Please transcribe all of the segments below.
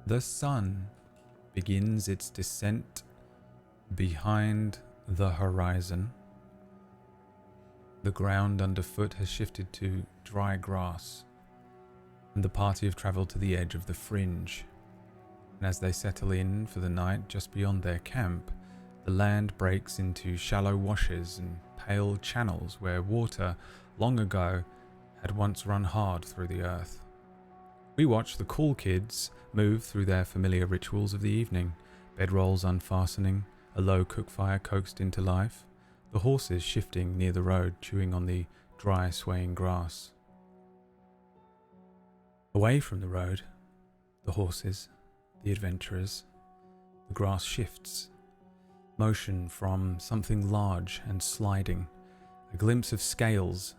The sun begins its descent behind the horizon. The ground underfoot has shifted to dry grass, and the party have travelled to the edge of the fringe. And as they settle in for the night just beyond their camp, the land breaks into shallow washes and pale channels where water, long ago, had once run hard through the earth. We watch the cool kids move through their familiar rituals of the evening, bedrolls unfastening, a low cook fire coaxed into life, the horses shifting near the road, chewing on the dry swaying grass. Away from the road, the horses, the adventurers, the grass shifts, motion from something large and sliding, a glimpse of scales,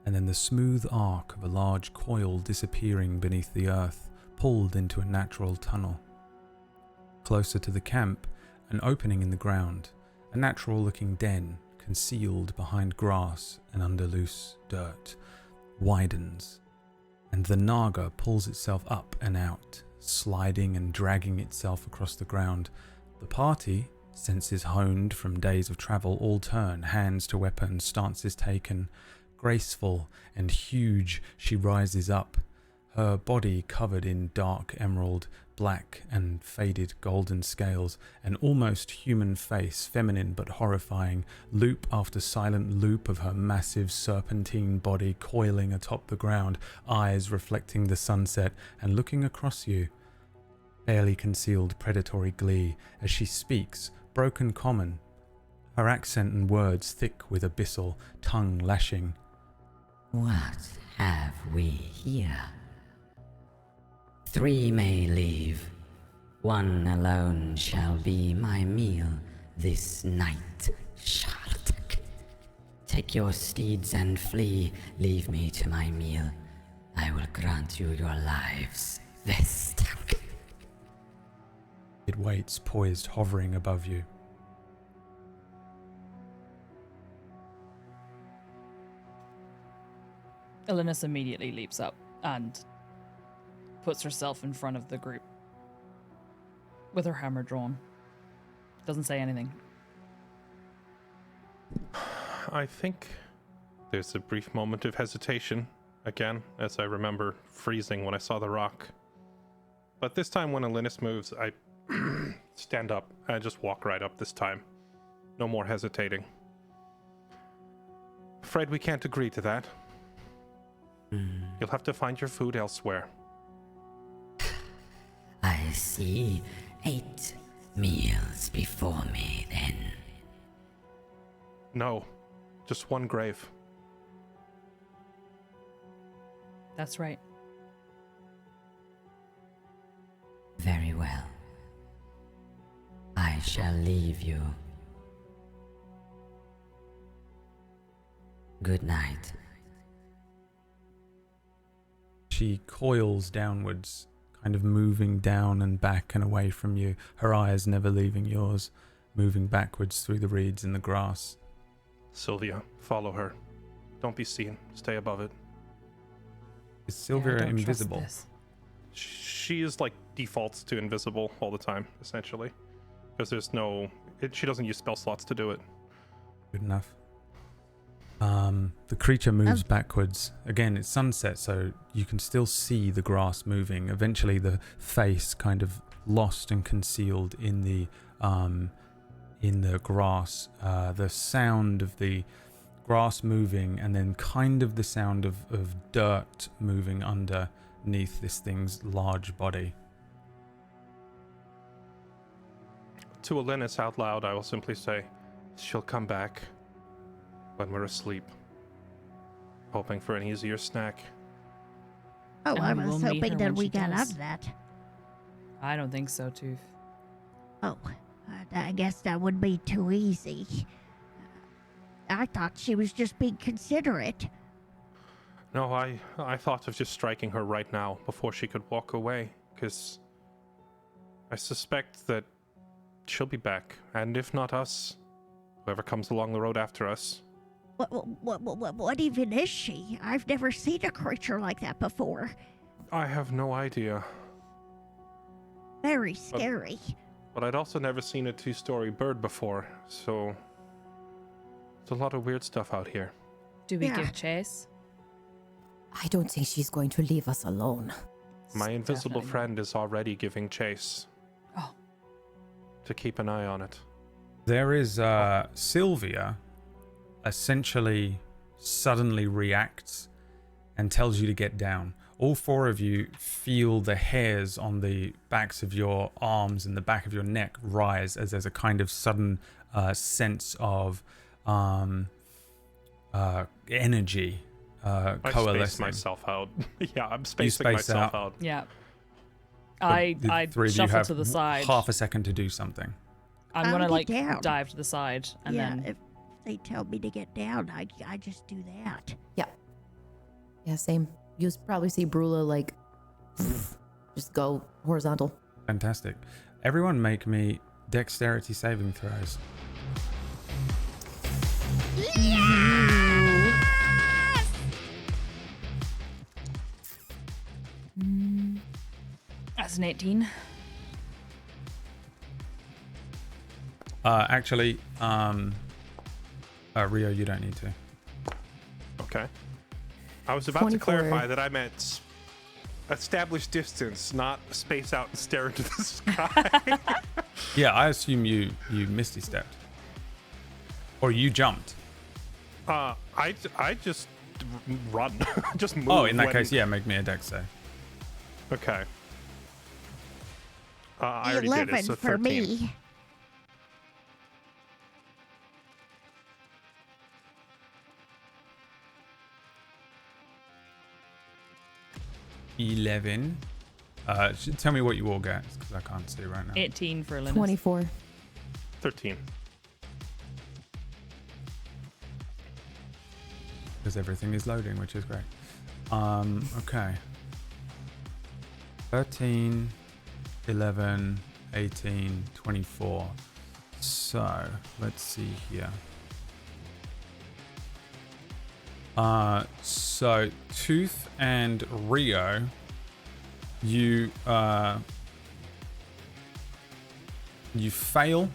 and then the smooth arc of a large coil disappearing beneath the earth, pulled into a natural tunnel. Closer to the camp, an opening in the ground, a natural-looking den concealed behind grass and under loose dirt, widens, and the Naga pulls itself up and out, sliding and dragging itself across the ground. The party, senses honed from days of travel, all turn, hands to weapons, stances taken. Graceful and huge, she rises up, her body covered in dark emerald, black and faded golden scales, an almost human face, feminine but horrifying, loop after silent loop of her massive serpentine body coiling atop the ground, eyes reflecting the sunset and looking across you. Barely concealed predatory glee as she speaks, broken common, her accent and words thick with abyssal, tongue lashing. What have we here? 3 may leave. 1 alone shall be my meal this night, Charlotte. Take your steeds and flee. Leave me to my meal. I will grant you your lives. Vestak. It waits, poised, hovering above you. Elenis immediately leaps up and puts herself in front of the group with her hammer drawn. Doesn't say anything. I think there's a brief moment of hesitation, again, as I remember freezing when I saw the rock. But this time when Elenis moves, I stand up. I just walk right up this time. No more hesitating. Afraid we can't agree to that. You'll have to find your food elsewhere. I see 8 meals before me, then. No, just 1 grave. That's right. Very well. I shall leave you. Good night. She coils downwards, kind of moving down and back and away from you, her eyes never leaving yours, moving backwards through the reeds in the grass. Sylvia, follow her. Don't be seen. Stay above it. Is Sylvia I don't trust invisible? this. She is like defaults to invisible all the time, essentially. Because there's no... she doesn't use spell slots to do it. Good enough. The creature moves backwards. Again, it's sunset, so you can still see the grass moving. Eventually, the face kind of lost and concealed in the grass. The sound of the grass moving, and then kind of the sound of dirt moving underneath this thing's large body. to Alinus out loud, I will simply say, she'll come back when we're asleep. Hoping for an easier snack. Oh, And I we was will meet hoping her that when we she got does. out of that. I don't think so, Tooth. Oh, I guess that would be too easy. I thought she was just being considerate. No, I thought of just striking her right now before she could walk away, because I suspect that she'll be back, and if not us, whoever comes along the road after us. What even is she? I've never seen a creature like that before. I have no idea. Very scary. But I'd also never seen a two-story bird before, so there's a lot of weird stuff out here. Do we Yeah. give chase? I don't think she's going to leave us alone. My invisible Definitely not. friend is already giving chase. Oh. To keep an eye on it. There is Sylvia essentially suddenly reacts and tells you to get down. All four of you feel the hairs on the backs of your arms and the back of your neck rise as there's a kind of sudden sense of energy I coalescing. spaced myself out. Yeah, I'm spacing space myself out. out. Yeah. The I three of you shuffle have to the side. half a second to do something. I'm I'll gonna get like down. dive to the side and yeah, then if they tell me to get down, I just do that. Yeah, same. You'll probably see Brula like just go horizontal. Fantastic. Everyone make me dexterity saving throws. that's an 18. Actually, Rio, you don't need to. Okay. I was about 24. to clarify that I meant establish distance, not space out and stare into the sky. Yeah, I assume you misty stepped, or you jumped. I just run. Just move. Oh, in that when- case, yeah, make me a dex save. Okay. I already did it. 11 So for 13. me. $11. Tell me what you all get, because I can't see right now. 18 for Linus. 24. 13. Because everything is loading, which is great. Okay. 13, 11, 18, 24. So, let's see here. So Tooth and Rio, you fail.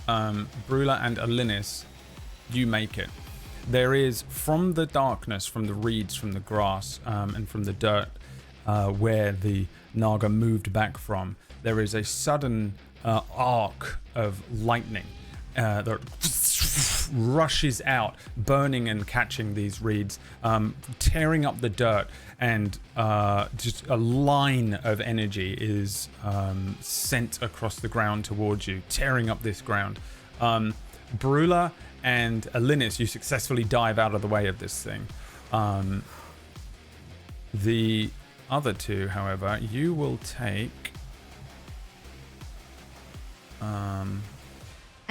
Brula and Alinis, you make it. There is, from the darkness, from the reeds, from the grass, and from the dirt where the Naga moved back from, there is a sudden arc of lightning that rushes out, burning and catching these reeds, tearing up the dirt, and just a line of energy is sent across the ground towards you, tearing up this ground. Brula and Alinis, you successfully dive out of the way of this thing. The other two, however, you will take...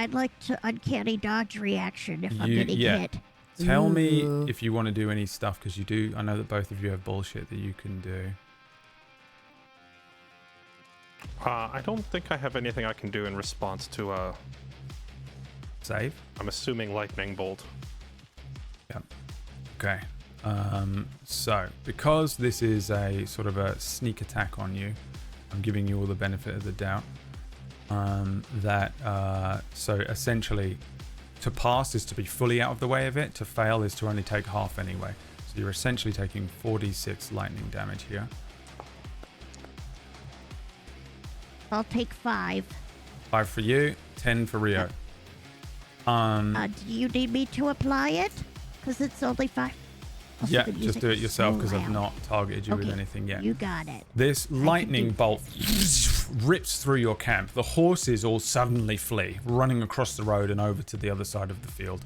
I'd like to uncanny dodge reaction if I'm getting hit. Tell me Ooh. if you want to do any stuff, because you do. I know that both of you have bullshit that you can do. I don't think I have anything I can do in response to Save. I'm assuming lightning bolt. Yep. Okay. So, because this is a sort of a sneak attack on you, I'm giving you all the benefit of the doubt. So essentially, to pass is to be fully out of the way of it. To fail is to only take half anyway. So you're essentially taking 46 lightning damage here. I'll take 5. 5 for you, 10 for Rio. Do you need me to apply it? Because it's only 5. Also Yeah, could use just do it yourself, because I've around. not targeted you with Okay, anything yet. You got it. This lightning do bolt rips through your camp. The horses all suddenly flee, running across the road and over to the other side of the field.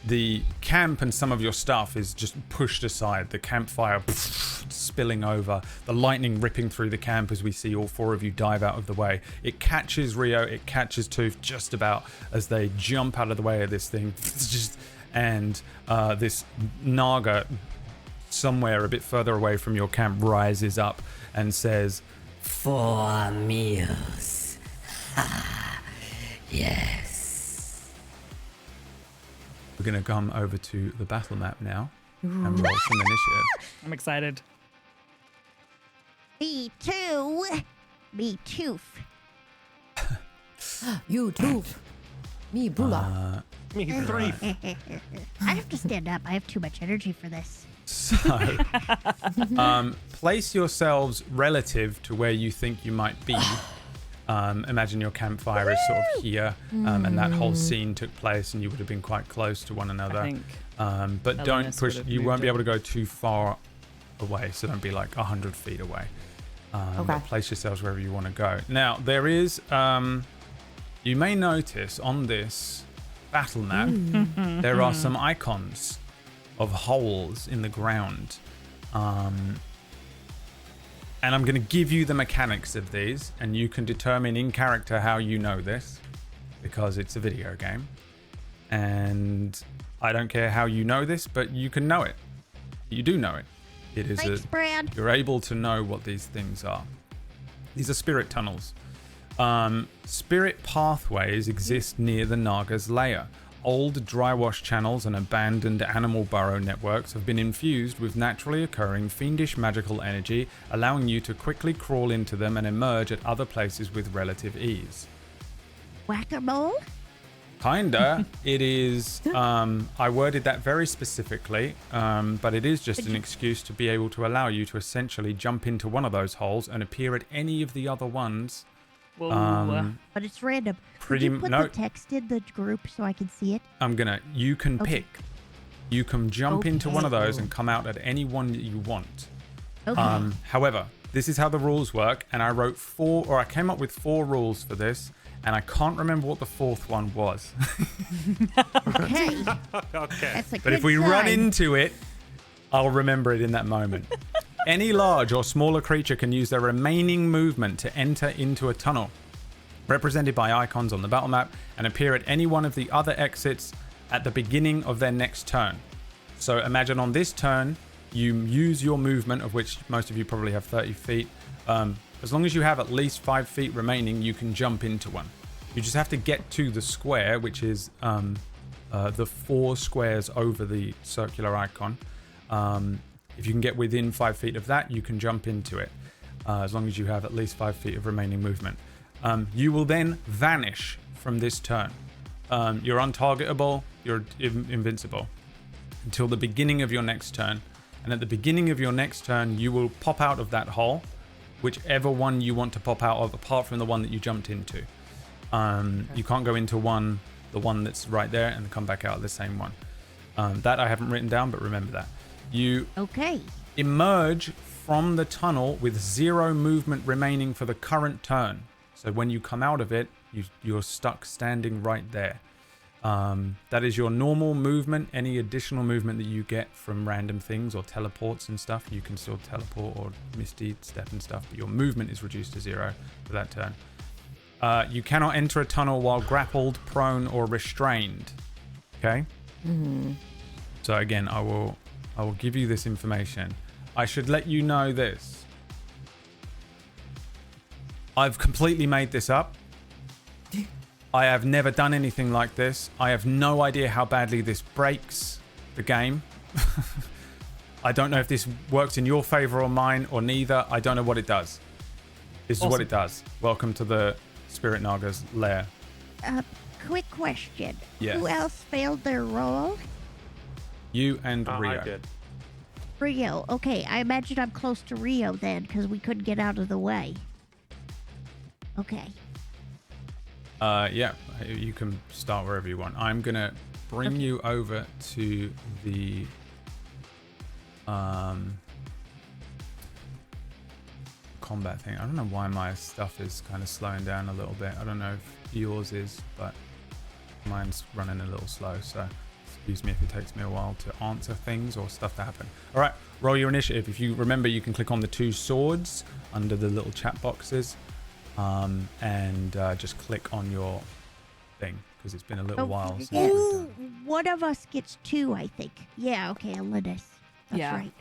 The camp and some of your stuff is just pushed aside. The campfire spilling over. The lightning ripping through the camp as we see all 4 of you dive out of the way. It catches Rio, it catches Tooth just about as they jump out of the way of this thing. And this Naga, somewhere a bit further away from your camp, rises up and says, 4 meals. Yes. we're going to come over to the battle map now and roll some initiative. I'm excited. Me too. Me too. You too. Me, Brula. Me three. I have to stand up. I have too much energy for this. So, place yourselves relative to where you think you might be. Imagine your campfire is sort of here, and that whole scene took place, and you would have been quite close to one another. I think But don't Elenus push. would have You moved won't be it. able to go too far away, so don't be like 100 feet away. Okay. But place yourselves wherever you want to go. Now there is. You may notice on this battle map there are some icons of holes in the ground. And I'm going to give you the mechanics of these, and you can determine in character how you know this, because it's a video game. And I don't care how you know this, but you can know it. You do know it. It is Thanks, Brad. you're able to know what these things are. These are spirit tunnels. Spirit pathways exist near the Naga's lair. Old dry wash channels and abandoned animal burrow networks have been infused with naturally occurring fiendish magical energy, allowing you to quickly crawl into them and emerge at other places with relative ease. Whack-a-mole? Kinda. It is, I worded that very specifically, but it is just an excuse to be able to allow you to essentially jump into one of those holes and appear at any of the other ones. Whoa. But it's random. Pretty Could you put no. the text in the group so I can see it? You can Okay. pick. You can jump into one of those Okay. and come out at any one that you want. Okay. However, this is how the rules work, and I came up with 4 rules for this, and I can't remember what the 4th one was. Okay. Okay. That's a But if we run into it, I'll remember it in that moment. Any large or smaller creature can use their remaining movement to enter into a tunnel, represented by icons on the battle map, and appear at any one of the other exits at the beginning of their next turn. So imagine on this turn, you use your movement, of which most of you probably have 30 feet. As long as you have at least 5 feet remaining, you can jump into one. You just have to get to the square, which is the 4 squares over the circular icon. If you can get within 5 feet of that, you can jump into it, as long as you have at least 5 feet of remaining movement. You will then vanish from this turn. You're untargetable, you're invincible until the beginning of your next turn. And at the beginning of your next turn, you will pop out of that hole, whichever one you want to pop out of, apart from the one that you jumped into. You can't go into the one that's right there and come back out of the same one. That I haven't written down, but remember that. You Okay. emerge from the tunnel with 0 movement remaining for the current turn. So when you come out of it, you're stuck standing right there. That is your normal movement. Any additional movement that you get from random things or teleports and stuff, you can still teleport or misty step and stuff, but your movement is reduced to 0 for that turn. You cannot enter a tunnel while grappled, prone, or restrained. Okay? So again, I will give you this information. I should let you know this. I've completely made this up. I have never done anything like this. I have no idea how badly this breaks the game. I don't know if this works in your favor or mine or neither. I don't know what it does. This is what Awesome. it does. Welcome to the Spirit Naga's lair. Quick question. Yes. Who else failed their roll? You and Rio. I did. Rio. Okay, I imagine I'm close to Rio then, because we couldn't get out of the way. Okay. Yeah, you can start wherever you want. I'm gonna bring you over to the combat thing. I don't know why my stuff is kind of slowing down a little bit. I don't know if yours is, but mine's running a little slow. So excuse me if it takes me a while to answer things or stuff to happen. All right, roll your initiative. If you remember, you can click on the 2 swords under the little chat boxes, and just click on your thing because it's been a little while since we've done. One of us gets 2, I think. Yeah, okay, Linus. That's Yeah. right.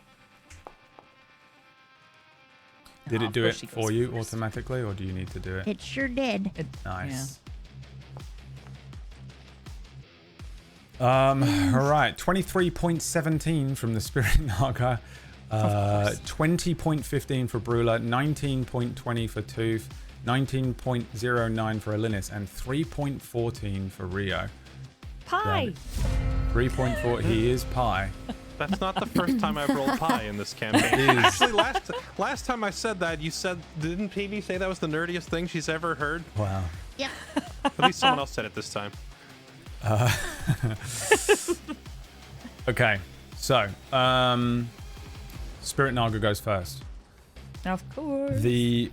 Did Oh, it do of it course she goes for you first. automatically, or do you need to do it? It sure did. Nice. All right, 23.17 from the Spirit Naga, 20.15 for Brula, 19.20 for Tooth, 19.09 for Alinis, and 3.14 for Rio. Pie. 3.4. He is pie. That's not the first time I've rolled pie in this campaign. It is. Actually, last time I said that, you said, didn't Peavy say that was the nerdiest thing she's ever heard? Wow. Yep. At least someone else said it this time. Okay, so Spirit Naga goes first. Of course. The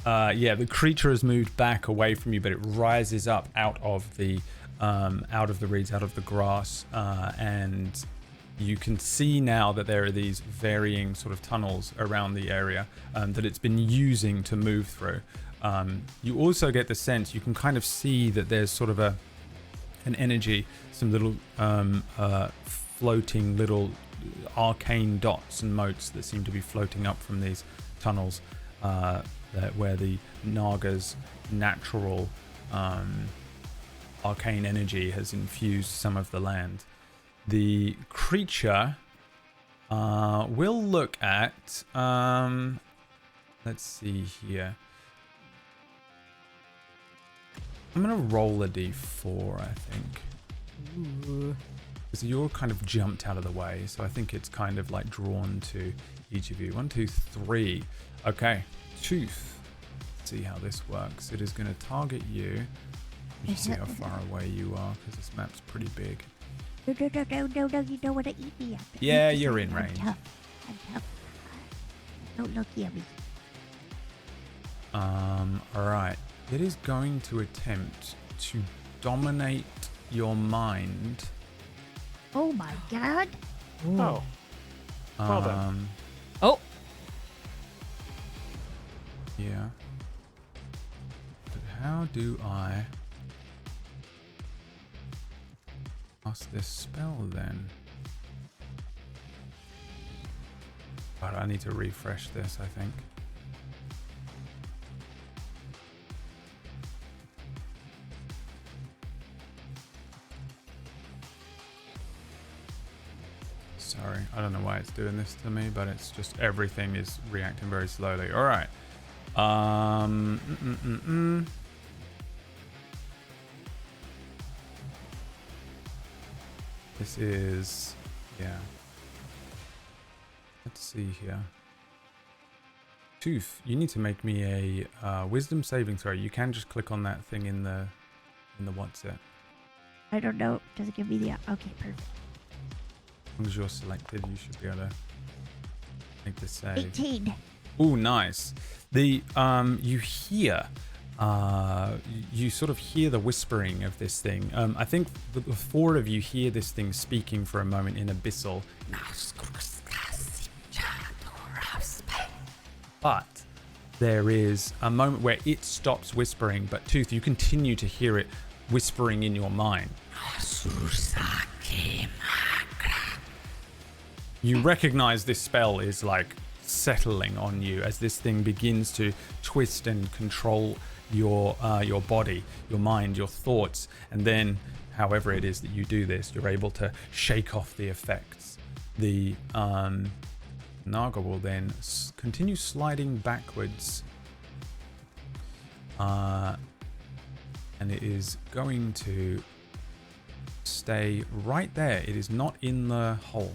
the creature has moved back away from you, but it rises up out of the reeds, out of the grass, and you can see now that there are these varying sort of tunnels around the area that it's been using to move through. You also get the sense, you can kind of see that there's sort of an energy, some little floating little arcane dots and motes that seem to be floating up from these tunnels, where the Naga's natural arcane energy has infused some of the land. The creature will look at, let's see here. I'm going to roll a d4, I think. Ooh. Because you're kind of jumped out of the way, so I think it's kind of like drawn to each of you. 1, 2, 3. Okay, Tooth. Let's see how this works. It is going to target you. Just see how far away you are, because this map's pretty big. No, you don't want to eat me up. Yeah, you're in range. I'm tough. Don't look yummy. Alright. It is going to attempt to dominate your mind. Oh my god. Oh. Well done. Oh. Yeah. But how do I cast this spell then? But I need to refresh this, I think. Sorry, I don't know why it's doing this to me, but it's just everything is reacting very slowly. All right. This is, yeah. Let's see here. Tooth, you need to make me a wisdom saving throw. You can just click on that thing in the what's it. I don't know. Does it give me the... Okay, perfect. As long as you're selected, you should be able to make the save. 18. Oh, nice. The you hear, you sort of hear the whispering of this thing. I think the 4 of you hear this thing speaking for a moment in abyssal. But there is a moment where it stops whispering, but Tooth, you continue to hear it whispering in your mind. You recognize this spell is like settling on you as this thing begins to twist and control your body, your mind, your thoughts, and then however it is that you do this, you're able to shake off the effects. The Naga will then continue sliding backwards, and it is going to stay right there. It is not in the hole.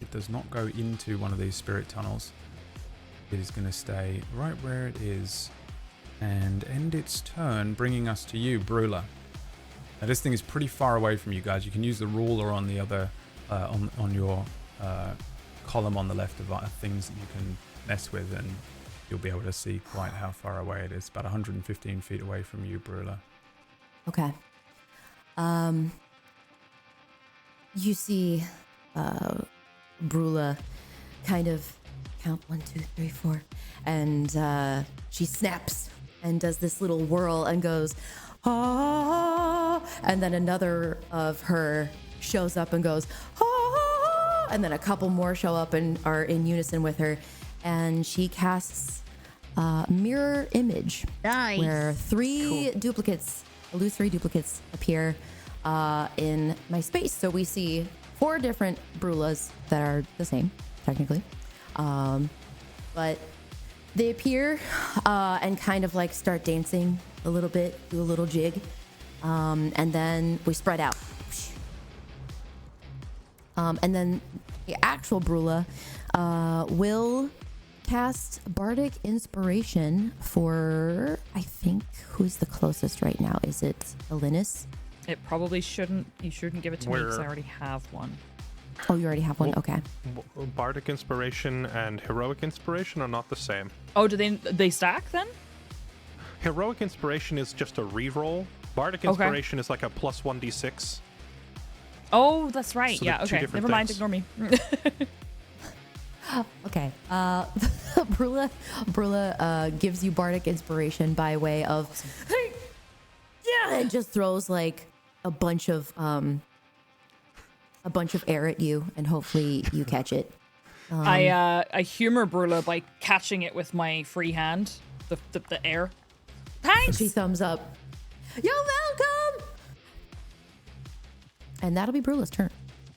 It does not go into one of these spirit tunnels. It is going to stay right where it is and end its turn, bringing us to you, Brula. Now this thing is pretty far away from you guys. You can use the ruler on the other, on your column on the left of things that you can mess with, and you'll be able to see quite how far away it is. About 115 feet away from you, Brula. Okay. You see Brula kind of count 1, 2, 3, 4, and she snaps and does this little whirl and goes, ah, and then another of her shows up and goes, ah, and then a couple more show up and are in unison with her, and she casts mirror image, Nice. where three duplicates, illusory duplicates, appear in my space. So we see 4 different Brulas that are the same, technically, but they appear and kind of like start dancing a little bit, do a little jig, and then we spread out. And then the actual Brula will cast Bardic Inspiration for, I think, who's the closest right now? Is it Elinis? It probably shouldn't. You shouldn't give it to me because I Where- already have one. Oh, you already have one? Well- Okay. Bardic Inspiration and Heroic Inspiration are not the same. Oh, do they stack then? Heroic Inspiration is just a reroll. Bardic Okay. Inspiration is like a plus 1d6. Oh, that's right. So yeah. they're two Okay. different Never mind. things. Ignore me. Okay. Brula gives you Bardic Inspiration by way of, hey, yeah, and just throws like a bunch of air at you, and hopefully you catch it. I humor Brula by catching it with my free hand. The air. Thanks. She thumbs up. You're welcome. And that'll be Brula's turn.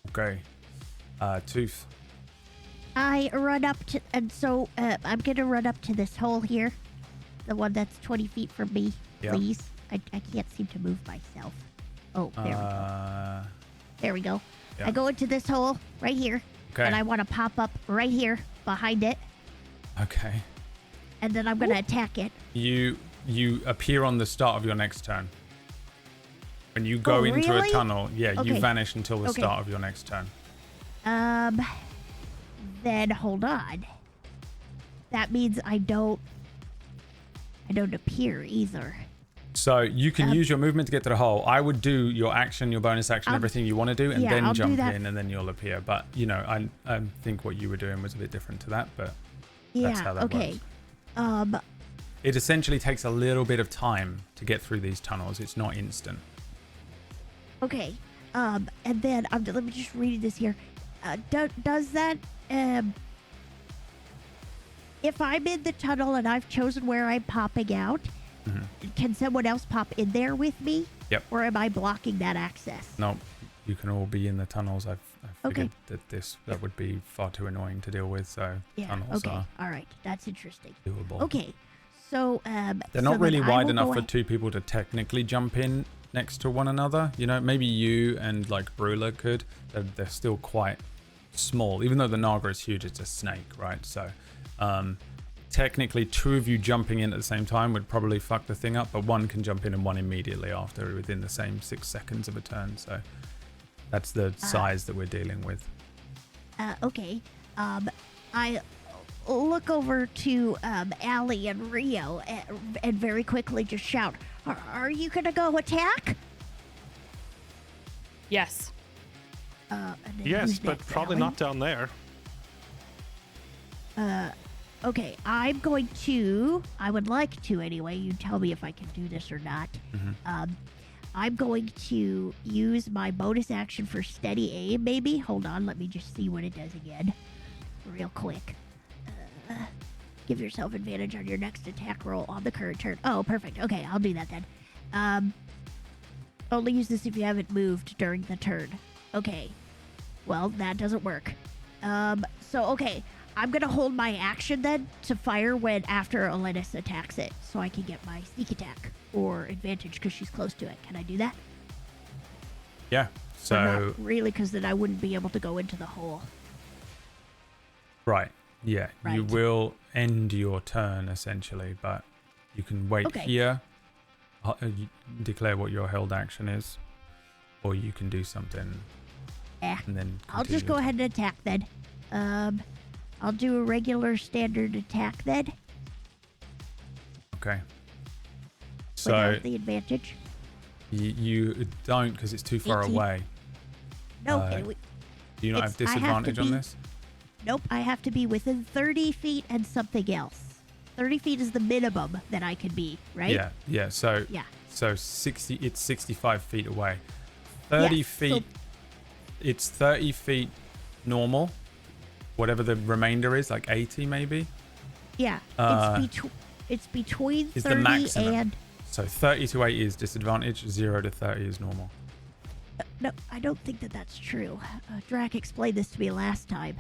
Okay. Tooth. I run up to, and so I'm gonna run up to this hole here, the one that's 20 feet from me, Yeah. please. I can't seem to move myself. Oh, there we go. There we go. yeah. I go into this hole right here, Okay. and I want to pop up right here behind it, Okay. and then I'm gonna attack it. You appear on the start of your next turn. When you go Oh, into really? a tunnel, yeah, you Okay. vanish until the Okay. start of your next turn. Then hold on. That means I don't appear either. So you can use your movement to get to the hole. I would do your action, your bonus action, I'll- everything you want to do, and yeah, then I'll do jump that. in, and then you'll appear. But I think what you were doing was a bit different to that. But that's Yeah. how that Okay. works. It essentially takes a little bit of time to get through these tunnels. It's not instant. Okay. And then let me just read this here. Does that if I'm in the tunnel and I've chosen where I'm popping out, can someone else pop in there with me? Yep. Or am I blocking that access? No, you can all be in the tunnels. I figured Okay. that would be far too annoying to deal with. So Yeah. tunnels Okay. are All right. That's interesting. doable. Okay. So They're not really wide enough for 2 people to technically jump in next to one another. You know, maybe you and like Brula could. They're still quite small, even though the Naga is huge. It's a snake, right? So technically 2 of you jumping in at the same time would probably fuck the thing up, but one can jump in and one immediately after within the same 6 seconds of a turn. So that's the size that we're dealing with. Okay. I look over to Allie and Rio and very quickly just shout, "Are you gonna go attack?" Yes. And then Yes, who's but next, probably Allie? not down there. Okay, I'm going to. I would like to anyway. You tell me if I can do this or not. I'm going to use my bonus action for steady aim. Maybe. Hold on. Let me just see what it does again, real quick. Give yourself advantage on your next attack roll on the current turn. Oh, perfect. Okay, I'll do that then. Only use this if you haven't moved during the turn. Okay. Well, that doesn't work. Okay. I'm gonna hold my action then to fire when after Elinis attacks it, so I can get my sneak attack or advantage because she's close to it. Can I do that? Yeah. Or So not really, because then I wouldn't be able to go into the hole. right. Yeah. You Right. will end your turn essentially, but you can wait Okay. here, you declare what your held action is, or you can do something Eh. and then I'll just go continue. ahead and attack then. I'll do a regular standard attack then. Okay. So Without the advantage. you don't because it's too far 18. away. No, Do you not have disadvantage on this? Nope, I have to be within 30 feet and something else. 30 feet is the minimum that I could be, right? Yeah. So Yeah. So 60. It's 65 feet away. 30 Yes, feet. It's 30 feet normal. Whatever the remainder is, like 80 maybe. Yeah, it's between Is the 30 maximum. and... So 30 to 80 is disadvantage. 0 to 30 is normal. No, I don't think that that's true. Drac explained this to me last time.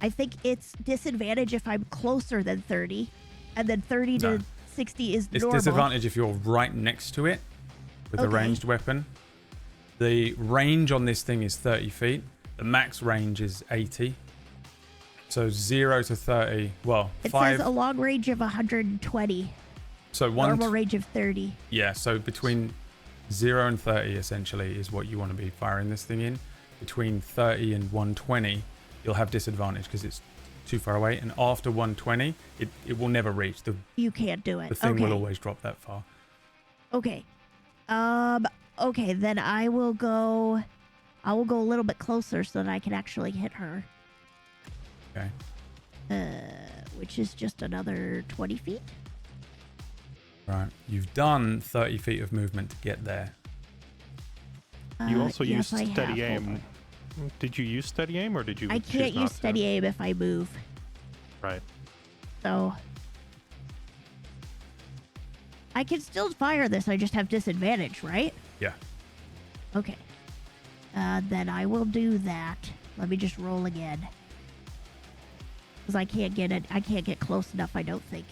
I think it's disadvantage if I'm closer than 30, and then 30 No. to 60 is It's normal. disadvantage if you're right next to it with a Okay. ranged weapon. The range on this thing is 30 feet. The max range is 80. So 0 to 30. Well, It 5. says a long range of 120, So one. normal range of 30. Yeah. So between 0 and 30 essentially is what you want to be firing this thing in. Between 30 and 120, you'll have disadvantage because it's too far away. And after 120, it will never reach. You can't do it. The thing okay. will always drop that far. Okay. Okay, then I will go a little bit closer so that I can actually hit her. Okay. Which is just another 20 feet. Right. You've done 30 feet of movement to get there. You also yes, used I steady have. Hold aim. on. Did you use steady aim or did you? I choose can't not use to? steady aim if I move. Right. So I can still fire this. I just have disadvantage, right? Yeah. Okay. Then I will do that. Let me just roll again. Because I can't get it. I can't get close enough, I don't think.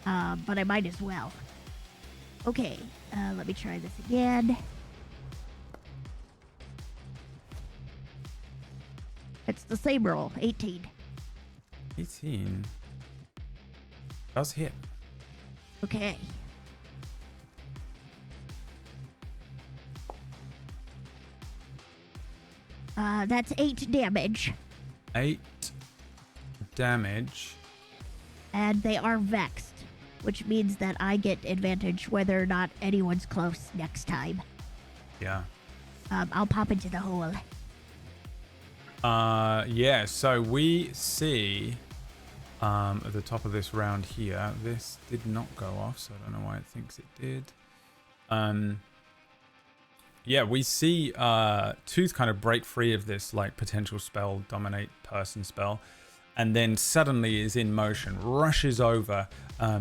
But I might as well. Okay. Let me try this again. It's the same roll. 18. 18 does hit. Okay. That's 8 damage. 8 damage. And they are vexed, which means that I get advantage whether or not anyone's close next time. Yeah. I'll pop into the hole. Yeah, so we see at the top of this round here, this did not go off, so I don't know why it thinks it did. Yeah, we see Tooth kind of break free of this like potential spell, dominate person spell, and then suddenly is in motion, rushes over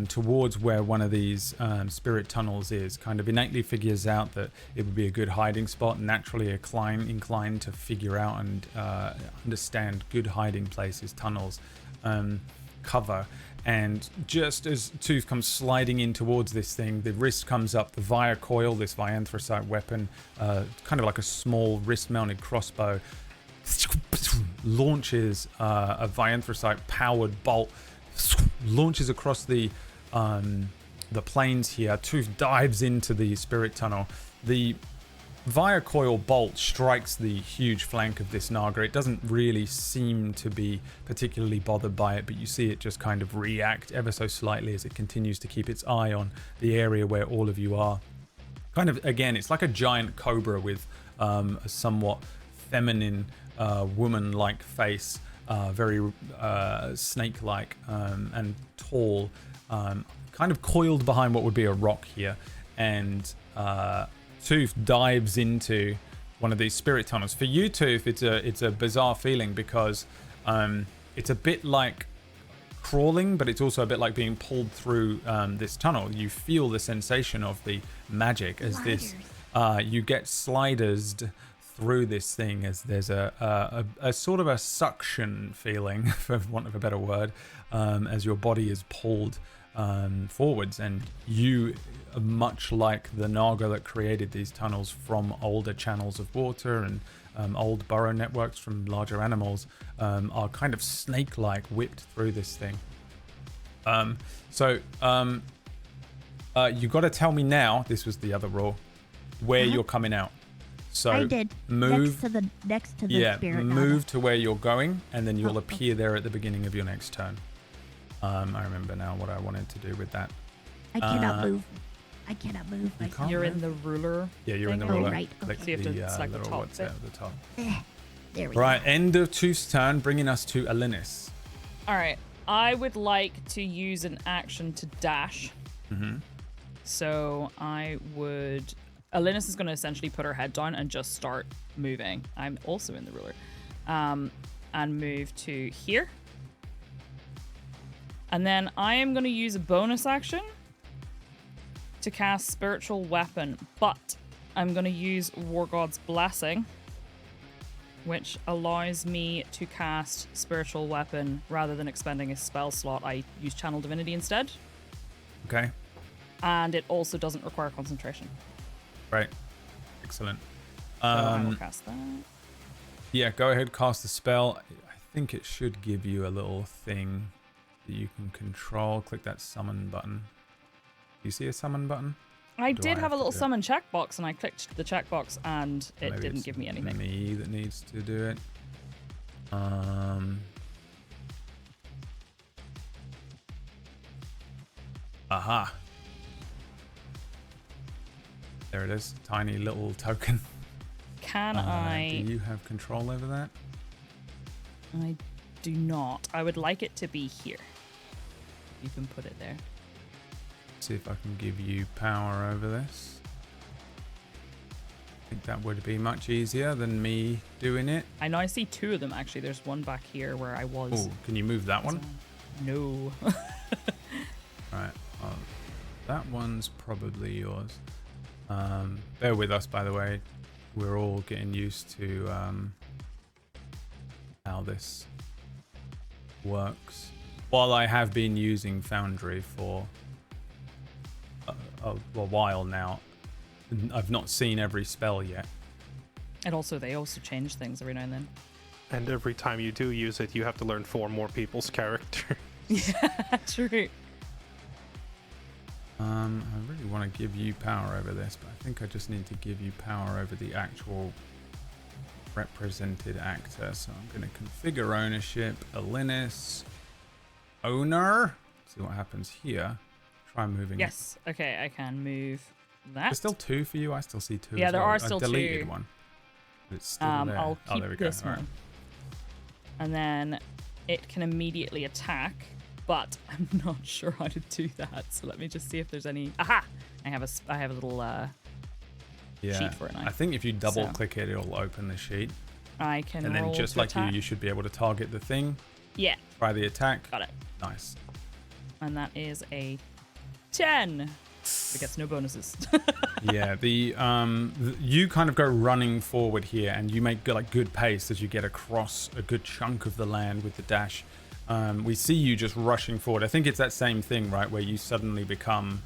towards where one of these spirit tunnels is, kind of innately figures out that it would be a good hiding spot, naturally inclined to figure out and understand good hiding places, tunnels, cover. And just as Tooth comes sliding in towards this thing, the wrist comes up, the Via Coil, this Vianthracite weapon, kind of like a small wrist-mounted crossbow, launches a Vianthracite-powered bolt, launches across the plains here. Tooth dives into the spirit tunnel. The Via Coil bolt strikes the huge flank of this Naga. It doesn't really seem to be particularly bothered by it, but you see it just kind of react ever so slightly as it continues to keep its eye on the area where all of you are. Kind of, again, it's like a giant cobra with a somewhat feminine, woman-like face, very snake-like and tall, kind of coiled behind what would be a rock here. And Tooth dives into one of these spirit tunnels. For you, Tooth, it's a bizarre feeling because it's a bit like crawling, but it's also a bit like being pulled through this tunnel. You feel the sensation of the magic as this you get sliders through this thing, as there's a sort of a suction feeling, for want of a better word, as your body is pulled forwards, and you, much like the Naga that created these tunnels from older channels of water and old burrow networks from larger animals, are kind of snake-like whipped through this thing. You got to tell me now, this was the other rule, where you're coming out. So I did. move. Next to the Yeah, Spirit move Naga. to where you're going, and then you'll Oh, appear there at the beginning of your next turn. I remember now what I wanted to do with that. I cannot move. I cannot move. You can't You're move? in the ruler. Yeah, you're in the thing, ruler. right, Click okay. So you have to the, select the little top what's bit. at the top. There we Right, go. end of Tooth's turn, bringing us to Alinis. All right. I would like to use an action to dash. Mm-hmm. So I would. Alinis is going to essentially put her head down and just start moving. I'm also in the ruler. And move to here. And then I am going to use a bonus action to cast Spiritual Weapon, but I'm going to use War God's Blessing, which allows me to cast Spiritual Weapon rather than expending a spell slot. I use Channel Divinity instead. Okay, And it also doesn't require concentration. right. Excellent. So I will cast that. Yeah, go ahead, cast the spell. I think it should give you a little thing that you can control. Click that summon button. Do you see a summon button? I Do did I have a have to little do it? summon checkbox, and I clicked the checkbox, and it Maybe didn't it's give me anything. Me that needs to do it. Aha. There it is. Tiny little token. Can Do I? you have control over that? I do not. I would like it to be here. You can put it there. See if I can give you power over this. I think that would be much easier than me doing it. I know I see two of them actually. There's one back here where I was. Oh, can you move that one? No. Right. Oh, that one's probably yours. Bear with us, by the way. We're all getting used to how this works. While I have been using Foundry for a while now, I've not seen every spell yet. And also, they also change things every now and then. And every time you do use it, you have to learn 4 more people's characters. Yeah, true. I really want to give you power over this, but I think I just need to give you power over the actual represented actor. So I'm going to configure ownership, Alinis, owner. See what happens here. Try moving. Yes. Okay, I can move that. There's still 2 for you. I still see 2. Yeah, as there well. are I still deleted 2. one. But it's still there. I'll Oh, keep there we go. this All right. one. And then it can immediately attack, but I'm not sure how to do that. So let me just see if there's any. Aha! I have a little Yeah. sheet for it now. I think if you double So- click it, it'll open the sheet. I can And then roll just to like attack. you should be able to target the thing. Yeah, Try the attack. got it. Nice. And that is a 10. It gets no bonuses. Yeah, you kind of go running forward here, and you make like good pace as you get across a good chunk of the land with the dash. We see you just rushing forward. I think it's that same thing, right, where you suddenly become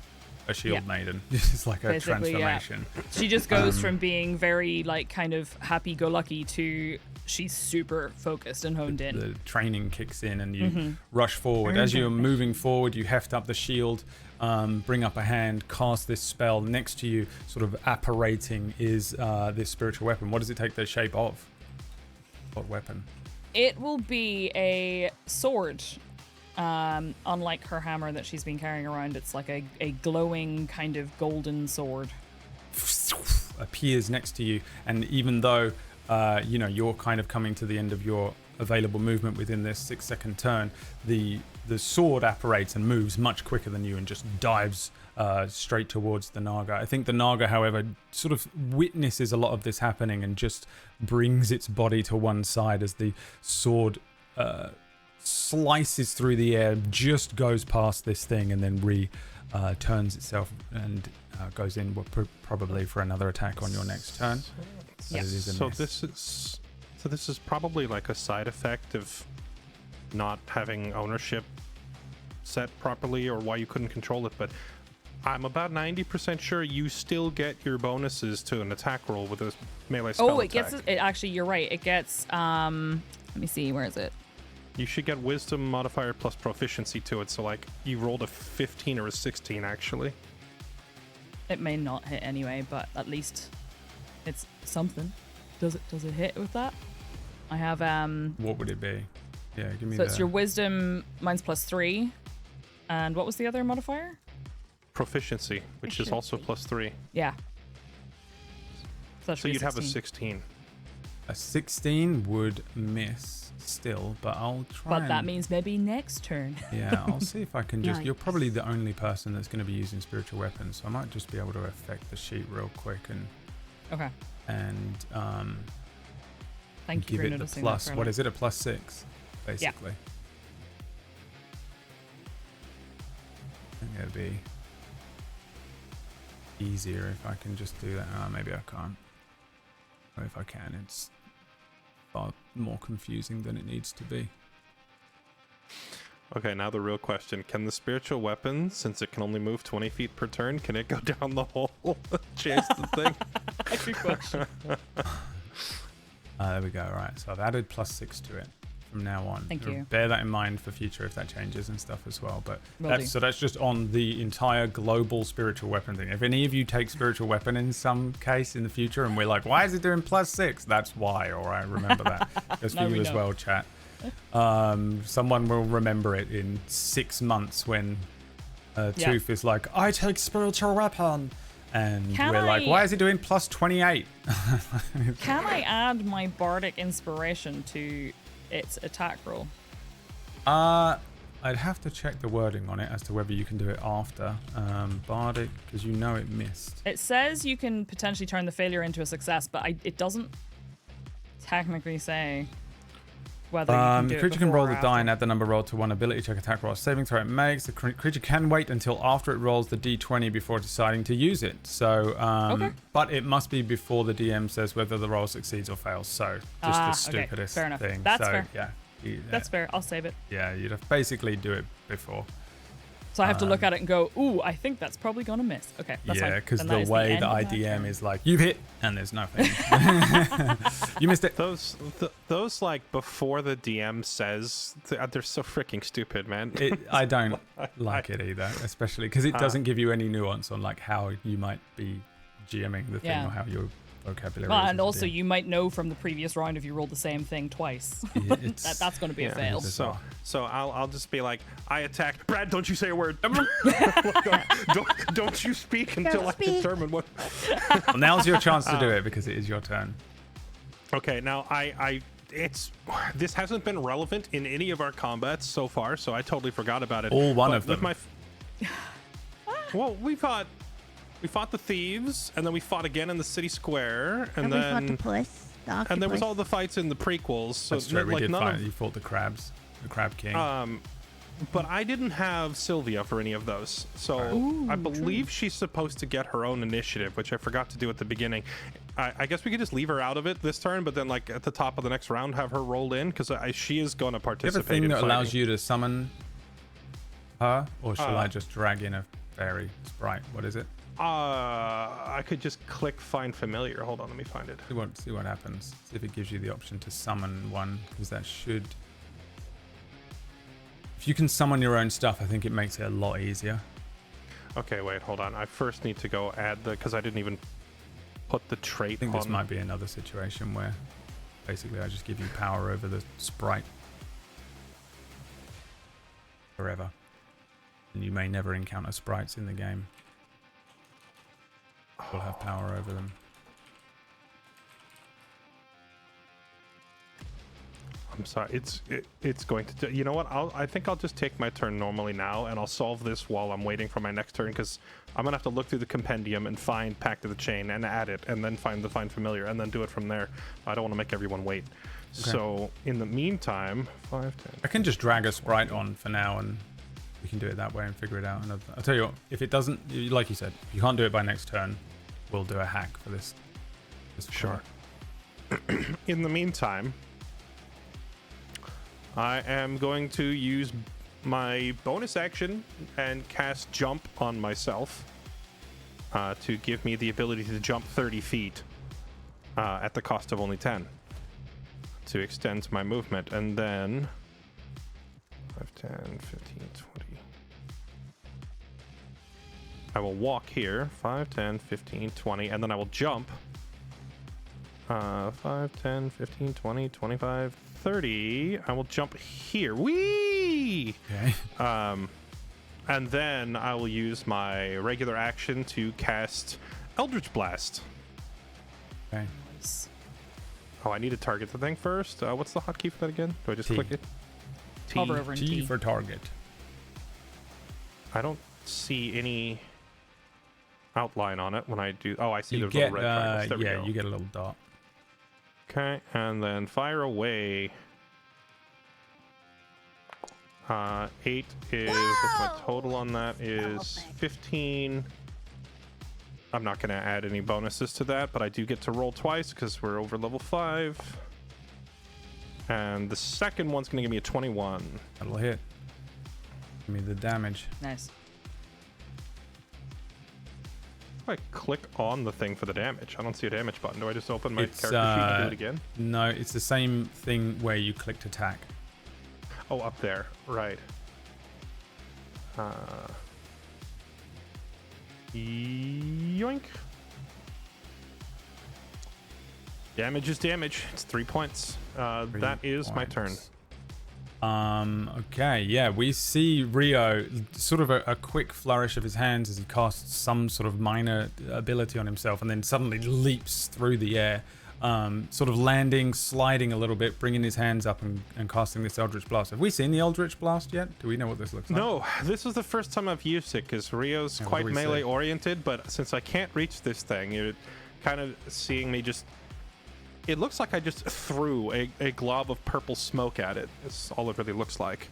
a shield Yeah. maiden. It's like a Basically, yeah. transformation. She just goes from being very like kind of happy-go-lucky to she's super focused and honed in. The training kicks in, and you rush forward. As you're moving forward, you heft up the shield, bring up a hand, cast this spell. Next to you, sort of apparating, is this spiritual weapon. What does it take the shape of? What weapon? It will be a sword. Unlike her hammer that she's been carrying around, it's like a glowing kind of golden sword. Appears next to you, and even though you're kind of coming to the end of your available movement within this 6-second turn, the sword apparates and moves much quicker than you and just dives straight towards the Naga. I think the Naga, however, sort of witnesses a lot of this happening and just brings its body to one side as the sword slices through the air, just goes past this thing, and then turns itself and goes in probably for another attack on your next turn. But Yeah. it is a So miss. this is probably like a side effect of not having ownership set properly, or why you couldn't control it, but I'm about 90% sure you still get your bonuses to an attack roll with a melee spell Oh, it attack. gets it. Actually, you're right. It gets. Let me see. Where is it? You should get wisdom modifier plus proficiency to it, so like you rolled a 15 or a 16 actually. It may not hit anyway, but at least It's something. Does it hit with that? I have What would it be? Yeah, give me so it's your wisdom, mine's +3. And what was the other modifier? Proficiency, which is also +3. Yeah. So you'd have a 16. A 16 would miss still, but I'll try. But that means maybe next turn. Yeah, I'll see if I can just. You're Yikes. probably the only person that's going to be using spiritual weapons, so I might just be able to affect the sheet real quick Okay. and Thank you give for it the noticing plus. that. What is it? A +6, basically. I think it'd be easier if I can just do that. Maybe I can't. Or if I can, it's far more confusing than it needs to be. Okay, now the real question. Can the spiritual weapon, since it can only move 20 feet per turn, can it go down the hole? Chase the thing? Good question. There we go. Right, so I've added +6 to it from now on. Thank you. Bear that in mind for future if that changes and stuff as well. But Will do. that's just on the entire global spiritual weapon thing. If any of you take spiritual weapon in some case in the future and we're like, why is it doing +6? That's why. All right, remember that. Goes for Now you we as know. well, chat. Someone will remember it in 6 months when Tooth is like, I take spiritual weapon. And Can we're like, I- why is it doing +28? Can I add my bardic inspiration to its attack roll? I'd have to check the wording on it as to whether you can do it after bardic, because you know it missed. It says you can potentially turn the failure into a success, but it doesn't technically say whether you can do The it creature can before roll or the after. die and add the number rolled to one ability check, attack roll, saving throw it makes. The creature can wait until after it rolls the d20 before deciding to use it. So, Okay. but it must be before the DM says whether the roll succeeds or fails. So, just the Okay, stupidest fair enough. thing. That's so, fair. Yeah, That's fair. I'll save it. yeah, you'd have basically do it before. So I have to look at it and go, ooh, I think that's probably going to miss. Okay, that's fine. Yeah, because Then the that is way end the of my IDM turn. is like, you've hit, and there's nothing. You missed it. Those like before the DM says, they're so freaking stupid, man. I don't like it either, especially because it doesn't give you any nuance on like how you might be GMing the thing Yeah. or how your vocabulary Well, is. and as a also DM. you might know from the previous round if you rolled the same thing twice. It's- That's going to be a Yeah. fail. Bizarre. So I'll just be like, I attack. Brad, don't you say a word. don't you speak until Don't I speak. determine what. Well, now's your chance to do it because it is your turn. Okay, now this hasn't been relevant in any of our combats so far, so I totally forgot about it. All one But of with them. Well, we fought the thieves, and then we fought again in the city square, and we fought the then puss. The octopus. and there was all the fights in the prequels. So That's true. We like did none fight. of You fought the crabs, the crab king. but I didn't have Sylvia for any of those. So I believe she's supposed to get her own initiative, which I forgot to do at the beginning. I guess we could just leave her out of it this turn, but then like at the top of the next round have her roll in, because she is going to Do you have a participate thing in that allows fighting. you to summon her, or shall I just drag in a fairy sprite? What is it? I could just click find familiar. Hold on, let me find it. See what happens. See if it gives you the option to summon one, because that should. If you can summon your own stuff, I think it makes it a lot easier. Okay, wait, hold on. I first need to go add because I didn't even put the trait I think on. this might be another situation where basically I just give you power over the sprite forever. And you may never encounter sprites in the game. You'll have power over them. I'm sorry. It's going to do, you know what? I think I'll just take my turn normally now, and I'll solve this while I'm waiting for my next turn, because I'm gonna have to look through the compendium and find Pact of the Chain and add it, and then find familiar, and then do it from there. I don't want to make everyone wait. Okay. So in the meantime, 5, 10. I can just drag a sprite on for now and we can do it that way and figure it out. And I'll tell you what, if it doesn't, like you said, if you can't do it by next turn, we'll do a hack for this. Sure. In the meantime, I am going to use my bonus action and cast Jump on myself to give me the ability to jump 30 feet at the cost of only 10 to extend my movement. And then 5, 10, 15, 20. I will walk here, 5, 10, 15, 20, and then I will jump 5, 10, 15, 20, 25, 30. I will jump here. Whee! Okay. And then I will use my regular action to cast Eldritch Blast. Okay. Nice. Oh, I need to target the thing first. What's the hotkey for that again? Do I just T. click it? T. Hover over and T T. for target. I don't see any outline on it when I do. Oh, I see You there's get, little red triangles. There we yeah, go. you get a little dot. Okay, and then fire away. 8 is, what's my total on that is 15. I'm not going to add any bonuses to that, but I do get to roll twice because we're over level 5. And the second one's going to give me a 21. That'll hit. Give me the damage. Nice. If I click on the thing for the damage, I don't see a damage button. Do I just open my It's, character sheet and do it again? No, it's the same thing where you clicked attack. Oh, up there. Right. Yoink. Damage is damage. It's 3 points. That is my turn. Okay, yeah, we see Rio sort of a quick flourish of his hands as he casts some sort of minor ability on himself and then suddenly leaps through the air, sort of landing, sliding a little bit, bringing his hands up and casting this Eldritch Blast. Have we seen the Eldritch Blast yet? Do we know what this looks like? No, this is the first time I've used it because Rio's what quite do we melee see? oriented, but since I can't reach this thing, you're kind of seeing me just... It looks like I just threw a glob of purple smoke at it. It's all it really looks like.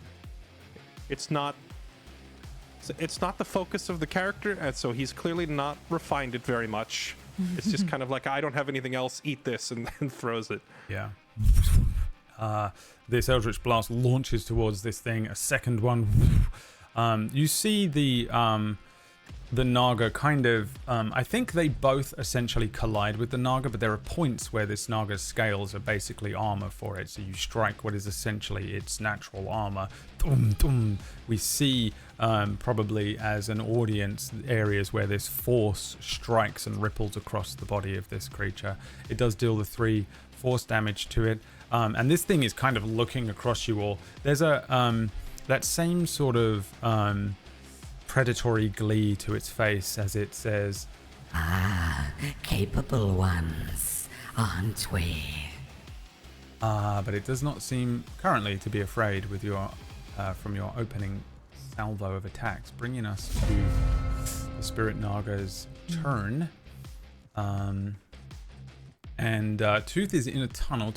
It's not the focus of the character, and so he's clearly not refined it very much. It's just kind of like, I don't have anything else, eat this, and then throws it. Yeah. This Eldritch Blast launches towards this thing. A second one. You see the Naga kind of, I think they both essentially collide with the Naga, but there are points where this Naga's scales are basically armor for it. So you strike what is essentially its natural armor. Dum, dum. We see probably as an audience areas where this force strikes and ripples across the body of this creature. It does deal the 3 force damage to it. And this thing is kind of looking across you all. There's a that same sort of predatory glee to its face as it says, Ah, capable ones, aren't we? but it does not seem currently to be afraid with your from your opening salvo of attacks, bringing us to the Spirit Naga's turn. And Tooth is in a tunnel.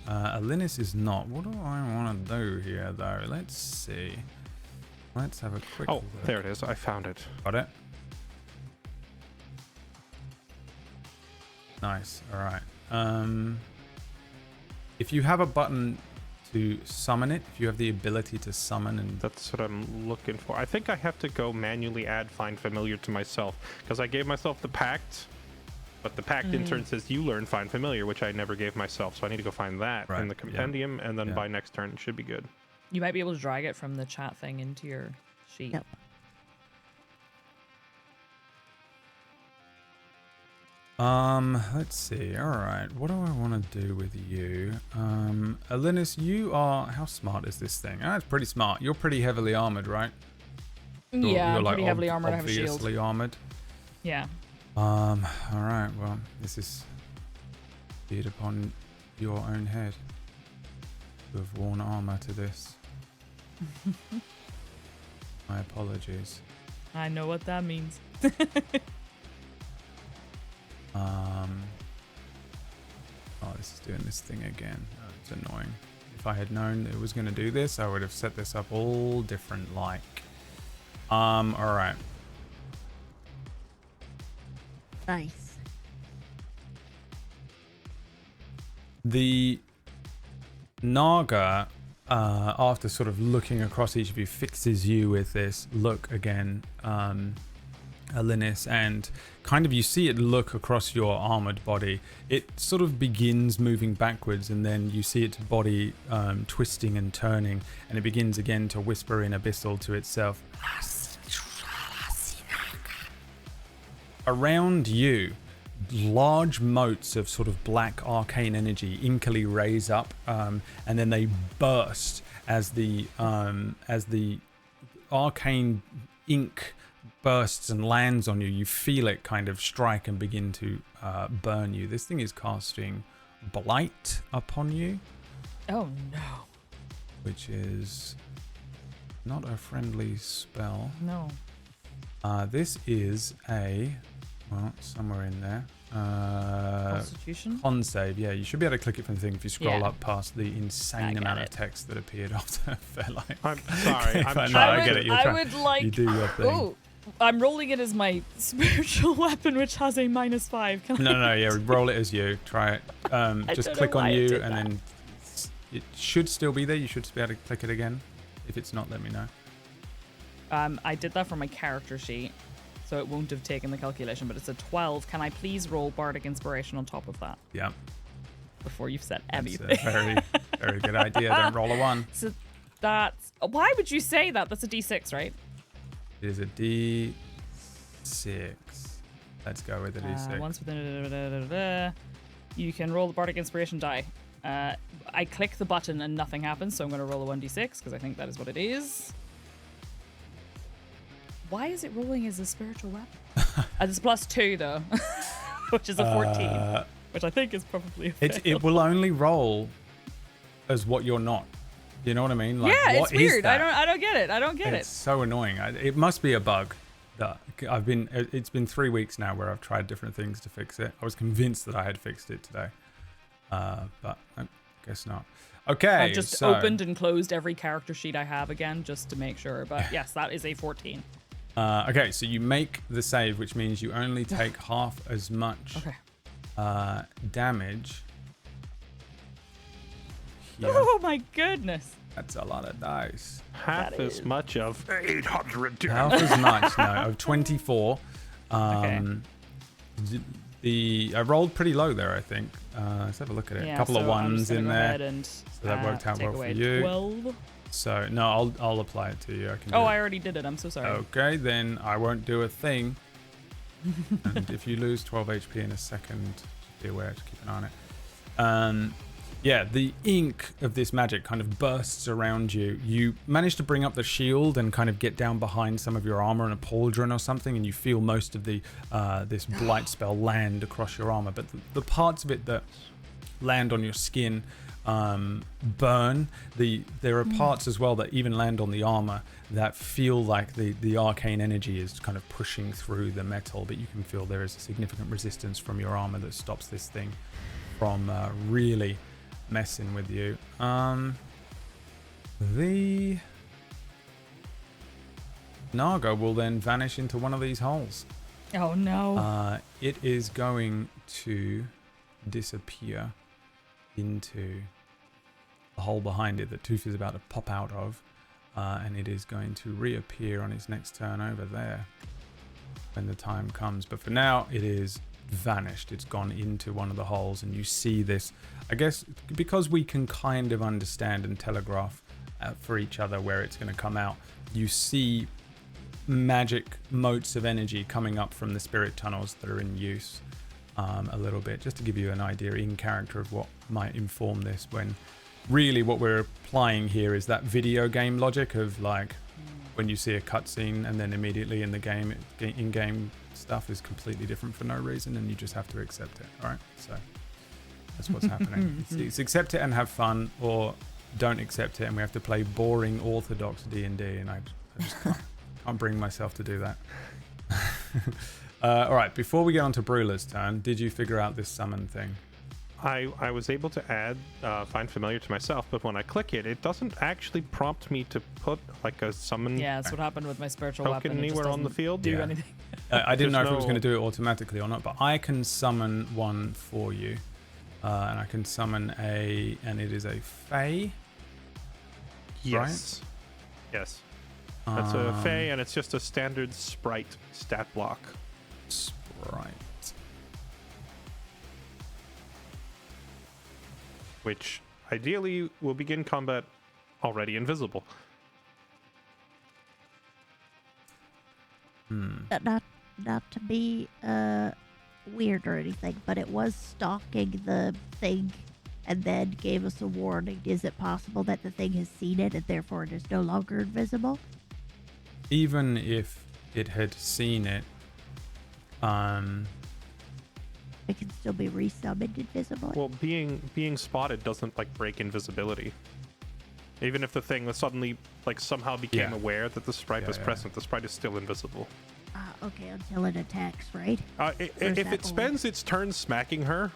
Alinnis is not. What do I want to do here, though? Let's see. Let's have a quick look. There it is. I found it. Got it. Nice. All right. If you have a button to summon it, if you have the ability to summon, and That's what I'm looking for. I think I have to go manually add Find Familiar to myself because I gave myself the Pact, but the Pact in turn says you learn Find Familiar, which I never gave myself. So I need to go find that Right, in the compendium, and then yeah. by next turn it should be good. You might be able to drag it from the chat thing into your sheet. Yep. Let's see. All right. What do I want to do with you? Alinnis, you are... How smart is this thing? Ah, it's pretty smart. You're pretty heavily armored, right? Yeah, I'm like pretty heavily armored. I have a shield. obviously armored. Yeah. All right. Well, this is be it upon your own head to have worn armor to this. My apologies. I know what that means. Oh, this is doing this thing again. Oh, it's annoying. If I had known it was going to do this, I would have set this up all different like. All right. Nice. The Naga, after sort of looking across each of you, fixes you with this look again, Alinnis, and kind of you see it look across your armored body. It sort of begins moving backwards, and then you see its body twisting and turning, and it begins again to whisper in abyssal to itself. Around you, large motes of sort of black arcane energy inkily raise up, and then they burst as the arcane ink bursts and lands on you. You feel it kind of strike and begin to burn you. This thing is casting Blight upon you. Oh no. Which is not a friendly spell. No. This is somewhere in there. Constitution? Con save, yeah. You should be able to click it from the thing if you scroll Yeah. up past the insane I amount got of text that appeared after Fairlight. I'm sorry. I get it. You're I trying- would like. You do your thing. Oh, I'm rolling it as my spiritual weapon, which has a -5. Can I? No, yeah. Roll it as you. Try it. Just don't click know on why it you, did and that. then it should still be there. You should be able to click it again. If it's not, let me know. I did that for my character sheet, so it won't have taken the calculation, but it's a 12. Can I please roll Bardic Inspiration on top of that Yeah. before you've said That's anything? a very, very good idea. Don't roll a 1. So that's. Why would you say that? That's a D6, right? It is a D6. Let's go with a D6. Once within. You can roll the Bardic Inspiration die. I click the button and nothing happens, so I'm going to roll a 1d6 because I think that is what it is. Why is it rolling as a spiritual weapon? It's +2 though, which is a 14, which I think is probably a fail. It will only roll as what you're not. You know what I mean? Like, Yeah, what it's is weird. that? I don't get it. I don't get It's it. so annoying. It must be a bug. That it's been 3 weeks now where I've tried different things to fix it. I was convinced that I had fixed it today, but I guess not. Okay, I've just so, opened and closed every character sheet I have again just to make sure. But yes, that is a 14. Okay, so you make the save, which means you only take half as much Okay. damage. Here. Oh my goodness. That's a lot of dice. Half That as is- much of 800. Half as much, no, of 24. Okay. I rolled pretty low there, I think. Let's have a look at it. Yeah, a couple of so I'm ones just gonna in go there. ahead and, So that worked out take well for away you. 12. So no, I'll apply it to you. I can do Oh, it. I already did it. I'm so sorry. Okay, then I won't do a thing. And if you lose 12 HP in a second, just be aware to keep an eye on it. Yeah, the ink of this magic kind of bursts around you. You manage to bring up the shield and kind of get down behind some of your armor in a pauldron or something, and you feel most of the this blight spell land across your armor. But the parts of it that land on your skin burn. There are parts as well that even land on the armor that feel like the arcane energy is kind of pushing through the metal, but you can feel there is a significant resistance from your armor that stops this thing from really messing with you. The Naga will then vanish into one of these holes. Oh no. It is going to disappear into the hole behind it that Tooth is about to pop out of, and it is going to reappear on its next turn over there when the time comes. But for now, it is vanished. It's gone into one of the holes, and you see this, I guess, because we can kind of understand and telegraph for each other where it's going to come out. You see magic motes of energy coming up from the spirit tunnels that are in use a little bit, just to give you an idea in character of what might inform this, when really what we're applying here is that video game logic of like when you see a cutscene and then immediately in the game, in-game stuff is completely different for no reason, and you just have to accept it. All right, so that's what's happening. It's accept it and have fun, or don't accept it and we have to play boring orthodox D&D, and I just can't bring myself to do that. All right, before we get on to Brula's turn, did you figure out this summon thing? I was able to add Find Familiar to myself, but when I click it, it doesn't actually prompt me to put like a summon Yeah, that's what happened with my spiritual token weapon. It just anywhere on the doesn't field. do Yeah. anything. I didn't know There's if it was no- going to do it automatically or not, but I can summon one for you. And I can summon and it is a Fae. Yes. Yes. That's a Fae, and it's just a standard sprite stat block. Sprite. Which ideally will begin combat already invisible. Not to be weird or anything, but it was stalking the thing and then gave us a warning. Is it possible that the thing has seen it and therefore it is no longer invisible? Even if it had seen it, It can still be resummoned invisibly. Well, being spotted doesn't like break invisibility. Even if the thing was suddenly like somehow became aware that the sprite was present, the sprite is still invisible. Okay, until it attacks, right? If it spends its turn smacking her,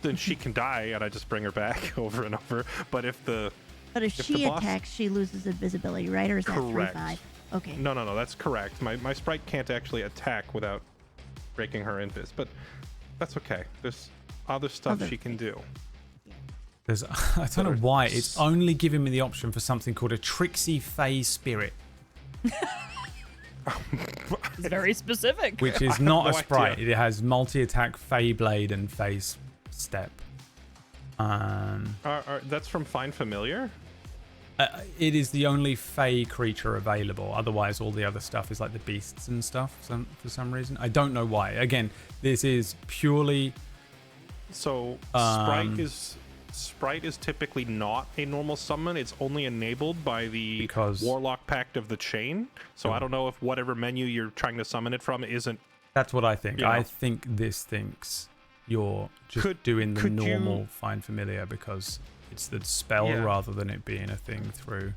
then she can die, and I just bring her back over and over. But if she attacks, she loses invisibility, right? Or is that correct. 3/5? Okay. No, that's correct. My sprite can't actually attack without breaking her invis, but that's okay. There's other stuff she can do. There's, I don't know why it's only giving me the option for something called a Tricksy Fey Spirit, It's very specific. which is not a sprite. It has multi-attack, Fey Blade, and Face Step. That's from Find Familiar? It is the only Fey creature available. Otherwise, all the other stuff is like the beasts and stuff. For some reason, I don't know why. Again, this is purely. So Sprite is typically not a normal summon. It's only enabled by the Warlock Pact of the Chain. So I don't know if whatever menu you're trying to summon it from isn't. That's what I think. You know. I think this thinks you're just doing the normal Find Familiar because it's the spell rather than it being a thing through.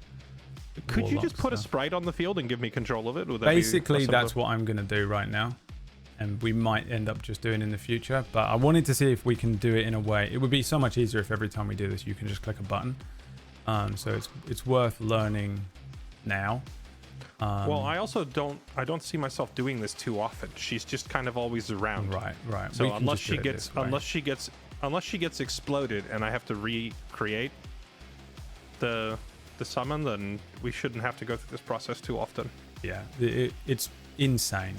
Could you just put a sprite on the field and give me control of it? Would that Basically, that's what I'm going to do right now. And we might end up just doing in the future. But I wanted to see if we can do it in a way. It would be so much easier if every time we do this, you can just click a button. So it's worth learning now. Well, I also don't see myself doing this too often. She's just kind of always around. Right. So unless she gets exploded and I have to recreate the summon, then we shouldn't have to go through this process too often. Yeah, it's insane.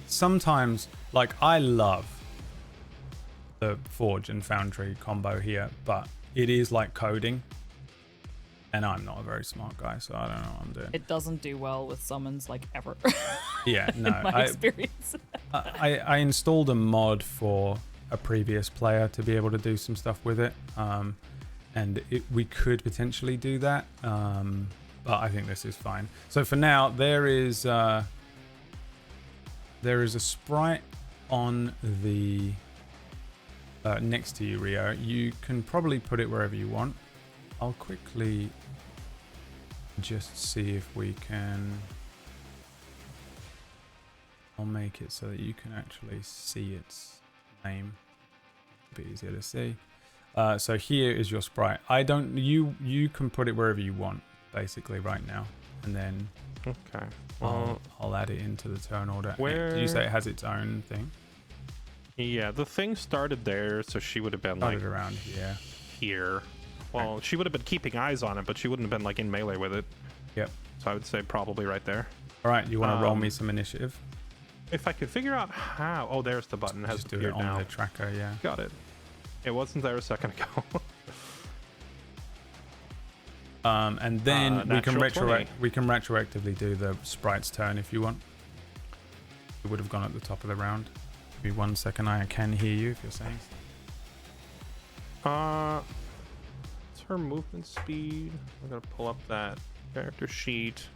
Sometimes, like, I love the Forge and Foundry combo here, but it is like coding. And I'm not a very smart guy, so I don't know what I'm doing. It doesn't do well with summons, like, ever. Yeah, no. In my experience. I installed a mod for a previous player to be able to do some stuff with it. And we could potentially do that. But I think this is fine. So for now, there is a sprite on the next to you, Rio. You can probably put it wherever you want. I'll quickly just see if we can. I'll make it so that you can actually see its name. A bit easier to see. So here is your sprite. You can put it wherever you want, basically, right now, and then okay. I'll add it into the turn order. Did you say it has its own thing? Yeah, the thing started there, so she would have been around here. Well, she would have been keeping eyes on it, but she wouldn't have been like in melee with it. Yep. So I would say probably right there. All right, you want to roll me some initiative? If I could figure out how. Oh, there's the button. It has just do it on the tracker. Yeah. Got it. It wasn't there a second ago. And then we can natural we can retroactively do the sprite's turn if you want. It would have gone at the top of the round. Give me 1 second. I can hear you if you're saying. It's her movement speed. I'm gonna pull up that character sheet.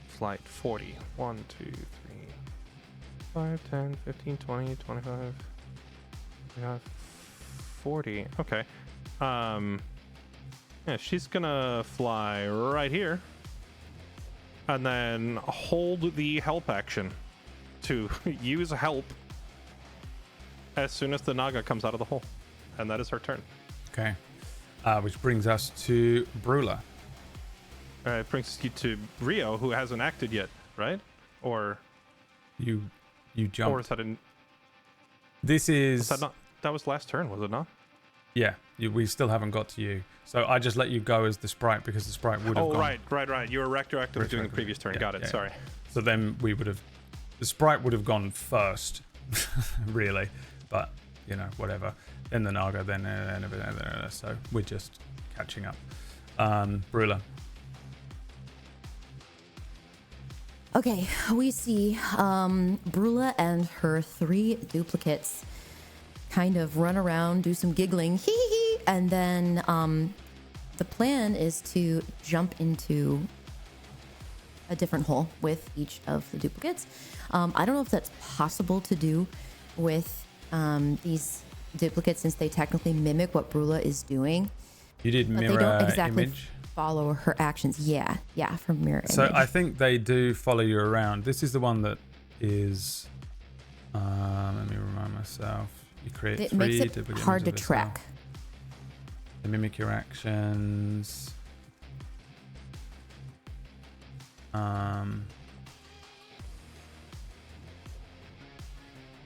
Flight 40. 1, 2, 3, 5, 10, 15, 20, 25. We got 40. Okay. Yeah, she's gonna fly right here. And then hold the help action to use help as soon as the Naga comes out of the hole. And that is her turn. Okay. Which brings us to Brula. It brings you to Rio, who hasn't acted yet, right? Or you jumped. Or is that in? This is. Was that not? That was last turn, was it not? Yeah, we still haven't got to you. So I just let you go as the sprite because the sprite would have gone. Oh, right. You were retroactively doing the previous turn. Got it. Yeah. Sorry. So then we would have. The sprite would have gone first, really. But, you know, whatever. Then the Naga, then so we're just catching up. Brula. Okay, we see Brula and her 3 duplicates kind of run around, do some giggling, hee hee hee, and then the plan is to jump into a different hole with each of the duplicates. I don't know if that's possible to do with these duplicates since they technically mimic what Brula is doing. You did But mirror they don't exactly image. follow her actions. Yeah, from mirror So image. I think they do follow you around. This is the one that is. Let me remind myself. You create it 3 makes it duplicate hard to images of track. yourself. They mimic your actions.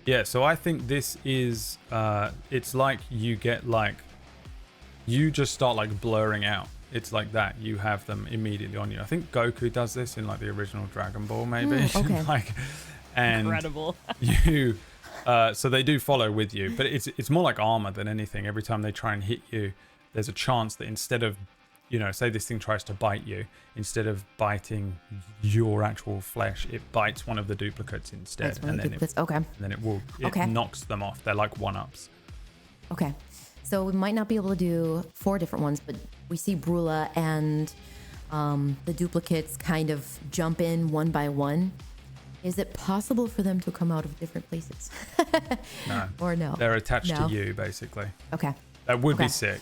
Yeah, so I think this is. It's like you get like. You just start like blurring out. It's like that. You have them immediately on you. I think Goku does this in like the original Dragon Ball, maybe. Okay. Like, and Incredible. you. So they do follow with you, but it's more like armor than anything. Every time they try and hit you, there's a chance that instead of, say this thing tries to bite you, instead of biting your actual flesh, it bites one of the duplicates instead, That's one of the duplicates. Okay. and then it knocks them off. They're like 1-ups. Okay. So we might not be able to do 4 different ones, but we see Brula and the duplicates kind of jump in one by one. Is it possible for them to come out of different places? No. Or no? They're attached No? to you, basically. Okay. That would Okay. be sick.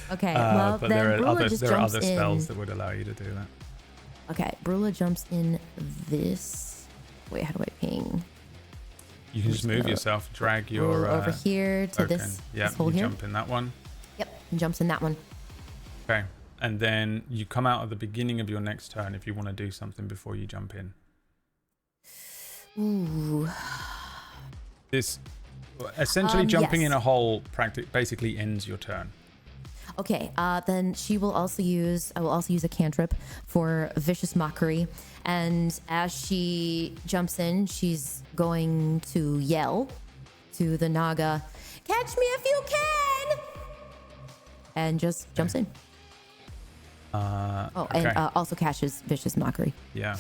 Okay. Well, but then there are Brula other, just there are jumps other in. spells that would allow you to do that. Okay. Brula jumps in this. Wait, how do I ping? You can just move gonna yourself, drag your Brula over here to token. this, Yeah, this hole you here. jump in that one. Yep. And jumps in that one. Okay. And then you come out at the beginning of your next turn if you want to do something before you jump in. Ooh. This essentially jumping yes. in a hole basically ends your turn. Okay, then I will also use a cantrip for Vicious Mockery. And as she jumps in, she's going to yell to the Naga, "Catch me if you can!" And just jumps in. Okay. And also catches Vicious Mockery. Yeah.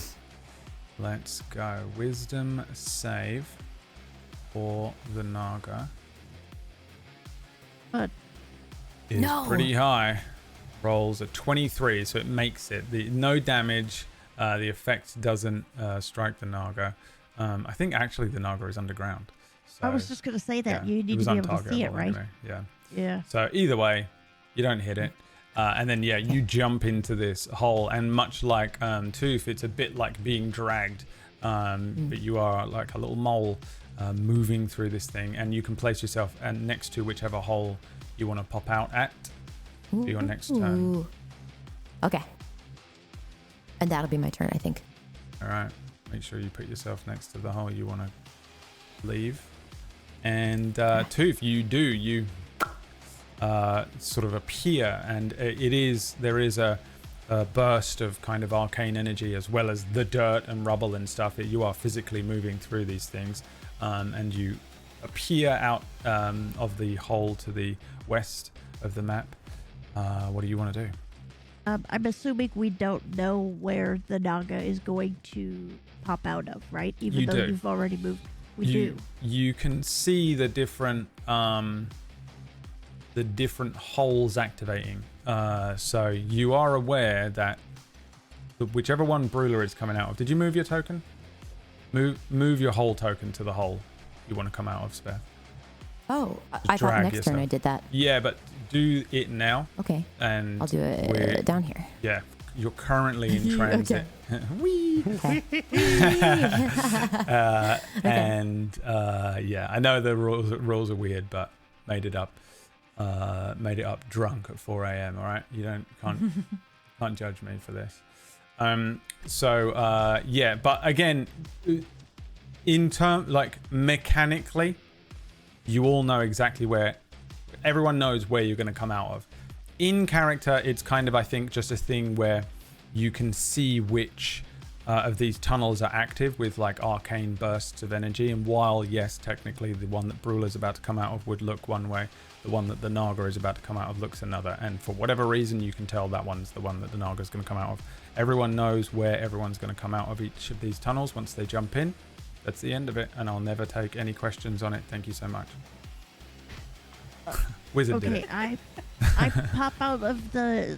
Let's go. Wisdom save for the Naga. But Is No. pretty high. Rolls a 23, so it makes it. No damage. The effect doesn't strike the Naga. I think actually the Naga is underground. So, I was just going to say that. yeah, You it need was to be able to see it, untargetable right? anyway, yeah. Yeah. So either way, you don't hit it. And then, yeah, you jump into this hole. And much like Tooth, it's a bit like being dragged. But you are like a little mole moving through this thing. And you can place yourself next to whichever hole you want to pop out at for your next turn. Ooh. Okay. And that'll be my turn, I think. All right. Make sure you put yourself next to the hole you want to leave. And Tooth, you sort of appear, and there is a burst of kind of arcane energy as well as the dirt and rubble and stuff. You are physically moving through these things, and you appear out of the hole to the west of the map. What do you want to do? I'm assuming we don't know where the Naga is going to pop out of, right? Even You though do. you've already moved. We do. You can see the different holes activating. So you are aware that whichever one Brula is coming out of. Did you move your token? Move your whole token to the hole you want to come out of, Speth. Oh, I thought drag next turn I yourself. did that. Yeah, but do it now. Okay. And I'll do it down here. Yeah, you're currently in transit. Whee! Okay. And yeah, I know the rules are weird, but made it up drunk at 4 a.m. All right, you can't judge me for this. Yeah, but again, in term like mechanically, you all know exactly where. Everyone knows where you're going to come out of. In character, it's kind of, I think, just a thing where you can see which of these tunnels are active with like arcane bursts of energy. And while, yes, technically the one that Brula's about to come out of would look one way, the one that the Naga is about to come out of looks another. And for whatever reason, you can tell that one's the one that the Naga is going to come out of. Everyone knows where everyone's going to come out of each of these tunnels once they jump in. That's the end of it, and I'll never take any questions on it. Thank you so much. Wizard did it. I pop out of the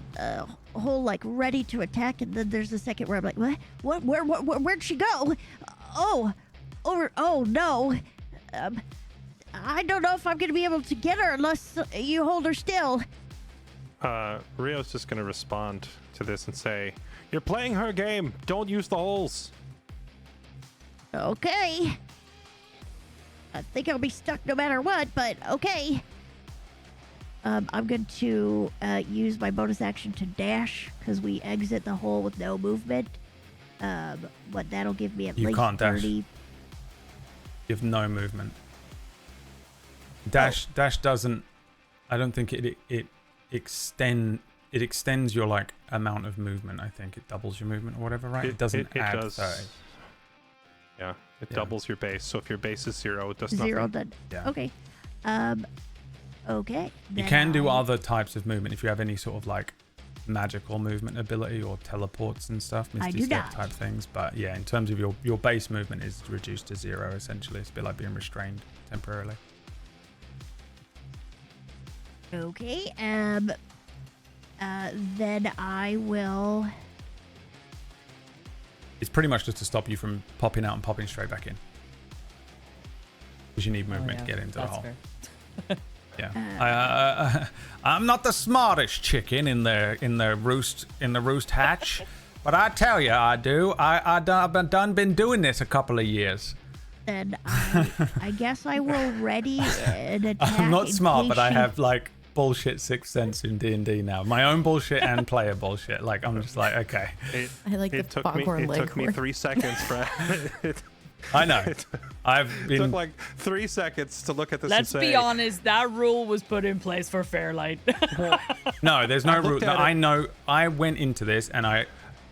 hole like ready to attack, and then there's a second where I'm like, what? Where'd she go? Oh, over. Oh no. I don't know if I'm gonna be able to get her unless you hold her still. Rio's just gonna respond to this and say, "You're playing her game. Don't use the holes." Okay. I think I'll be stuck no matter what, but okay. I'm going to use my bonus action to dash because we exit the hole with no movement. But that'll give me at least 30. You can't dash. You have no movement. Dash doesn't. I don't think it extends your like amount of movement. I think it doubles your movement or whatever, right? It doesn't add 30. Yeah, it doubles your base. So if your base is 0, it does zero. Nothing. Then okay. Okay. You can do other types of movement if you have any sort of like magical movement ability or teleports and stuff, Misty Step type things. But yeah, in terms of your base movement is reduced to 0 essentially. It's a bit like being restrained temporarily. Okay. Then I will. It's pretty much just to stop you from popping out and popping straight back in. Because you need movement to get into the hole. Fair. Yeah. I'm not the smartest chicken in the roost hatch, but I tell you I do. I've been doing this a couple of years. Then I guess I will ready an attack. I'm not smart, but I have like bullshit sixth sense in D&D now. My own bullshit and player bullshit. Like I'm just like, okay. It took me 3 seconds, Brad. I know. It took like 3 seconds to look at this. Let's be honest, that rule was put in place for Fairlight. No, there's no rule. I know. I went into this and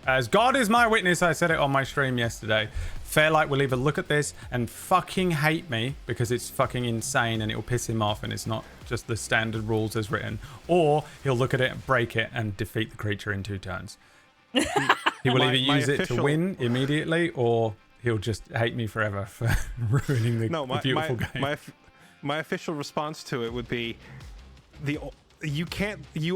as God is my witness, I said it on my stream yesterday. Fairlight will either look at this and fucking hate me because it's fucking insane and it will piss him off and it's not just the standard rules as written, or he'll look at it, break it, and defeat the creature in 2 turns. He will either use it to win immediately, or he'll just hate me forever for ruining the beautiful game. My official response to it would be you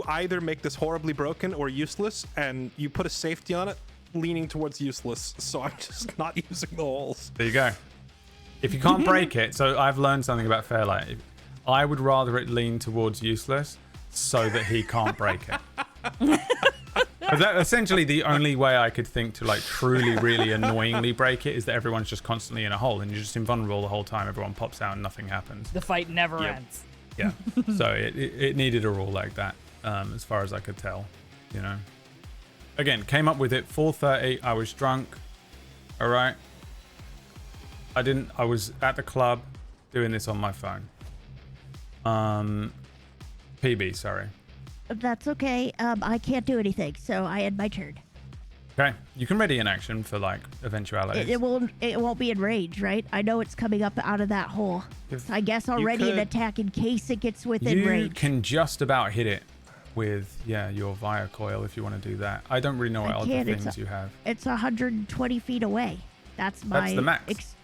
either make this horribly broken or useless, and you put a safety on it leaning towards useless, so I'm just not using the holes. There you go. If you can't break it, so I've learned something about Fairlight. I would rather it lean towards useless so that he can't break it. That essentially the only way I could think to like truly really annoyingly break it is that everyone's just constantly in a hole and you're just invulnerable the whole time. Everyone pops out and nothing happens. The fight never ends. Yeah. So it needed a rule like that, as far as I could tell, you know. Again, came up with it 4:30. I was drunk. All right. I was at the club doing this on my phone. PB, sorry. That's okay. I can't do anything, so I end my turn. Okay, you can ready an action for like eventualities. It won't be in range, right? I know it's coming up out of that hole. I guess I'll ready an attack in case it gets within range. You can just about hit it with your Via Coil if you want to do that. I don't really know what other things you have. It's 120 feet away. That's the max.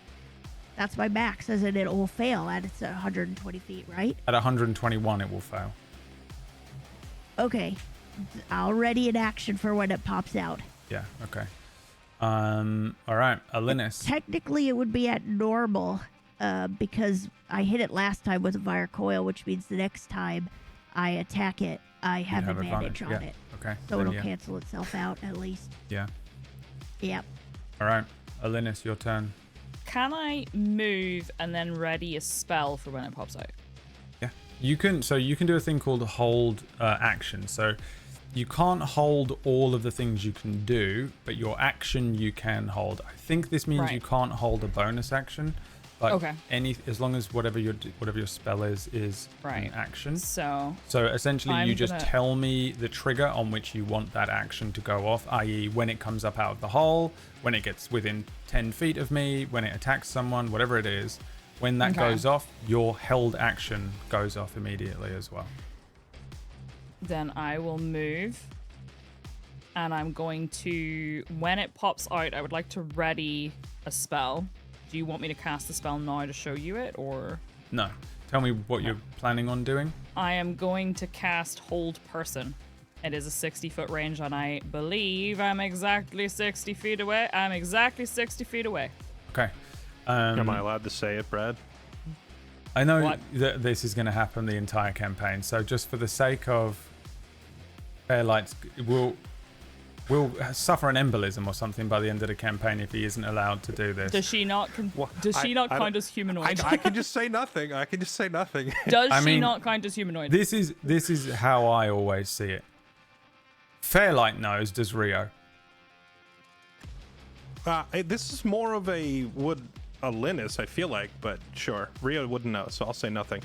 That's my max, as in it will fail at its 120 feet, right? At 121, it will fail. Okay, I'll ready an action for when it pops out. Yeah. Okay. All right, Alinus. Technically, it would be at normal, because I hit it last time with a Via Coil, which means the next time I attack it, I have advantage on it. Okay. So it'll cancel itself out at least. Yeah. Yep. All right, Alinus, your turn. Can I move and then ready a spell for when it pops out? Yeah, you can. So you can do a thing called hold action. So you can't hold all of the things you can do, but your action you can hold. I think this means you can't hold a bonus action. But as long as whatever your spell is an action. So essentially you just tell me the trigger on which you want that action to go off, i.e. when it comes up out of the hole, when it gets within 10 feet of me, when it attacks someone, whatever it is, When that Okay. goes off, your held action goes off immediately as well. Then I will move. And I'm going to, when it pops out, I would like to ready a spell. Do you want me to cast the spell now to show you it, or? No. Tell me what you're planning on doing. I am going to cast Hold Person. It is a 60-foot range, and I believe I'm exactly 60 feet away. I'm exactly 60 feet away. Okay. Am I allowed to say it, Brad? I know What? that this is going to happen the entire campaign, so just for the sake of Fairlight's, we'll suffer an embolism or something by the end of the campaign if he isn't allowed to do this. Does she not count as humanoid? I can just say nothing. Does I she mean, not count as humanoid? This is how I always see it. Fairlight knows, does Rio? This is more of a Linus, I feel like, but sure. Rio wouldn't know, so I'll say nothing.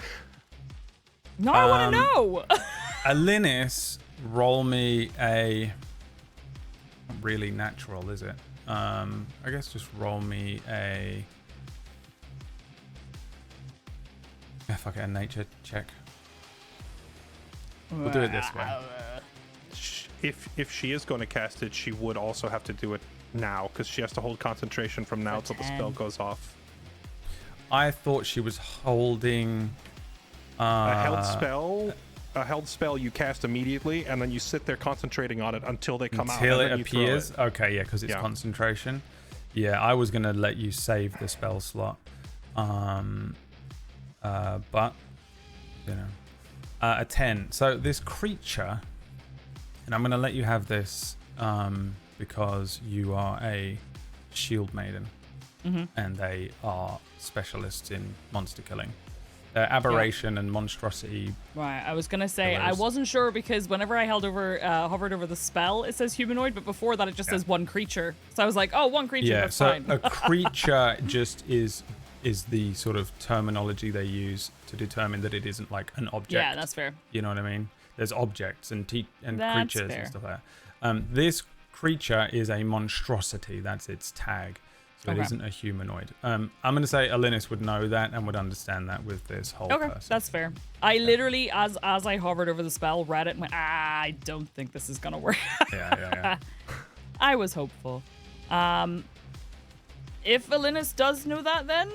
No, I want to know. A Linus, roll me a... Not really natural, is it? I guess just roll me a... Fuck it, a nature check. We'll do it this way. If she is going to cast it, she would also have to do it now, because she has to hold concentration from now till the spell goes off. I thought she was holding... A held spell you cast immediately, and then you sit there concentrating on it until they come out. Until and it then you throw appears? it. Okay, yeah, because it's concentration. Yeah, I was going to let you save the spell slot. But, you know. A 10. So this creature, and I'm going to let you have this because you are a shield maiden. And they are specialists in monster killing. Aberration and monstrosity. Right, I was gonna say I wasn't sure because whenever I hovered over the spell, it says humanoid, but before that it just says one creature. So I was like, oh, one creature. Yeah, that's so fine. a creature just is the sort of terminology they use to determine that it isn't like an object. Yeah, that's fair. You know what I mean? There's objects and That's creatures fair. and stuff like that. This creature is a monstrosity. That's its tag. So it isn't a humanoid. I'm going to say Alinus would know that and would understand that with this whole person. That's fair. I literally, as I hovered over the spell, read it and went, I don't think this is going to work. Yeah. I was hopeful. If Alinus does know that, then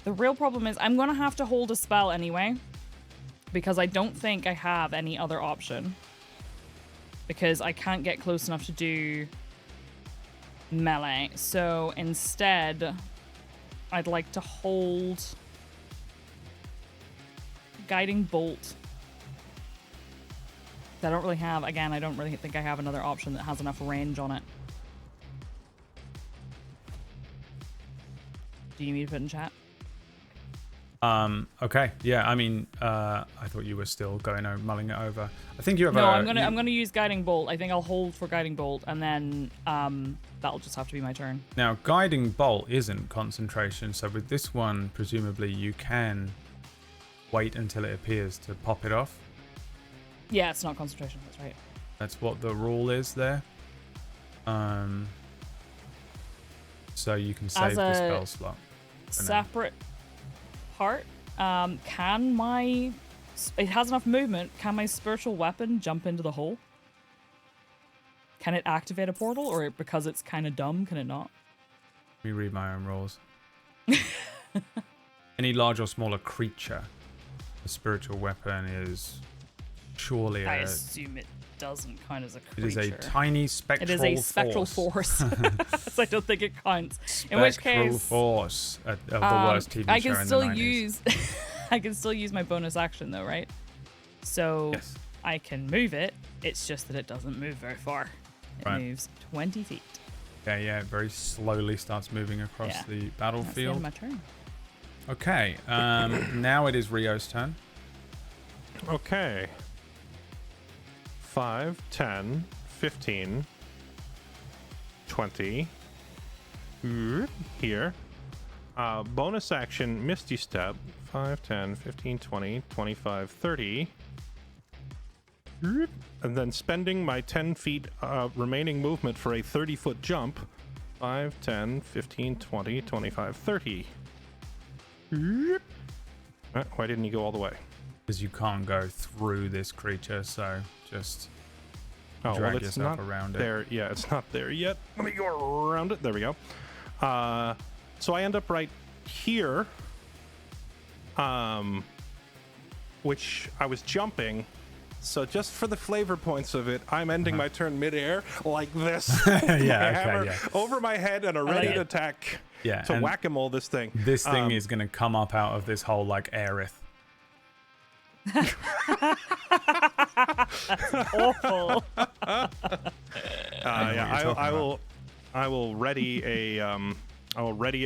the real problem is I'm going to have to hold a spell anyway, because I don't think I have any other option, because I can't get close enough to do melee. So instead, I'd like to hold Guiding Bolt. I don't really have, again, I don't really think I have another option that has enough range on it. Do you need me to put in chat? Okay. Yeah, I mean, I thought you were still mulling it over. I think you have No, I'm gonna use Guiding Bolt. I think I'll hold for Guiding Bolt, and then that'll just have to be my turn. Now, Guiding Bolt isn't concentration, so with this one, presumably you can wait until it appears to pop it off. Yeah, it's not concentration. That's right. That's what the rule is there. So you can save the spell slot. Separate part. Can my... It has enough movement. Can my spiritual weapon jump into the hole? Can it activate a portal, or because it's kind of dumb, can it not? Let me read my own rules. Any large or smaller creature, a spiritual weapon is surely I assume it doesn't count as a It creature. is a tiny spectral force. It is a spectral force. So I don't think it counts. Spectral In which case, force of the worst TV I show can in still the 90s. use I can still use my bonus action though, right? So Yes. I can move it. It's just that it doesn't move very far. It Right. moves 20 feet. Yeah, it very slowly starts moving across Yeah. the That's the end battlefield. of my turn. Okay, now it is Rio's turn. Okay. 5, 10, 15, 20. Here. Bonus action, Misty Step. 5, 10, 15, 20, 25, 30. And then spending my 10 feet remaining movement for a 30-foot jump. 5, 10, 15, 20, 25, 30. Why didn't you go all the way? Because you can't go through this creature, so just Oh, drag well, it's yourself not around it. there. Yeah, it's not there yet. Let me go around it. There we go. So I end up right here, which I was jumping. So just for the flavor points of it, I'm ending my turn midair like this. Yeah, Over my head and a ready to attack to and whack-a-mole this thing. This thing is going to come up out of this hole like Aerith. Awful. I will ready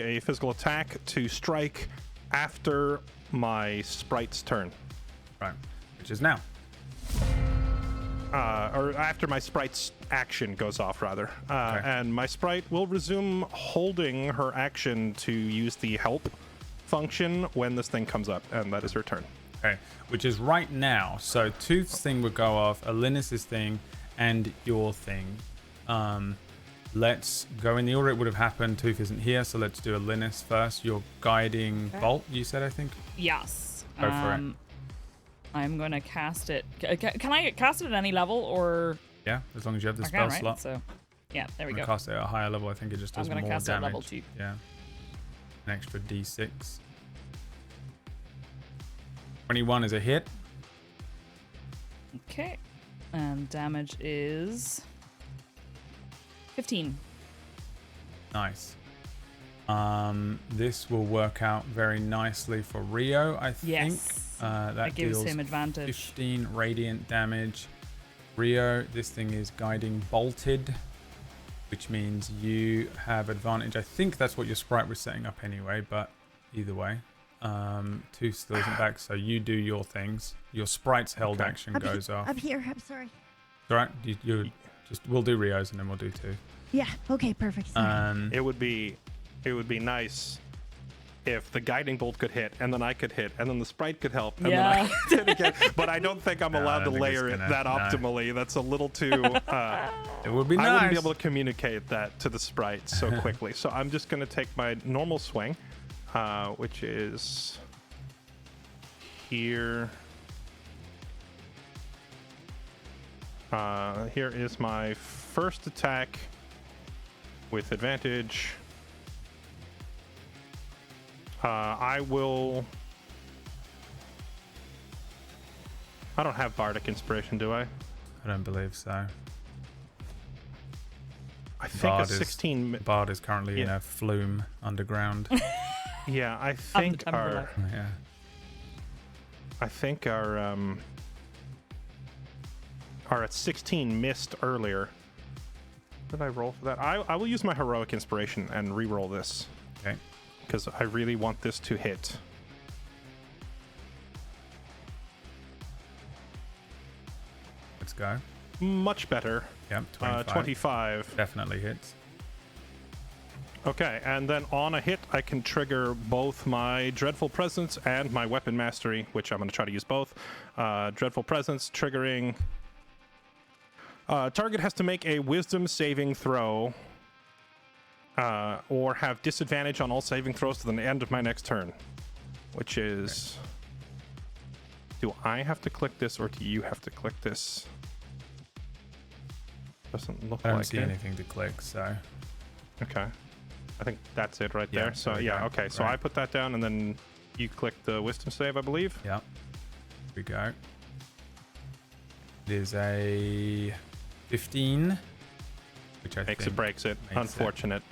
a physical attack to strike after my sprite's turn. Right, which is now. Or after my sprite's action goes off, rather. And my sprite will resume holding her action to use the help function when this thing comes up, and that is her turn. Okay, which is right now. So Tooth's thing would go off, Alinus's thing, and your thing. Let's go in the order it would have happened. Tooth isn't here, so let's do Alinus first. Your guiding bolt, you said, I think? Yes. Go for it. I'm going to cast it. Can I cast it at any level, or? Yeah, as long as you have the I spell can, right? slot. So, yeah, there we I'm go. gonna cast it at a higher level. I think it just does more damage. I'm gonna cast it at level 2. Yeah, an extra d6. 21 is a hit. Okay, and damage is 15. Nice. This will work out very nicely for Rio, I think. Yes. That gives deals him advantage. 15 radiant damage. Rio, this thing is guiding bolted, which means you have advantage. I think that's what your sprite was setting up anyway, but either way. Tooth still isn't back, so you do your things. Your sprite's held action goes off. I'm here. I'm sorry. All right, you just we'll do Rio's and then we'll do Tooth. Yeah. Okay. Perfect. Sorry. It would be nice if the guiding bolt could hit, and then I could hit, and then the sprite could help, and then I could hit again. But I don't think I'm allowed to layer it that optimally. That's a little too. It would be nice. I wouldn't be able to communicate that to the sprite so quickly. So I'm just going to take my normal swing, which is here. Here is my first attack with advantage. I don't have Bardic Inspiration, do I? I don't believe so. I think a 16... Bard is currently in a flume underground. Yeah, I think our... Yeah. I think our at 16 missed earlier. What did I roll for that? I will use my Heroic Inspiration and re-roll this. Okay. Because I really want this to hit. Let's go. Much better. Yep, 25. 25. Definitely hits. Okay, and then on a hit, I can trigger both my Dreadful Presence and my Weapon Mastery, which I'm going to try to use both. Dreadful Presence triggering... target has to make a Wisdom saving throw or have disadvantage on all saving throws to the end of my next turn, which is... Do I have to click this or do you have to click this? Doesn't look like it. I don't see anything to click, so... Okay. I think that's it right there. Yeah, So there we yeah, go. okay. So Right. I put that down and then you click the Wisdom save, I believe. Yep. Here we go. It is a 15, which I Makes think it, breaks it. makes Unfortunate.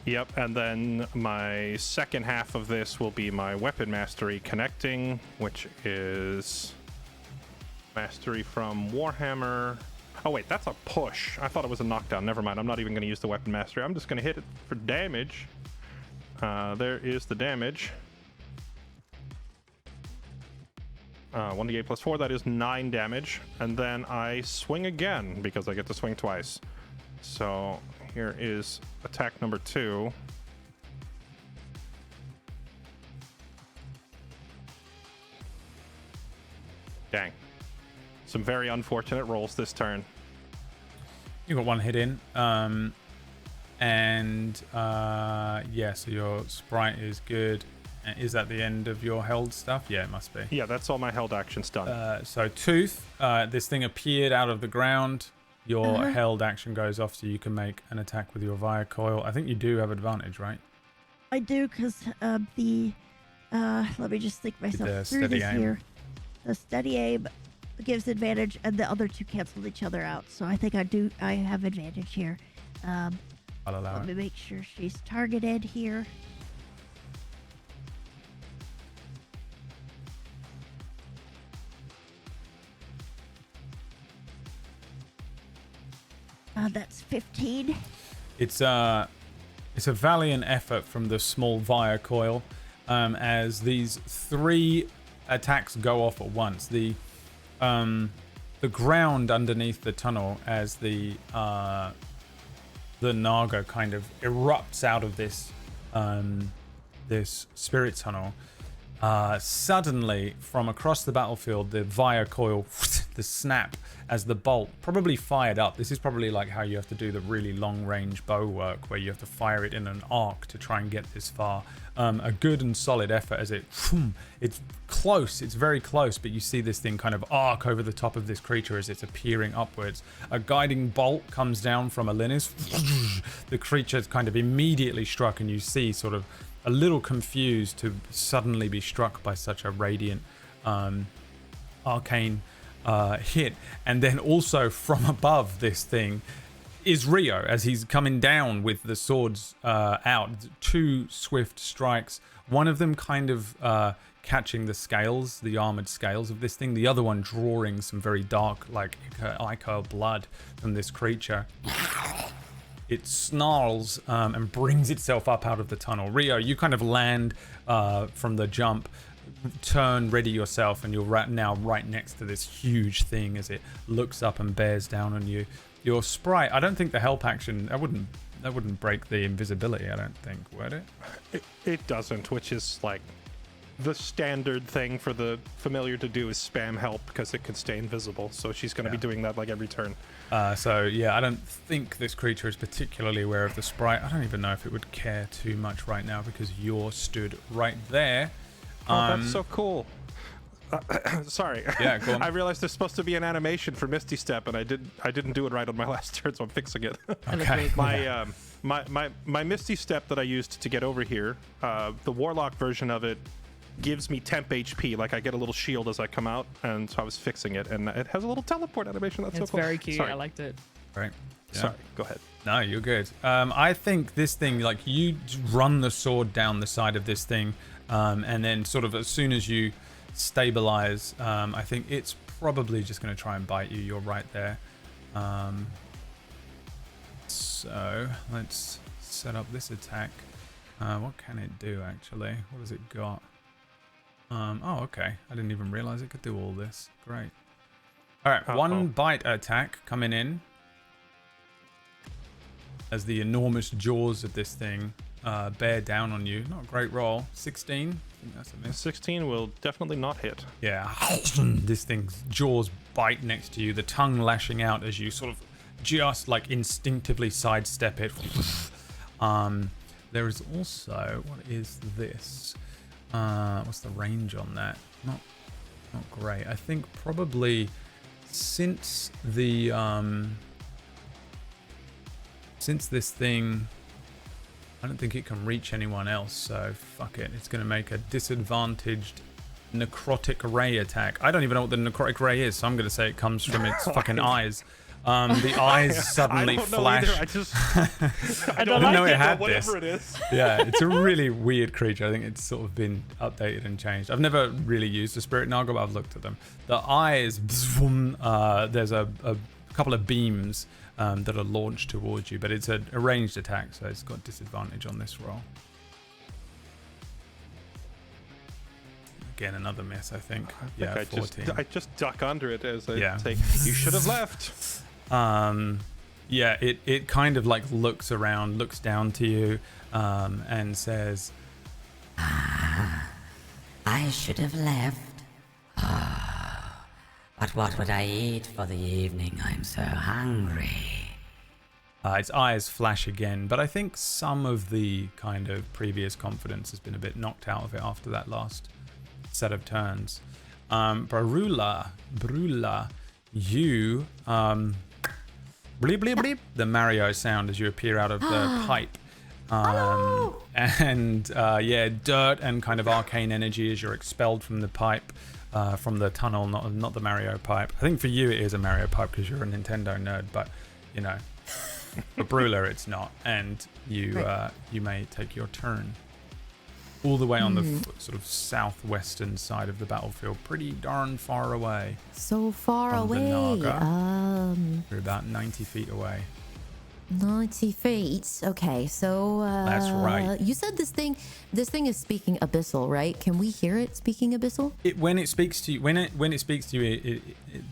Yep, and then my second half of this will be my Weapon Mastery connecting, which is Mastery from Warhammer. Oh wait, that's a push. I thought it was a knockdown. Never mind, I'm not even going to use the Weapon Mastery. I'm just going to hit it for damage. There is the damage. 1d8 plus 4, that is 9 damage. And then I swing again, because I get to swing twice. So here is attack number 2. Dang. Some very unfortunate rolls this turn. You got one hit in. Yeah, so your sprite is good. Is that the end of your held stuff? Yeah, it must be. Yeah, that's all my held actions done. So Tooth, this thing appeared out of the ground. Your held action goes off, so you can make an attack with your Via Coil. I think you do have advantage, right? I do, because let me just think myself through steady this aim. here. The steady aim gives advantage, and the other two cancel each other out. So I think I have advantage here. I'll allow Let me it. make sure she's targeted here. That's 15. It's a valiant effort from the small Via Coil, as these 3 attacks go off at once. The ground underneath the tunnel, as the Naga kind of erupts out of this this spirit tunnel. Suddenly, from across the battlefield, the Via Coil, the snap as the bolt, probably fired up. This is probably like how you have to do the really long-range bow work, where you have to fire it in an arc to try and get this far. A good and solid effort as it's close, it's very close, but you see this thing kind of arc over the top of this creature as it's appearing upwards. A guiding bolt comes down from Alinis. The creature's kind of immediately struck, and you see sort of a little confused to suddenly be struck by such a radiant arcane hit. And then also from above this thing is Rio, as he's coming down with the swords out. 2 swift strikes, one of them kind of catching the scales, the armored scales of this thing, the other one drawing some very dark, like ichor blood from this creature. It snarls and brings itself up out of the tunnel. Rio, you kind of land from the jump, turn, ready yourself, and you're now right next to this huge thing as it looks up and bears down on you. Your sprite, I don't think the help action, that wouldn't break the invisibility, I don't think, would it? It doesn't, which is like the standard thing for the familiar to do is spam help because it could stay invisible. So she's going to be doing that like every turn. So yeah, I don't think this creature is particularly aware of the sprite. I don't even know if it would care too much right now because you're stood right there. Oh, that's so cool. Sorry. Yeah, go on. I realized there's supposed to be an animation for Misty Step, and I didn't do it right on my last turn, so I'm fixing it. Okay. My Misty Step that I used to get over here, the Warlock version of it gives me temp HP. Like I get a little shield as I come out, and so I was fixing it, and it has a little teleport animation. That's It's so cool. very cute. Sorry. I liked it. Right. Yeah. Sorry. Go ahead. No, you're good. I think this thing, like you run the sword down the side of this thing, and then sort of as soon as you stabilize, I think it's probably just going to try and bite you. You're right there. So let's set up this attack. What can it do actually? What has it got? Oh, okay. I didn't even realize it could do all this. Great. All right, one bite attack coming in as the enormous jaws of this thing bear down on you. Not a great roll. 16. I think that's a miss. 16 will definitely not hit. Yeah. This thing's jaws bite next to you, the tongue lashing out as you sort of just like instinctively sidestep it. There is also, what is this? What's the range on that? Not great. I think probably since the since this thing, I don't think it can reach anyone else, so fuck it. It's going to make a disadvantaged necrotic ray attack. I don't even know what the necrotic ray is, so I'm going to say it comes from its fucking eyes. The eyes suddenly flash. I don't know like it had whatever this. it is. Yeah, it's a really weird creature. I think it's sort of been updated and changed. I've never really used a Spirit Naga, but I've looked at them. The eyes, there's a couple of beams that are launched towards you, but it's a ranged attack, so it's got disadvantage on this roll. Again, another miss, I think. I 14. I just duck under it as I take. You should have left. Yeah, it kind of like looks around, looks down to you, and says, I should have left. But what would I eat for the evening? I'm so hungry. Its eyes flash again, but I think some of the kind of previous confidence has been a bit knocked out of it after that last set of turns. Brula, you bleep bleep bleep, the Mario sound as you appear out of the pipe. And yeah, dirt and kind of arcane energy as you're expelled from the pipe, from the tunnel, not the Mario pipe. I think for you it is a Mario pipe because you're a Nintendo nerd, but you know, for Brula it's not. And you you may take your turn. All the way on the sort of southwestern side of the battlefield, pretty darn far away. So far away. The Naga. You're about 90 feet away. 90 feet. Okay, so That's right. You said this thing is speaking Abyssal, right? Can we hear it speaking Abyssal? When it speaks to you, when it speaks to you,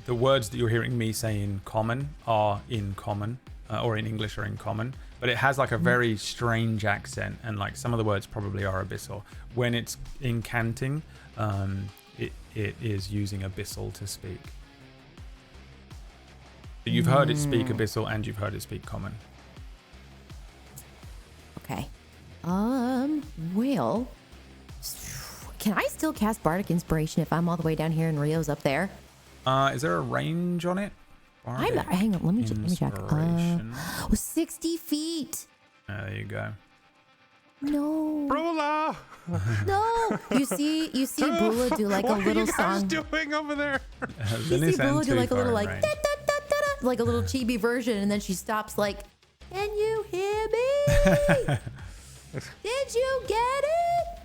the words that you're hearing me say in common are in common, or in English are in common. But it has like a very strange accent, and like some of the words probably are Abyssal. When it's incanting, it is using Abyssal to speak. You've heard it speak Abyssal and you've heard it speak common. Okay. Well, can I still cast Bardic Inspiration if I'm all the way down here and Rio's up there? Is there a range on it? Hang on, let me check. Inspiration. 60 feet. There you go. No. Brula! No. You see Brula do like a little What are you song. guys doing over there? You see Brula do like a little like da, da, da, da, da, like a little chibi version, and then she stops like, "Can you hear me? Did you get it?"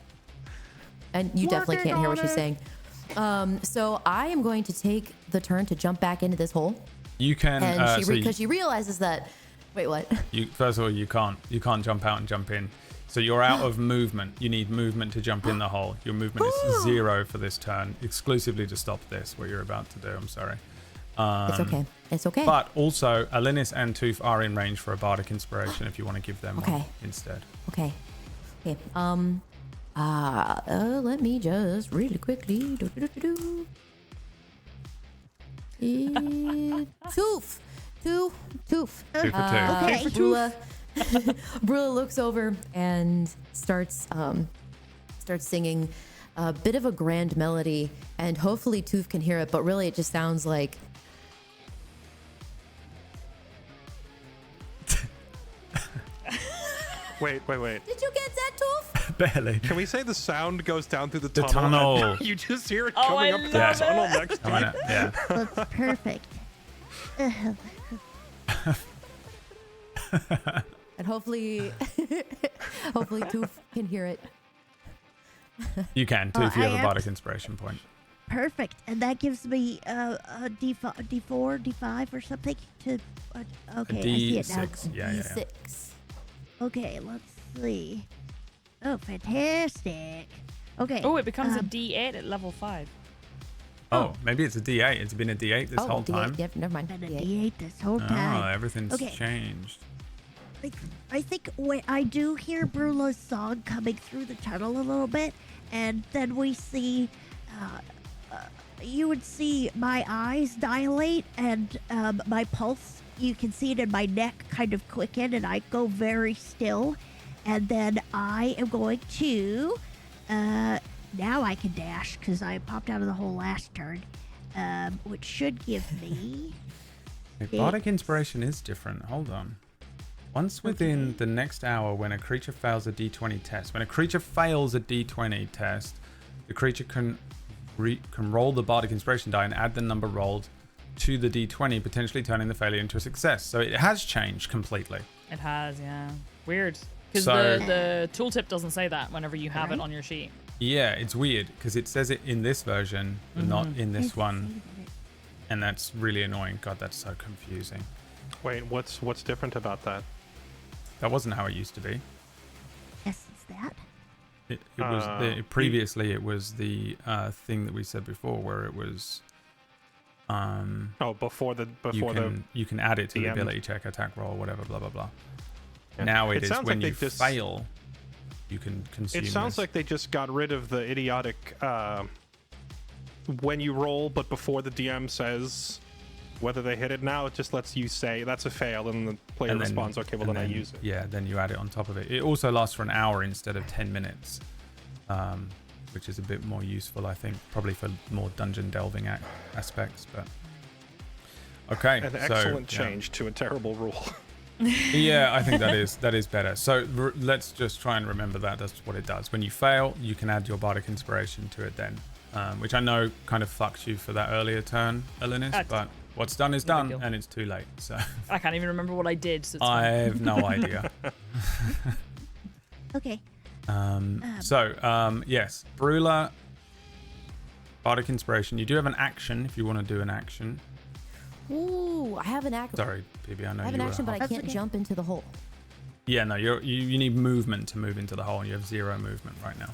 And you definitely can't hear what she's saying. So I am going to take the turn to jump back into this hole. You can, and because she realizes that. Wait, what? First of all, you can't jump out and jump in. So you're out of movement. You need movement to jump in the hole. Your movement is 0 for this turn, exclusively to stop this. What you're about to do. I'm sorry. It's okay. It's okay. But also, Alinis and Tooth are in range for a Bardic Inspiration if you want to give them one instead. Okay. Let me just really quickly. Tooth. Two for two. Okay. Brula looks over and starts singing a bit of a grand melody, and hopefully Tooth can hear it, but really it just sounds like. Wait. Did you get that, Tooth? Barely. Can we say the sound goes down through the The tunnel? tunnel. You just hear it Oh, coming I up the love tunnel it. next to you. Yeah. That's perfect. And hopefully Tooth can hear it. You can, too, if you I have a have Bardic Inspiration point. Perfect. And that gives me a D4, D5 or something to. Okay, I see it now. D6. Yeah. D6. Okay, let's see. Oh, fantastic. Okay. Oh, it becomes a D8 at level 5. Oh, maybe it's a D8. It's been a D8 this whole D8. time. Yep, never mind. Been a D8. D8 this whole Oh, time. everything's Okay. changed. I think when I do hear Brula's song coming through the tunnel a little bit, and then we see, you would see my eyes dilate and my pulse. You can see it in my neck kind of quicken, and I go very still. And then I am going to, now I can dash because I popped out of the hole last turn, which should give me. Bardic Inspiration is different. Hold on. Once within the next hour, when a creature fails a D20 test, the creature can roll the Bardic Inspiration die and add the number rolled to the D20, potentially turning the failure into a success. So it has changed completely. It has, yeah. Weird. Because So- the tooltip doesn't say that whenever you have it on your sheet. Yeah, it's weird because it says it in this version, but not in this one, and that's really annoying. God, that's so confusing. Wait, what's different about that? That wasn't how it used to be. Yes, it's that. It was previously. It was the thing that we said before, where it was. Before you can add it to the DM. ability check, attack roll, whatever, blah blah blah. Yeah. Now it is sounds when like you they just- fail, you can consume. It sounds this. like they just got rid of the idiotic when you roll, but before the DM says whether they hit it now, it just lets you say that's a fail, and the player And then- responds, okay, well and then I use it. Yeah, then you add it on top of it. It also lasts for an hour instead of 10 minutes, which is a bit more useful, I think, probably for more dungeon delving aspects. But okay, An excellent change to a terrible rule. Yeah, I think that is better. So let's just try and remember that. That's what it does. When you fail, you can add your bardic inspiration to it then, which I know kind of fucks you for that earlier turn, Elinis, but what's done is done, and it's too late. So I can't even remember what I did. So it's I fine. have no idea. Okay. Yes, Brula, bardic inspiration. You do have an action if you want to do an action. Ooh, I have an action. Sorry, PB, I know I have you an were action, but I That's can't okay. jump into the hole. Yeah, no, you need movement to move into the hole, and you have 0 movement right now.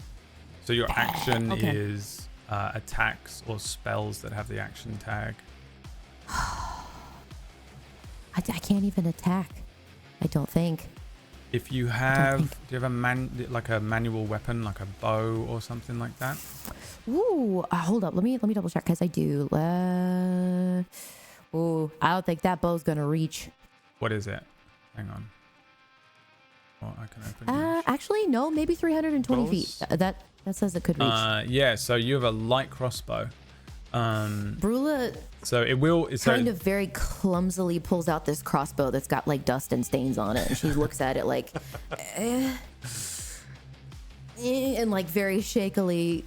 So your action Okay. is attacks or spells that have the action tag. I can't even attack. I don't think. If you have, do you have a manual weapon, like a bow or something like that? Ooh, hold up. Let me double check because I do. Ooh, I don't think that bow's gonna reach. What is it? Hang on. Well, I can open reach. Actually, no. Maybe 320 Bows? feet. That says it could reach. Yeah, so you have a light crossbow. Brula So it will. It's kind of very clumsily pulls out this crossbow that's got like dust and stains on it. And she looks at it like, and like very shakily,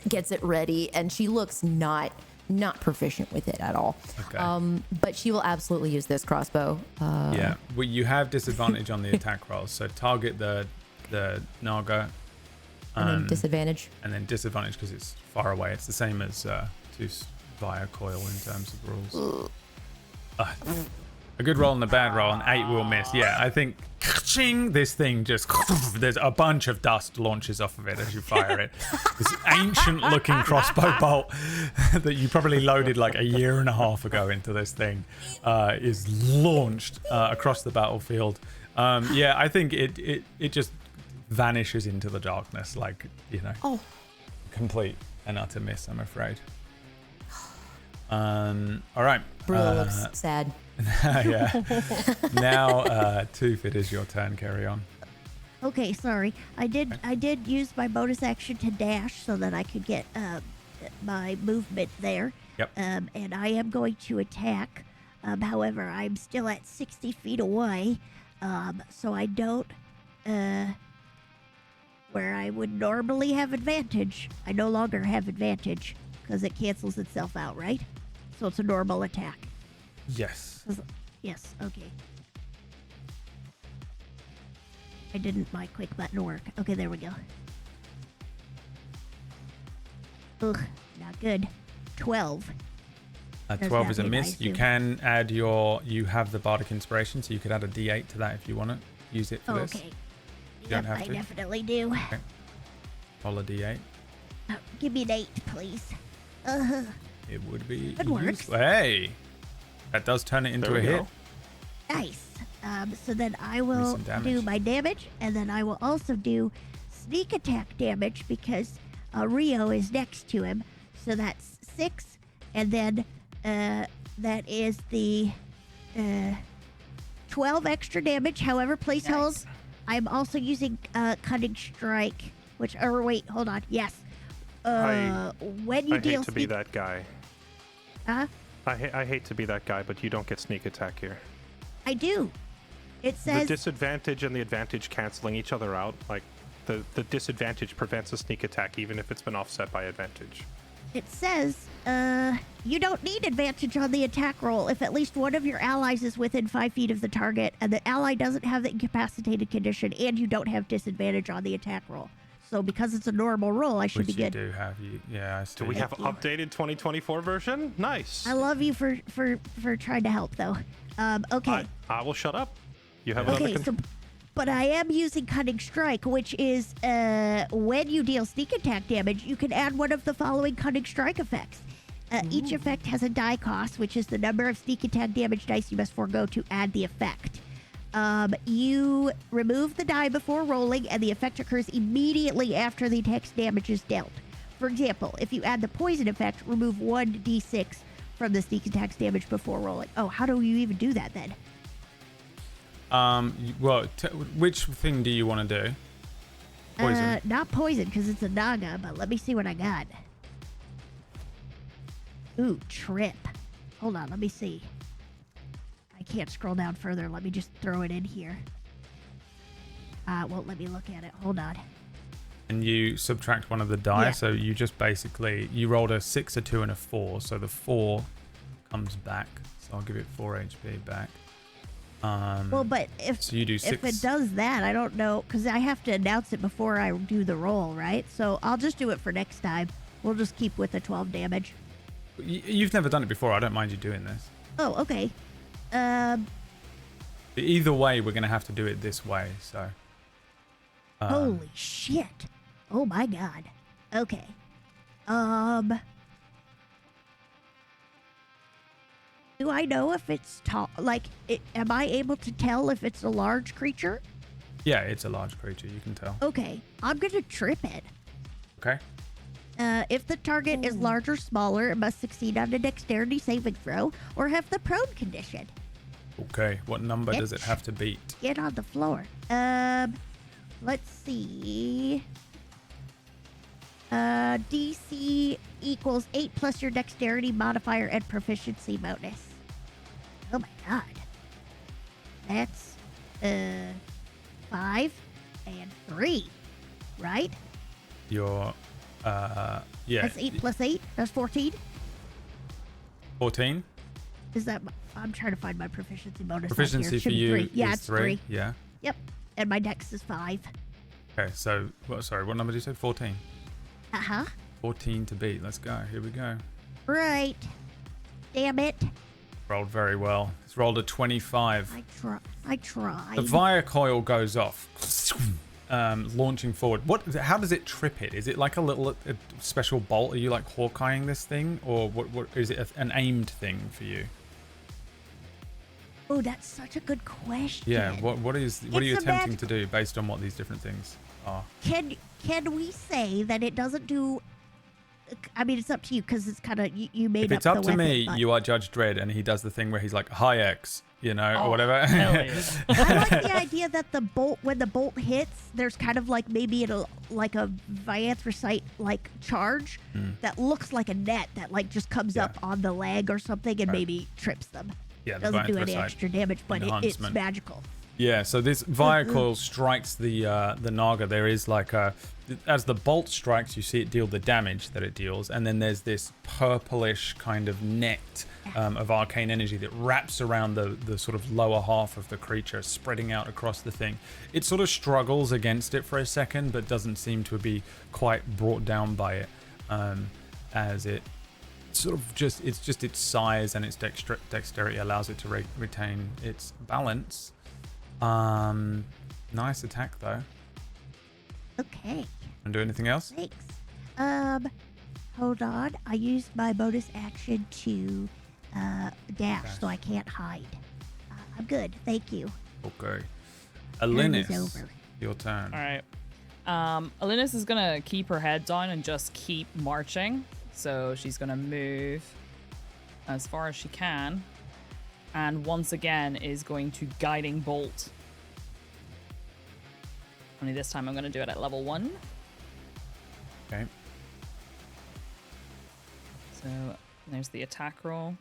gets it ready. And she looks not proficient with it at all. Okay. But she will absolutely use this crossbow. Yeah. Well, you have disadvantage on the attack rolls. So target the Naga. And then disadvantage. And then disadvantage because it's far away. It's the same as via coil in terms of rules. A good roll and a bad roll, and 8 will miss. Yeah, I think this thing just there's a bunch of dust launches off of it as you fire it. This ancient-looking crossbow bolt that you probably loaded like a year and a half ago into this thing is launched across the battlefield. Yeah, I think it just vanishes into the darkness, like complete and utter miss, I'm afraid. All right. Brula looks sad. Yeah. Now, Tooth, it is your turn. Carry on. Okay, sorry. I did use my bonus action to dash so that I could get my movement there. Yep. And I am going to attack. However, I'm still at 60 feet away. So I don't where I would normally have advantage. I no longer have advantage because it cancels itself out, right? So it's a normal attack. Yes. Yes, okay. I didn't my quick button work. Okay, there we go. Ugh, not good. 12. 12 is a that mean, I miss. You assume? can add you have the bardic inspiration, so you could add a d8 to that if you want to use it for this. Okay. You don't have I to. definitely do. Roll a d8. Give me an 8, please. It would be That works. useful. Hey! That does turn it into There a we hit. go. Nice. So then I will some damage. do my damage, and then I will also do sneak attack damage because Rio is next to him. So that's 6, and then that is the 12 extra damage. However, please hold. I'm also using Cunning Strike, which, or wait, hold on. Yes. When you I deal hate to be that guy. Huh? I hate to be that guy, but you don't get sneak attack here. I do. It The says disadvantage and the advantage canceling each other out. Like the disadvantage prevents a sneak attack even if it's been offset by advantage. It says, you don't need advantage on the attack roll if at least one of your allies is within 5 feet of the target and the ally doesn't have the incapacitated condition and you don't have disadvantage on the attack roll. So because it's a normal roll, I should Which be you good. do have. Yeah, I see. Do we have updated 2024 version? Nice. I love you for trying to help, though. Okay. I will shut up. You have Okay, another. so, but I am using Cunning Strike, which is when you deal sneak attack damage, you can add one of the following Cunning Strike effects. Each effect has a die cost, which is the number of sneak attack damage dice you must forego to add the effect. You remove the die before rolling, and the effect occurs immediately after the attack's damage is dealt. for example, if you add the poison effect, remove 1d6 from the sneak attack's damage before rolling. Oh, how do you even do that then? Well, which thing do you want to do? Poison. Not poison because it's a Naga, but let me see what I got. Ooh, trip. Hold on, let me see. I can't scroll down further. Let me just throw it in here. Won't let me look at it. Hold on. And you subtract one of the die, Yeah. so you just basically, you rolled a 6, a 2, and a 4, so the 4 comes back. So I'll give it 4 HP back. Well, but if so you do 6. if it does that, I don't know, because I have to announce it before I do the roll, right? So I'll just do it for next time. We'll just keep with the 12 damage. You've never done it before. I don't mind you doing this. Oh, okay. But either way, we're going to have to do it this way, so. Holy shit. Oh my god. Okay. Do I know if it's tall? Like, am I able to tell if it's a large creature? Yeah, it's a large creature. You can tell. Okay. I'm gonna trip it. Okay. If the target is large or smaller, it must succeed on a dexterity saving throw or have the prone condition. Okay. What number does it have to beat? Get on the floor. Let's see. DC equals 8 plus your dexterity modifier and proficiency bonus. Oh my god. That's 5 and 3, right? Your yeah. That's 8 plus 8. That's 14. 14. Is that? I'm trying to find my proficiency bonus. Proficiency here. for Should be you 3. Yeah, is it's 3. Yeah. Yep. And my dex is 5. Okay. So, sorry. What number did you say? 14. Uh huh. 14 to beat. Let's go. Here we go. Right. Damn it. Rolled very well. It's rolled a 25. I tried. The Via coil goes off, launching forward. How does it trip it? Is it like a little special bolt? Are you like Hawkeyeing this thing, or what is it an aimed thing for you? Oh, that's such a good question. Yeah. What are you It's attempting to do based on what these different things are? Can we say that it doesn't do? I mean, it's up to you because it's kind of you made If it's up up the to weapon, me, but you are Judge Dredd, and he does the thing where he's like high X, or whatever. Hell yeah. I like the idea that when the bolt hits, there's kind of like maybe like a vianthrocite like charge that looks like a net that like just comes up on the leg or something and maybe trips them. Yeah, the Doesn't do any Vianthrocite extra damage, but it's enhancement. magical. Yeah, so this Via coil strikes the Naga. There is like as the bolt strikes, you see it deal the damage that it deals, and then there's this purplish kind of net of arcane energy that wraps around the sort of lower half of the creature, spreading out across the thing. It sort of struggles against it for a second, but doesn't seem to be quite brought down by it, as it sort of just its size and its dexterity allows it to retain its balance. Nice attack though. Okay. And do anything else? Thanks. Hold on. I used my bonus action to dash, so I can't hide. I'm good. Thank you. Okay. Turn is Alinis, over. your turn. All right. Alinis is gonna keep her head down and just keep marching. So she's gonna move as far as she can, and once again is going to guiding bolt. Only this time I'm gonna do it at level 1. Okay. So there's the attack roll.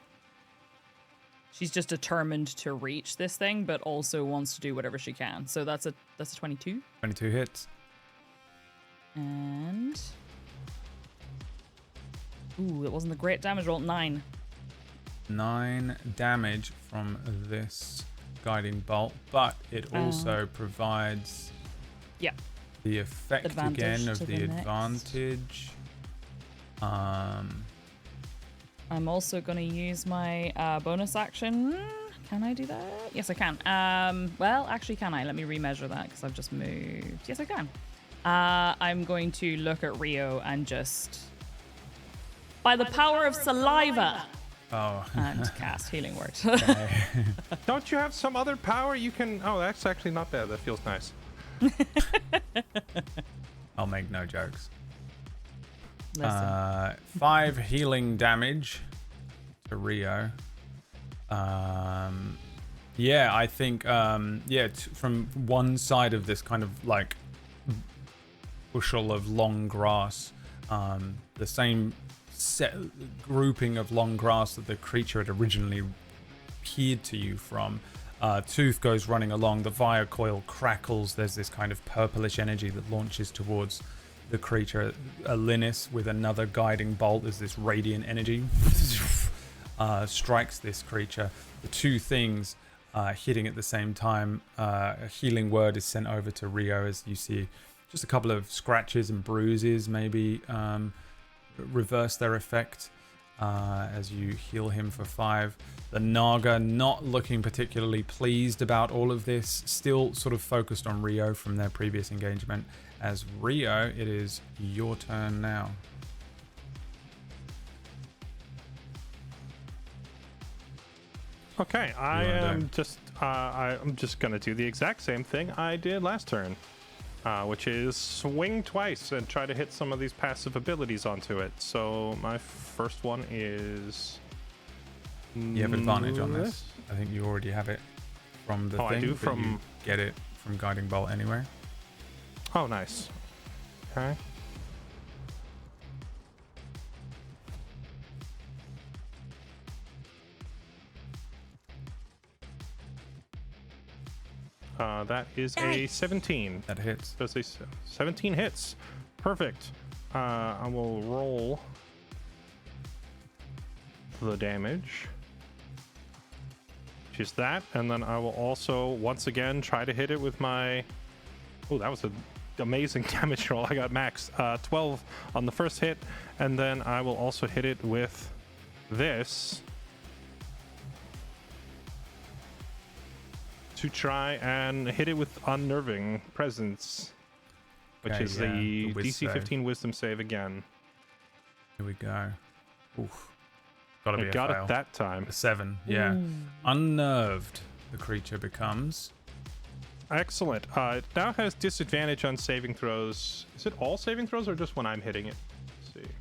She's just determined to reach this thing, but also wants to do whatever she can. So that's a 22. 22 hits. And ooh, it wasn't a great damage roll. 9. 9 damage from this guiding bolt, but it also provides the effect Advantage again of to the the next. advantage. I'm also going to use my bonus action. Can I do that? Yes, I can. Well, actually, can I? Let me remeasure that because I've just moved. Yes, I can. I'm going to look at Rio and just, by the power of saliva, and cast Healing Word. Don't you have some other power you can? Oh, that's actually not bad. That feels nice. I'll make no jokes. Listen. 5 healing damage to Rio. Yeah, I think from one side of this kind of like bushel of long grass, the same set grouping of long grass that the creature had originally appeared to you from. Tooth goes running along, the via coil crackles, there's this kind of purplish energy that launches towards the creature. Linus with another guiding bolt as this radiant energy strikes this creature. The two things hitting at the same time. A healing word is sent over to Rio as you see just a couple of scratches and bruises maybe reverse their effect as you heal him for 5. The Naga not looking particularly pleased about all of this, still sort of focused on Rio from their previous engagement. As Rio, it is your turn now. Okay, I'm just gonna do the exact same thing I did last turn, which is swing twice and try to hit some of these passive abilities onto it. So my first one is. You have advantage on this. I think you already have it from the thing. I do but from. You get it from guiding bolt anyway. Oh, nice. Okay. That is a 17. That hits. Does a 17 hits. Perfect. I will roll the damage, which is that, and then I will also once again try to hit it with my. Oh, that was an amazing damage roll. I got max 12 on the first hit, and then I will also hit it with this to try and hit it with Unnerving Presence, which Okay, is yeah, the the DC 15 Wisdom save again. Here we go. Oof. Gotta be I a got fail. it that time. A 7, yeah. Unnerved, the creature becomes. Excellent. It now has disadvantage on saving throws. Is it all saving throws or just when I'm hitting it? Let's see.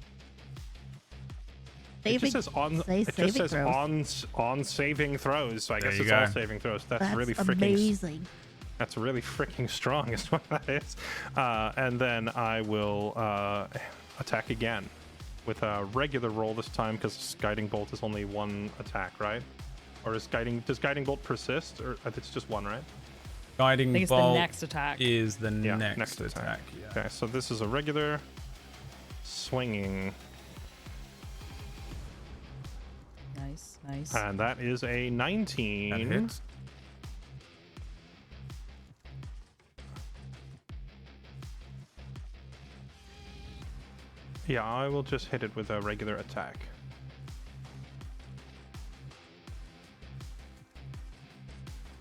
It just says on. It just says on saving throws. So I guess it's all saving throws. That's really freaking amazing. That's really freaking strong. Is what that is. And then I will attack again with a regular roll this time because guiding bolt is only one attack, right? Or does guiding bolt persist, or it's just one, right? Guiding I think it's bolt the next attack. is the Yeah, next attack. Yeah. Okay, so this is a regular swinging. Nice, nice. And that is a 19. That hits. Yeah, I will just hit it with a regular attack.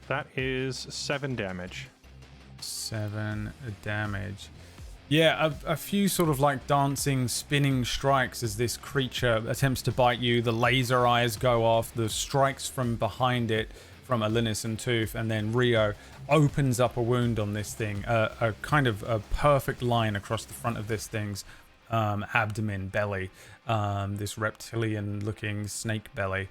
That is 7 damage. 7 damage. Yeah, a few sort of like dancing, spinning strikes as this creature attempts to bite you. The laser eyes go off, the strikes from behind it from Linus and Tooth, and then Rio opens up a wound on this thing. A kind of a perfect line across the front of this thing's abdomen, belly. This reptilian-looking snake belly.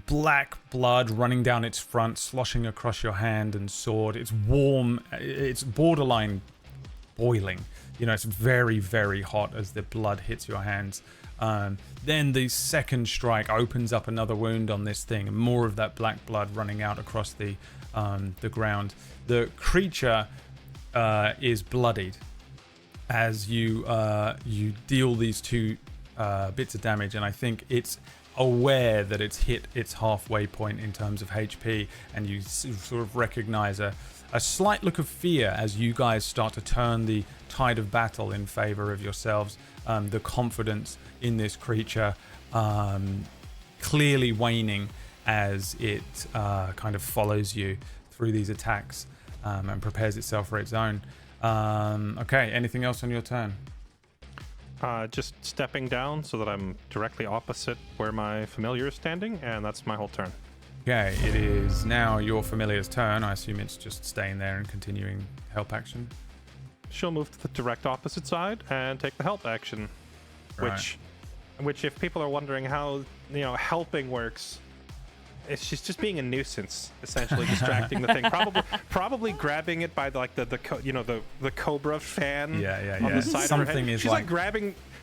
Black blood running down its front, sloshing across your hand and sword. It's warm. It's borderline boiling. You know, it's very, very hot as the blood hits your hands. Then the second strike opens up another wound on this thing, and more of that black blood running out across the ground. The creature is bloodied as you deal these two bits of damage, and I think it's aware that it's hit its halfway point in terms of HP, and you sort of recognize a slight look of fear as you guys start to turn the tide of battle in favor of yourselves. The confidence in this creature clearly waning as it kind of follows you through these attacks and prepares itself for its own. Okay, anything else on your turn? Just stepping down so that I'm directly opposite where my familiar is standing, and that's my whole turn. Okay, it is now your familiar's turn. I assume it's just staying there and continuing help action. She'll move to the direct opposite side and take the help action. which if people are wondering how helping works, she's just being a nuisance, essentially distracting the thing. Probably grabbing it by the cobra fan on the side of her head.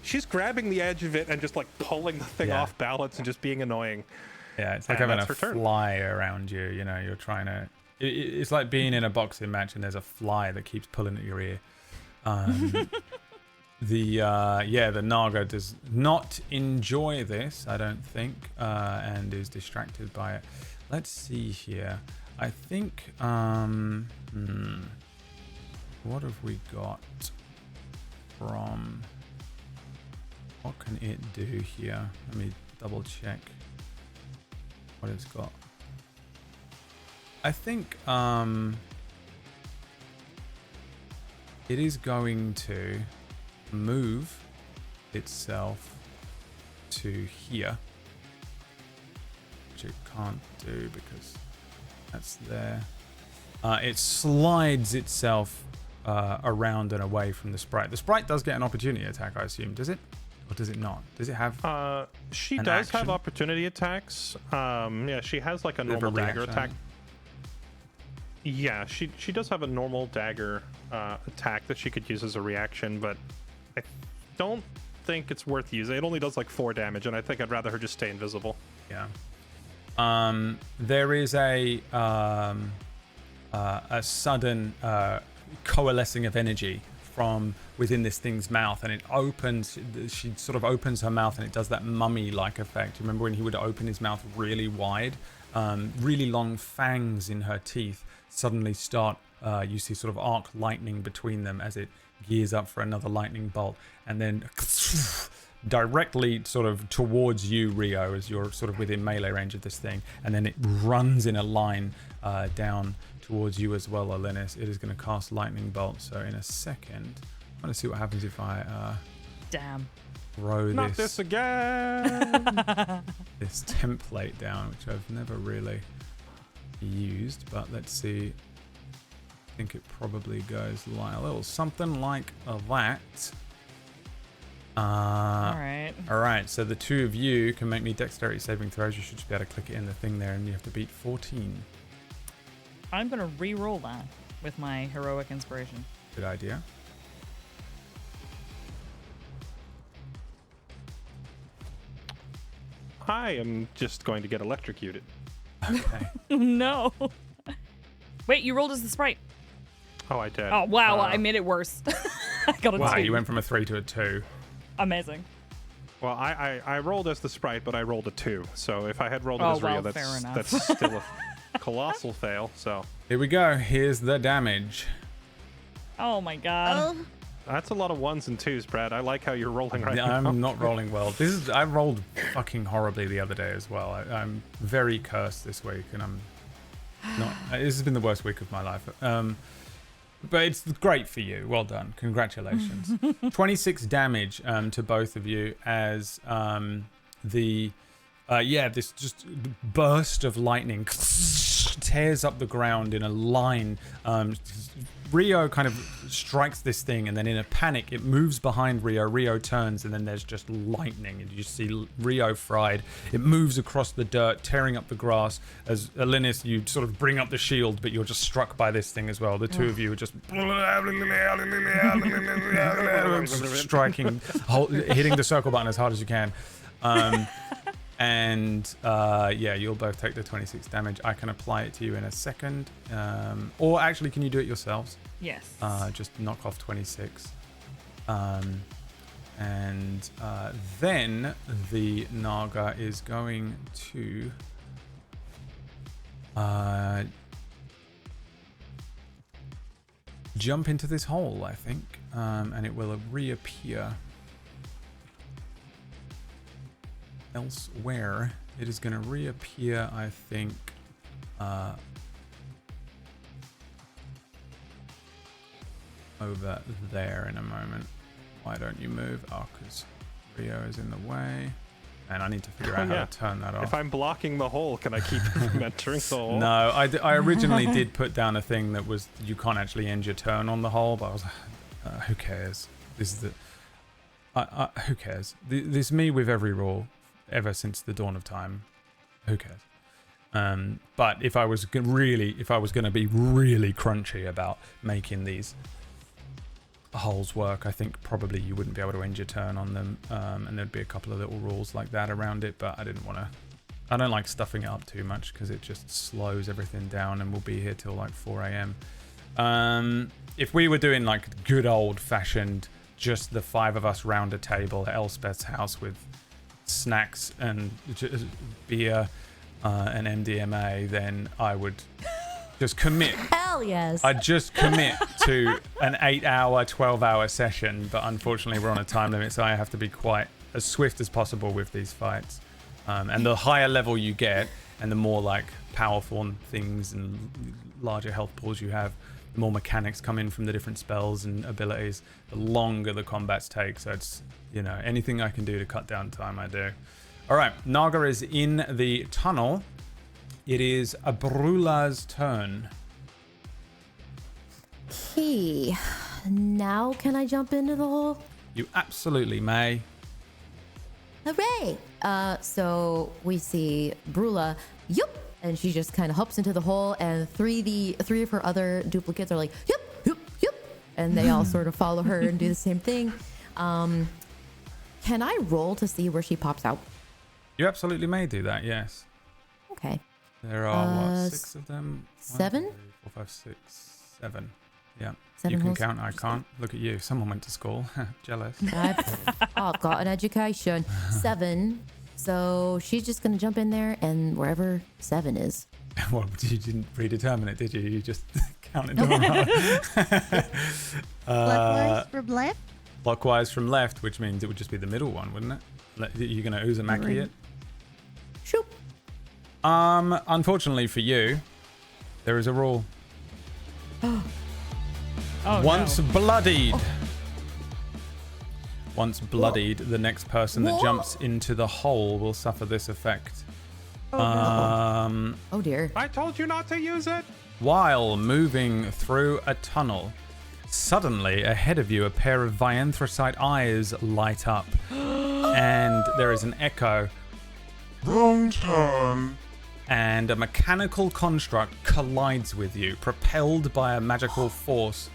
She's grabbing the edge of it and just like pulling the thing off balance and just being annoying. Yeah, it's like having a fly around you. You're trying to. It's like being in a boxing match and there's a fly that keeps pulling at your ear. The Naga does not enjoy this, I don't think, and is distracted by it. Let's see here. I think, what have we got from, what can it do here? Let me double check what it's got. I think, it is going to move itself to here, which it can't do because that's there. It slides itself around and away from the sprite. The sprite does get an opportunity attack, I assume. Does it? Or does it not? Does it have she does have opportunity attacks. Yeah, she has like a normal dagger attack. Yeah, she does have a normal dagger attack that she could use as a reaction, but I don't think it's worth using. It only does like 4 damage, and I think I'd rather her just stay invisible. Yeah. There is a sudden coalescing of energy from within this thing's mouth, and it opens. She sort of opens her mouth, and it does that mummy-like effect. Remember when he would open his mouth really wide? Really long fangs in her teeth suddenly start. You see sort of arc lightning between them as it gears up for another lightning bolt, and then directly sort of towards you, Rio, as you're sort of within melee range of this thing, and then it runs in a line down towards you as well, Alinis. It is going to cast lightning bolt. So in a second, I'm going to see what happens if I throw Not this again. this template down, which I've never really used, but let's see. I think it probably goes like a little something like that. All right, so the two of you can make me dexterity saving throws. You should just be able to click it in the thing there, and you have to beat 14. I'm gonna re-roll that with my heroic inspiration. Good idea. I am just going to get electrocuted. Okay. No. Wait, you rolled as the sprite. Oh, I did. Oh, wow, I made it worse. I got a 2. Wow, you went from a 3 to a 2. Amazing. Well, I rolled as the sprite, but I rolled a 2. So if I had rolled it as Rio, that's still a colossal fail. So here we go. Here's the damage. Oh my god. That's a lot of 1s and 2s, Brad. I like how you're rolling right now. I'm not rolling well. I rolled fucking horribly the other day as well. I'm very cursed this week, and I'm not. This has been the worst week of my life. But it's great for you. Well done. Congratulations. 26 damage to both of you as this just burst of lightning tears up the ground in a line. Rio kind of strikes this thing, and then in a panic, it moves behind Rio. Rio turns, and then there's just lightning, and you see Rio fried. It moves across the dirt, tearing up the grass. As Alinis, you sort of bring up the shield, but you're just struck by this thing as well. The two of you are just striking, hitting the circle button as hard as you can. You'll both take the 26 damage. I can apply it to you in a second. Or actually, can you do it yourselves? Yes. Just knock off 26. Then the Naga is going to jump into this hole, I think. And it will reappear elsewhere. It is going to reappear, I think, over there in a moment. Why don't you move? Oh, because Rio is in the way. And I need to figure out how to turn that off. If I'm blocking the hole, can I keep it from entering the hole? No, I originally did put down a thing that was you can't actually end your turn on the hole, but I was like, who cares? This is Who cares? This me with every rule ever since the dawn of time. Who cares? But if I was going to be really crunchy about making these holes work, I think probably you wouldn't be able to end your turn on them, and there'd be a couple of little rules like that around it, but I didn't want to. I don't like stuffing it up too much because it just slows everything down, and we'll be here till like 4 a.m. If we were doing like good old fashioned, just the 5 of us round a table at Elspeth's house with snacks and beer and MDMA, then I would just commit. Hell yes. I'd just commit to an 8-hour, 12-hour session, but unfortunately we're on a time limit, so I have to be quite as swift as possible with these fights. And the higher level you get, and the more like powerful things and larger health pools you have, the more mechanics come in from the different spells and abilities, the longer the combats take. So it's, anything I can do to cut down time, I do. All right, Naga is in the tunnel. It is Brula's turn. Okay, now can I jump into the hole? You absolutely may. Hooray! So we see Brula, yup, and she just kind of hops into the hole, and three of her other duplicates are like, yup, yup, yup, and they all sort of follow her and do the same thing. Can I roll to see where she pops out? You absolutely may do that, yes. Okay. There are, 6 of them? 7? 1, 2, 3, 4, 5, 6, 7. Yeah. 7 you can holes. count, I can't. Look at you. Someone went to school. Jealous. I've got an education. 7. So she's just going to jump in there and wherever 7 is. Well, you didn't predetermine it, did you? You just counted them out. Clockwise from left? Clockwise from left, which means it would just be the middle one, wouldn't it? You're going to ooze a Macchi it? Shoop. Unfortunately for you, there is a rule. Oh, Once no. bloodied. Once bloodied, the next person that jumps into the hole will suffer this effect. Oh dear. I told you not to use it. While moving through a tunnel, suddenly ahead of you a pair of vianthrosite eyes light up, and there is an echo. Wrong turn. And a mechanical construct collides with you, propelled by a magical force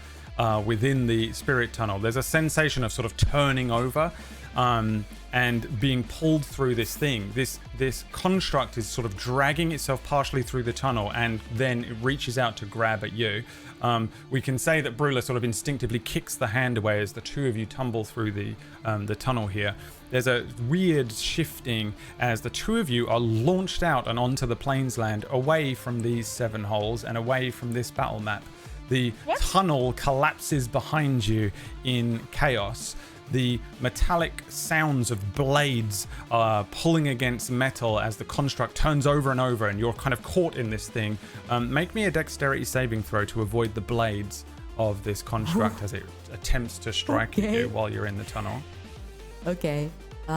within the spirit tunnel. There's a sensation of sort of turning over and being pulled through this thing. This construct is sort of dragging itself partially through the tunnel, and then it reaches out to grab at you. We can say that Brula sort of instinctively kicks the hand away as the two of you tumble through the tunnel here. There's a weird shifting as the two of you are launched out and onto the Plainsland, away from these 7 holes and away from this battle map. The tunnel collapses behind you in chaos. The metallic sounds of blades pulling against metal as the construct turns over and over, and you're kind of caught in this thing. Make me a dexterity saving throw to avoid the blades of this construct as it attempts to strike at you while you're in the tunnel. Okay.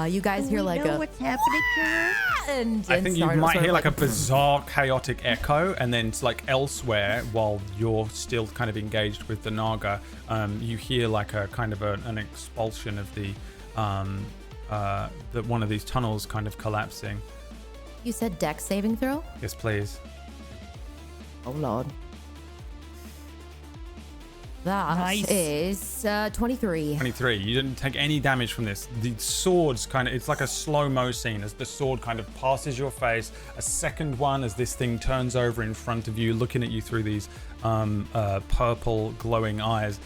You guys hear like a what's happening to her? and I think you might sort hear of like a bizarre chaotic echo, and then it's like elsewhere while you're still kind of engaged with the Naga, you hear like a kind of an expulsion of the one of these tunnels kind of collapsing. You said dex saving throw? Yes, please. Oh lord. That Nice. is 23. 23. You didn't take any damage from this. The sword's kind of, it's like a slow-mo scene as the sword kind of passes your face. A second one as this thing turns over in front of you, looking at you through these purple glowing eyes.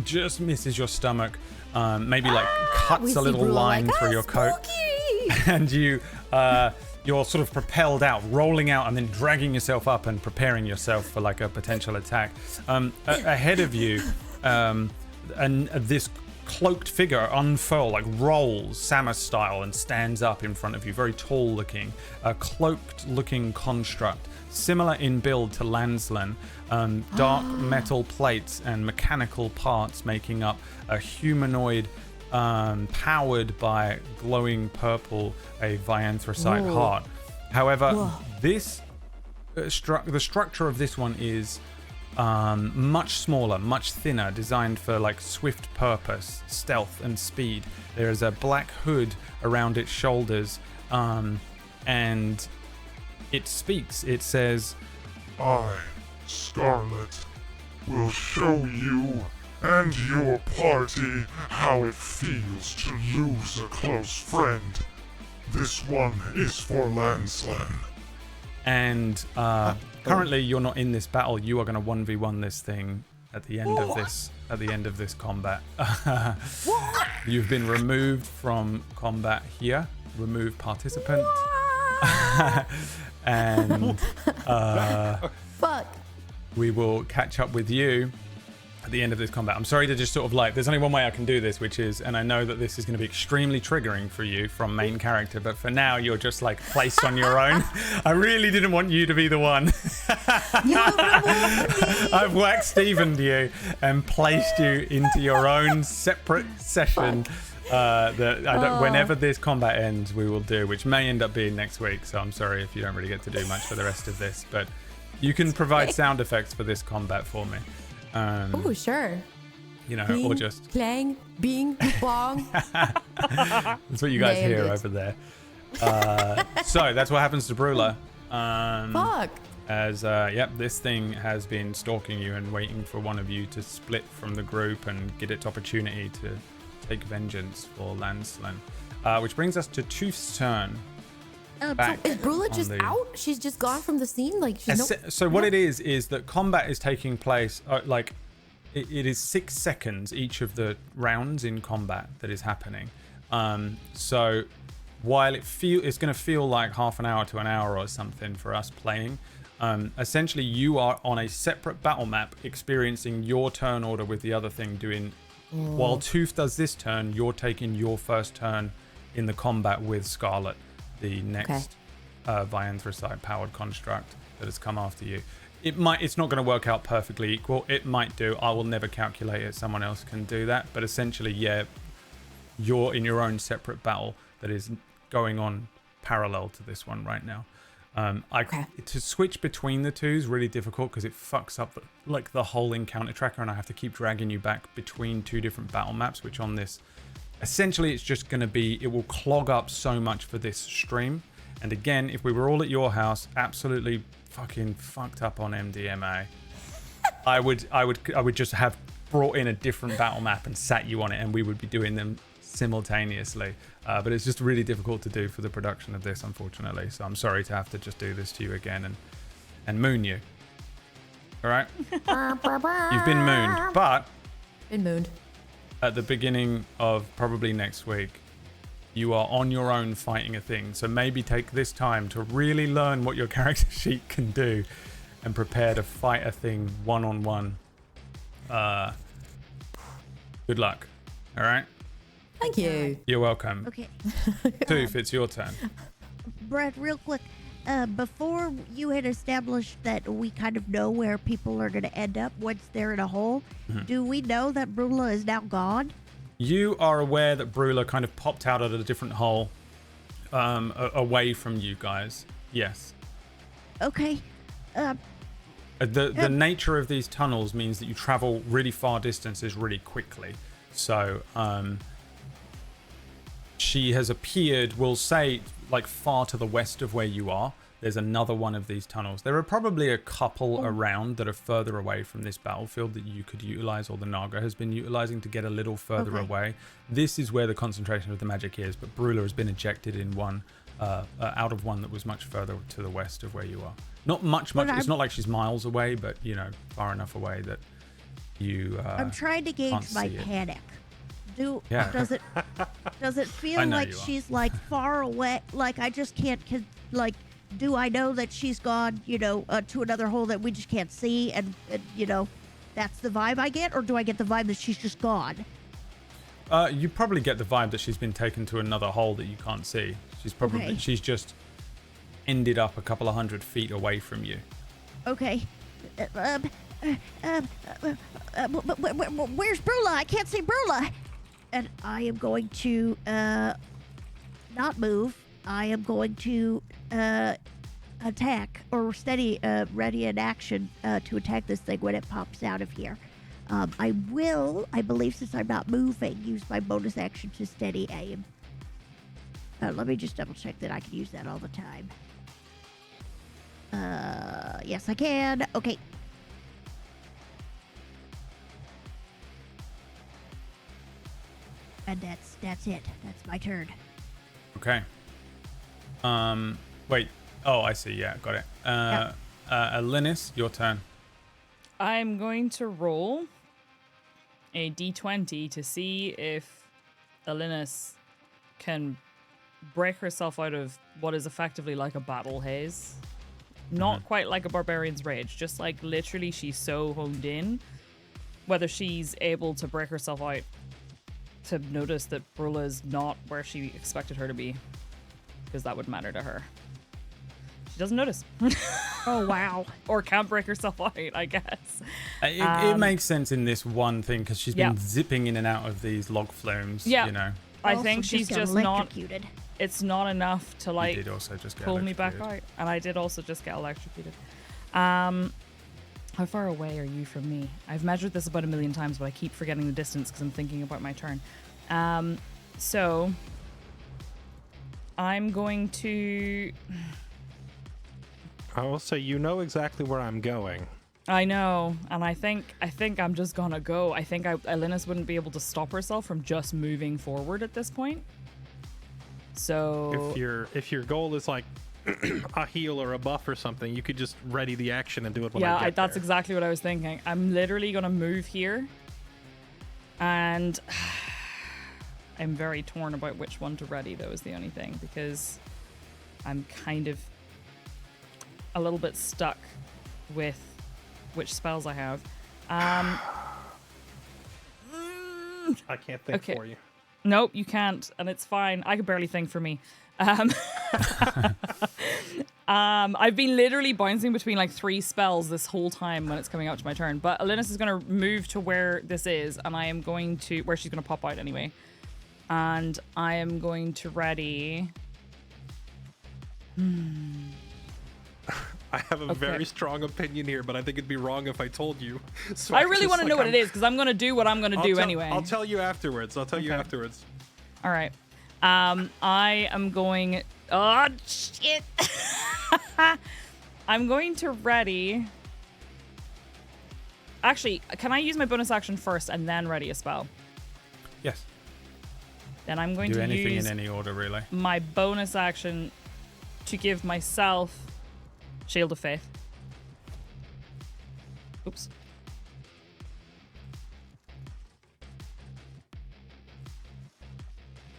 Just misses your stomach. Maybe like We cuts see a little Brula line like, through your coat. spooky! And you're sort of propelled out, rolling out, and then dragging yourself up and preparing yourself for like a potential attack. Ahead of you, and this cloaked figure unfurls, like rolls Samus style, and stands up in front of you, very tall looking, a cloaked looking construct, similar in build to Landslan, dark metal plates and mechanical parts making up a humanoid powered by glowing purple, a vianthrosite heart. However, this the structure of this one is much smaller, much thinner, designed for like swift purpose, stealth, and speed. There is a black hood around its shoulders, and it speaks. It says, I, Scarlet, will show you and your party how it feels to lose a close friend. This one is for Landslan. and currently you're not in this battle. You are going to 1v1 this thing at the end of this. At the end of this combat, you've been removed from combat here. Remove participant. And Fuck. we will catch up with you at the end of this combat. I'm sorry to just sort of like, there's only one way I can do this, which is, and I know that this is going to be extremely triggering for you from main character, but for now you're just like placed on your own. I really didn't want you to be the one. I've waxed Stevened you and placed you into your own separate session. Whenever this combat ends, we will do, which may end up being next week. So I'm sorry if you don't really get to do much for the rest of this, but you can provide sound effects for this combat for me. Oh, sure. You know, Bing, or just clang, bing, bong. that's what you guys Nailed hear it. over there. So that's what happens to Brula. Fuck. As this thing has been stalking you and waiting for one of you to split from the group and get its opportunity to take vengeance for Landslan. Which brings us to Tooth's turn. Back Is Brula on just the- out? She's just gone from the scene? Like, she's So what it is that combat is taking place, it is 6 seconds each of the rounds in combat that is happening. So while it's going to feel like half an hour to an hour or something for us playing, essentially you are on a separate battle map experiencing your turn order with the other thing doing. While Tooth does this turn, you're taking your first turn in the combat with Scarlet, the next Vianthracite powered construct that has come after you. It's not going to work out perfectly equal. It might do. I will never calculate it. Someone else can do that. But essentially, you're in your own separate battle that is going on parallel to this one right now. To switch between the two is really difficult because it fucks up the whole encounter tracker, and I have to keep dragging you back between two different battle maps, which on this, essentially it's just going to be, it will clog up so much for this stream. And again, if we were all at your house, absolutely fucking fucked up on MDMA, I would just have brought in a different battle map and sat you on it, and we would be doing them simultaneously. But it's just really difficult to do for the production of this, unfortunately. So I'm sorry to have to just do this to you again and moon you. All right? You've been mooned, but been mooned. at the beginning of probably next week, you are on your own fighting a thing. So maybe take this time to really learn what your character sheet can do and prepare to fight a thing one-on-one. Good luck. All right? Thank you. You're welcome. Okay, Tooth, it's your turn. Brad, real quick. Before you had established that we kind of know where people are going to end up once they're in a hole, do we know that Brula is now gone? You are aware that Brula kind of popped out at a different hole away from you guys. Yes. Okay. The nature of these tunnels means that you travel really far distances really quickly. So she has appeared, we'll say, like far to the west of where you are. There's another one of these tunnels. There are probably a couple around that are further away from this battlefield that you could utilize, or the Naga has been utilizing to get a little further away. This is where the concentration of the magic is, but Brula has been ejected in one, out of one that was much further to the west of where you are. Not much. It's not like she's miles away, but you know, far enough away that you. I'm trying to gauge can't my see it. panic. Yeah. Does it feel I know like you are. she's like far away? Like I just can't do I know that she's gone, to another hole that we just can't see, and that's the vibe I get, or do I get the vibe that she's just gone? You probably get the vibe that she's been taken to another hole that you can't see. She's just ended up a couple of 100 feet away from you. Okay. Where's Brula? I can't see Brula. And I am going to not move. I am going to attack or steady, ready in action to attack this thing when it pops out of here. I believe, since I'm not moving, use my bonus action to steady aim. Let me just double check that I can use that all the time. Yes, I can. Okay. And that's it. That's my turn. Okay. Wait. Oh, I see. Yeah, got it. Linus, your turn. I'm going to roll a d20 to see if Linus can break herself out of what is effectively like a battle haze. Not quite like a barbarian's rage, just like literally she's so honed in. Whether she's able to break herself out to notice that Brula is not where she expected her to be, because that would matter to her. She doesn't notice. Oh, wow. Or can't break herself out, I guess. It makes sense in this one thing because she's been zipping in and out of these log flumes. Yeah. You know. I think she's just not. Electrocuted. It's not enough to like You did also just get pull me back electrocuted. out, and I did also just get electrocuted. How far away are you from me? I've measured this about 1,000,000 times, but I keep forgetting the distance because I'm thinking about my turn. So I'm going to. I will say you know exactly where I'm going. I know, and I think I'm just gonna go. I think Linus wouldn't be able to stop herself from just moving forward at this point. So If your goal is like a heal or a buff or something, you could just ready the action and do it when I yeah, get that's there. exactly what I was thinking. I'm literally gonna move here, and I'm very torn about which one to ready. Though is the only thing, because I'm kind of a little bit stuck with which spells I have. I can't think Okay. for you. Nope, you can't, and it's fine. I could barely think for me. I've been literally bouncing between like 3 spells this whole time when it's coming out to my turn. But Linus is going to move to where this is, and I am going to where she's going to pop out anyway. And I am going to ready. I have a very strong opinion here, but I think it'd be wrong if I told you. So I really want to know what it is, because I'm going to do what I'm going to do anyway. I'll tell you afterwards. All right. I am going. Oh shit! I'm going to ready. Actually, can I use my bonus action first and then ready a spell? Yes. Then I'm going Do to anything use in any order, really. my bonus action to give myself Shield of Faith. Oops.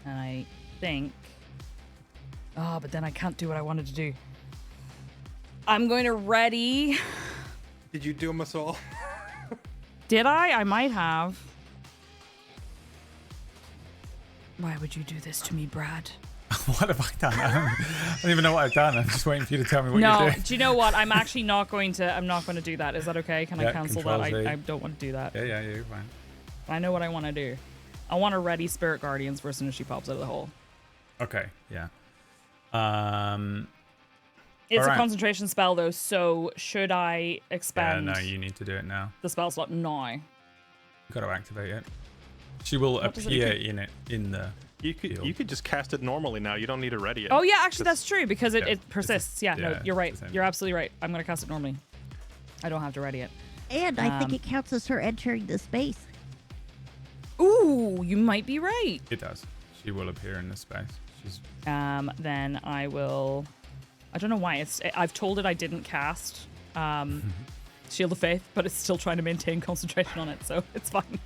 And I think... Oh, but then I can't do what I wanted to do. I'm going to ready... Did you do them us all? Did I? I might have. Why would you do this to me, Brad? What have I done? I don't even know what I've done. I'm just waiting for you to tell me what No, you're doing. do you know what? I'm actually not going to. I'm not going to do that. Is that okay? Can I cancel that? Control-Z. I don't want to do that. Yeah, you're fine. I know what I want to do. I want to ready Spirit Guardians for as soon as she pops out of the hole. Okay, yeah. It's All a right. concentration spell though, so should I expand Yeah, no, you need to do it now. the spell slot now? You've got to activate it. She will What does it appear do? in it in the. You could just cast it normally now. You don't need to ready it. Oh yeah, actually That's- that's true because yeah, it persists. Yeah, no, yeah, you're right. it's the same. You're absolutely right. I'm gonna cast it normally. I don't have to ready it. And I think it counts as her entering the space. Ooh, you might be right. It does. She will appear in the space. She's. Then I will. I don't know why I've told it I didn't cast Shield of Faith, but it's still trying to maintain concentration on it, so it's fine.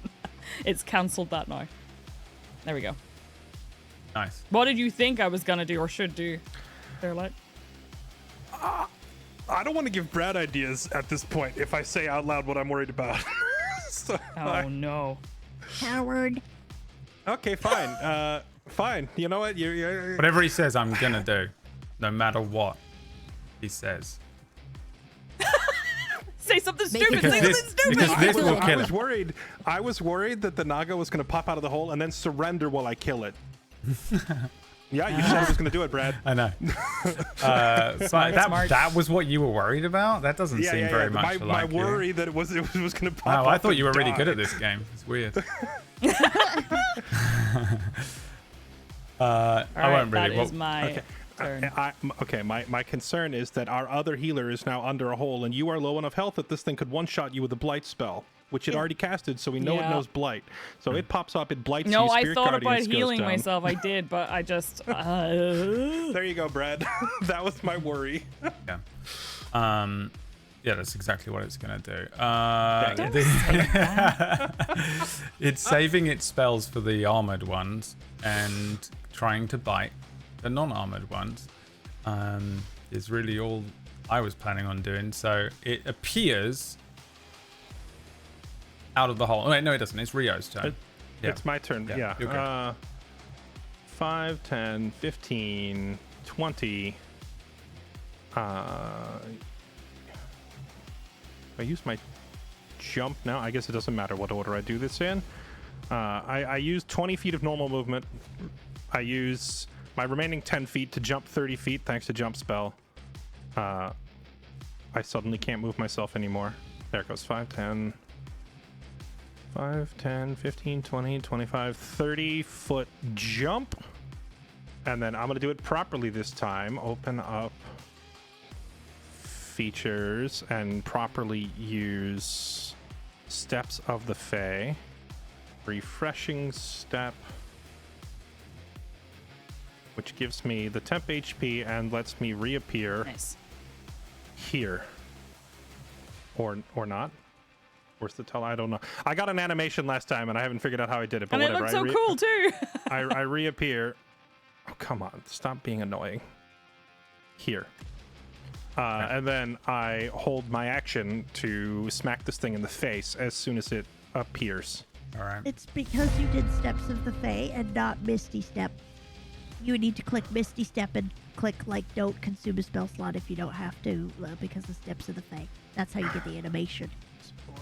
It's cancelled that now. There we go. Nice. What did you think I was gonna do or should do, Fairlight? I don't want to give Brad ideas at this point if I say out loud what I'm worried about. So, Oh no. Howard. okay, fine. Fine. You know what? You're Whatever he says, I'm gonna do, no matter what he says. Say something Make stupid. it Say Because something this, stupid. because this will I kill was him. worried. I was worried that the Naga was going to pop out of the hole and then surrender while I kill it. Yeah, you said I was going to do it, Brad. I know. That was what you were worried about? That doesn't seem very much like my you. worry that it was going to pop up. Oh, I thought you were and really die. good at this game. It's weird. I won't really. That is my turn. Okay, my concern is that our other healer is now under a hole, and you are low enough health that this thing could one-shot you with a blight spell, which it already casted, so we know it knows blight. So it pops up, it blights you. No, I Spirit thought Guardians about goes healing down. myself. I did, but I just. There you go, Brad. That was my worry. Yeah. Yeah, that's exactly what it's going to do. It's saving its spells for the armored ones and trying to bite the non-armored ones. Is really all I was planning on doing. So it appears out of the hole. Oh, wait, no, it doesn't. It's Rio's turn. It's my turn. Yeah. you're good. 5, 10, 15, 20. I use my jump now. I guess it doesn't matter what order I do this in. I use 20 feet of normal movement. I use my remaining 10 feet to jump 30 feet thanks to jump spell. I suddenly can't move myself anymore. There it goes. 5, 10, 15, 20, 25, 30 foot jump. And then I'm going to do it properly this time. Open up features and properly use steps of the Fae. Refreshing step, which gives me the temp HP and lets me reappear here. Or not. Where's the tell? I don't know. I got an animation last time and I haven't figured out how I did it, but And whatever. it looked so cool too. I reappear. Oh, come on. Stop being annoying. Here. And then I hold my action to smack this thing in the face as soon as it appears. All right. It's because you did Steps of the Fae and not Misty Step. You would need to click Misty Step and click, like, don't consume a spell slot if you don't have to, because of Steps of the Fae. That's how you get the animation.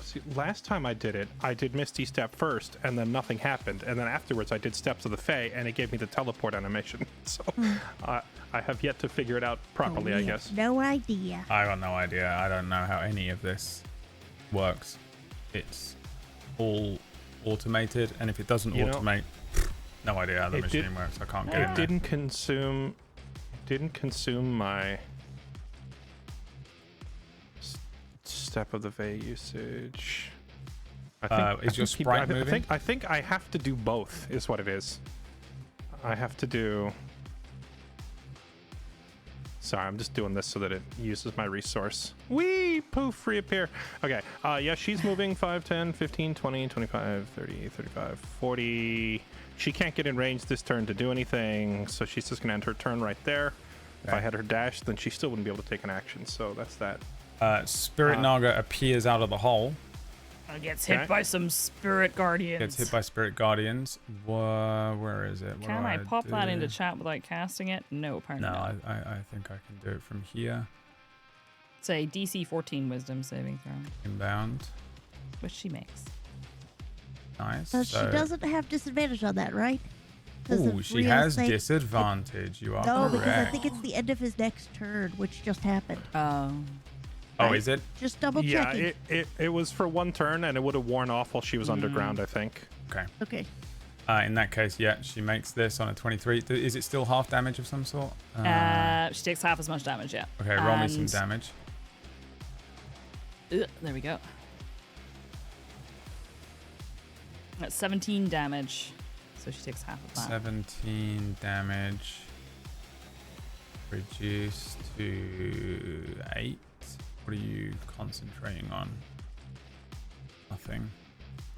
See, last time I did it, I did Misty Step first, and then nothing happened. And then afterwards, I did Steps of the Fae, and it gave me the teleport animation. So I have yet to figure it out properly, I guess. No idea. I got no idea. I don't know how any of this works. It's all automated, and if it doesn't automate, no idea how the machine works. I can't get in there. Didn't consume my Step of the Fae usage. Is your sprite moving? I think I have to do both, is what it is. I have to do... Sorry, I'm just doing this so that it uses my resource. Whee! Poof! Reappear. Okay. Yeah, she's moving 5, 10, 15, 20, 25, 30, 35, 40. She can't get in range this turn to do anything, so she's just going to end her turn right there. Okay. If I had her dash, then she still wouldn't be able to take an action, so that's that. Spirit Naga appears out of the hole. Gets hit by some Spirit Guardians. Gets hit by Spirit Guardians. Where is it? Can I pop that into chat without casting it? No, apparently not. No, I think I can do it from here. It's a DC 14 Wisdom saving throw. Inbound. Which she makes. Nice. So she doesn't have disadvantage on that, right? Ooh, she has disadvantage. You are correct. No, because I think it's the end of his next turn, which just happened. Oh, is it? Just double checking. Yeah, it was for one turn, and it would have worn off while she was underground, I think. Okay. Okay. In that case, yeah, she makes this on a 23. Is it still half damage of some sort? She takes half as much damage, yeah. Okay, roll me some damage. There we go. That's 17 damage. So she takes half of that. 17 damage. Reduced to 8. What are you concentrating on? Nothing.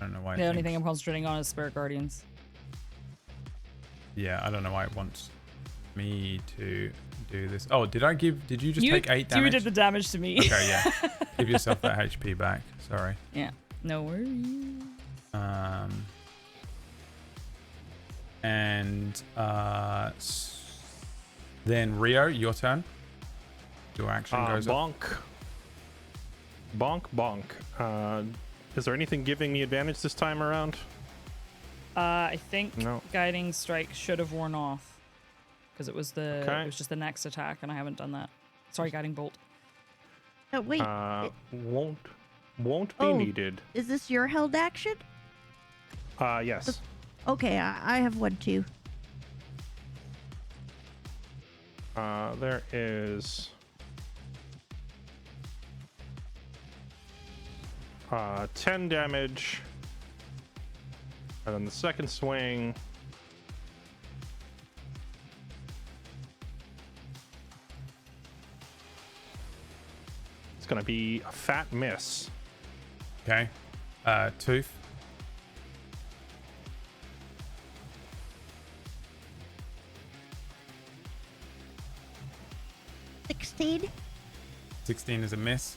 I don't know why. The only thing I'm concentrating on is Spirit Guardians. Yeah, I don't know why it wants me to do this. Oh, did you just take 8 damage? You did the damage to me. Okay, yeah. Give yourself that HP back. Sorry. Yeah, no worries. And then Rio, your turn. Your action goes bonk. Bonk, bonk. Is there anything giving me advantage this time around? I think no. Guiding Strike should have worn off. because it was the Okay. it was just the next attack, and I haven't done that. Sorry, guiding bolt. Oh, wait. Won't be Oh. needed. Is this your held action? Yes. Okay, I have one too. There is 10 damage, and then the second swing. It's gonna be a fat miss. Okay. Tooth. — 16. 16 is a miss.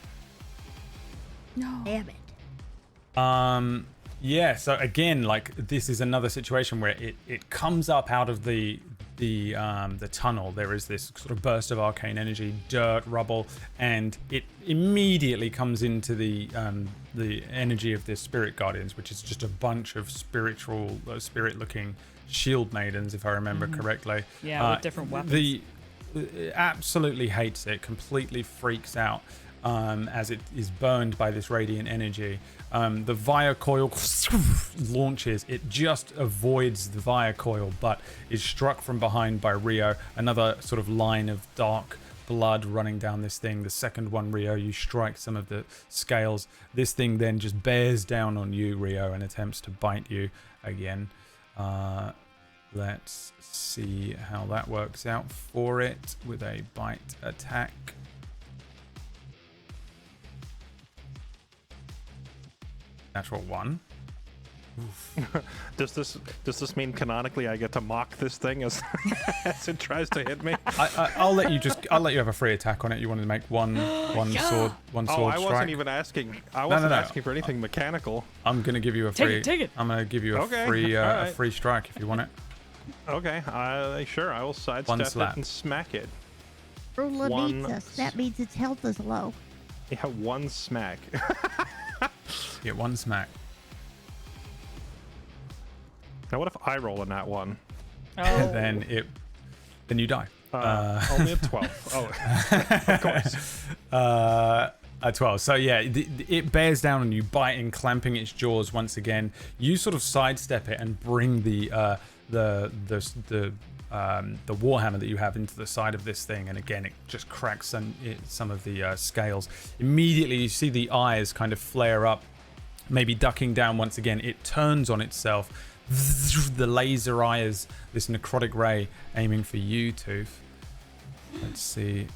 No. Damn it. Yeah, so again, like this is another situation where it comes up out of the tunnel. There is this sort of burst of arcane energy, dirt, rubble, and it immediately comes into the energy of the spirit guardians, which is just a bunch of spirit-looking shield maidens, if I remember correctly. Yeah, with different weapons. It absolutely hates it, completely freaks out as it is burned by this radiant energy. The Via Coil launches. It just avoids the Via Coil, but is struck from behind by Rio. Another sort of line of dark blood running down this thing. The second one, Rio, you strike some of the scales. This thing then just bears down on you, Rio, and attempts to bite you again. Let's see how that works out for it with a bite attack. Natural 1. Does this mean canonically I get to mock this thing as as it tries to hit me? I'll let you have a free attack on it. You want to make one sword I strike? wasn't even asking. I wasn't no. asking for anything mechanical. I'm gonna give you a free. Take it. I'm gonna give you a Okay, free all a right. free strike if you want it. Okay, sure. I will sidestep it slap. and smack it. Rula One needs us. That means its health is low. Yeah, one smack. Get one smack. Now, what if I roll a nat one? Oh. Then you die. Only a 12. Oh, of course. A 12. So yeah, it bears down on you, biting, clamping its jaws once again. You sort of sidestep it and bring the warhammer that you have into the side of this thing, and again it just cracks some of the scales. Immediately you see the eyes kind of flare up, maybe ducking down once again. It turns on itself. The laser eye is this necrotic ray aiming for you, Tooth. Let's see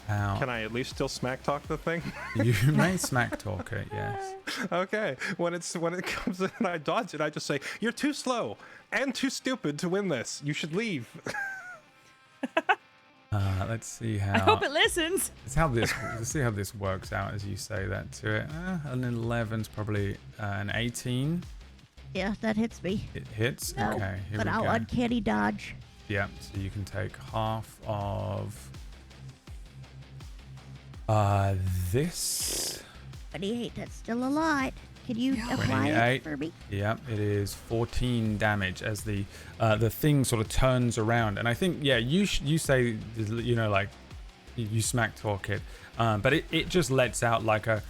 how. Can I at least still smack talk the thing? You may smack talk it, yes. Okay. When it comes in and I dodge it, I just say, "You're too slow and too stupid to win this. You should leave." Let's see how. I hope it listens. Let's see how this works out as you say that to it. An 11's probably an 18. Yeah, that hits me. It hits. No, Okay, here but we I'll go. uncanny dodge. Yeah, so you can take half of this. 28. That's still a lot. Can you apply 28. it for me? Yeah, it is 14 damage as the thing sort of turns around. And I think, yeah, you say, you know, like you smack talk it, but it just lets out like a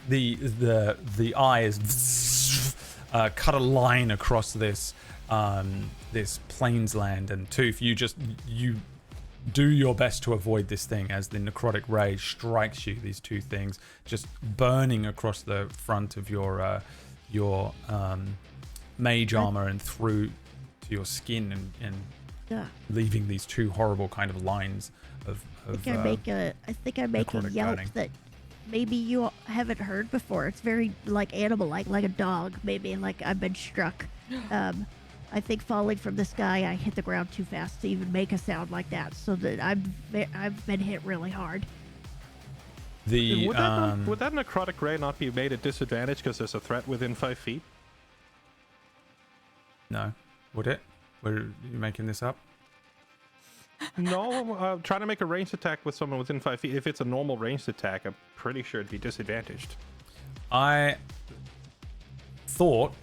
the eyes cut a line across this this plains land, and Tooth, you do your best to avoid this thing as the necrotic ray strikes you. These two things just burning across the front of your mage armor and through to your skin, and Yeah. leaving these two horrible kind of lines of I think I make a necrotic yelp burning. that maybe you haven't heard before. It's very like animal-like, like a dog, maybe, like I've been struck. I think falling from the sky, I hit the ground too fast to even make a sound like that. So that I've been hit really hard. The Would that necrotic ray not be made at disadvantage because there's a threat within 5 feet? no, would it? Were you making this up? No, trying to make a ranged attack with someone within 5 feet. If it's a normal ranged attack, I'm pretty sure it'd be disadvantaged. I thought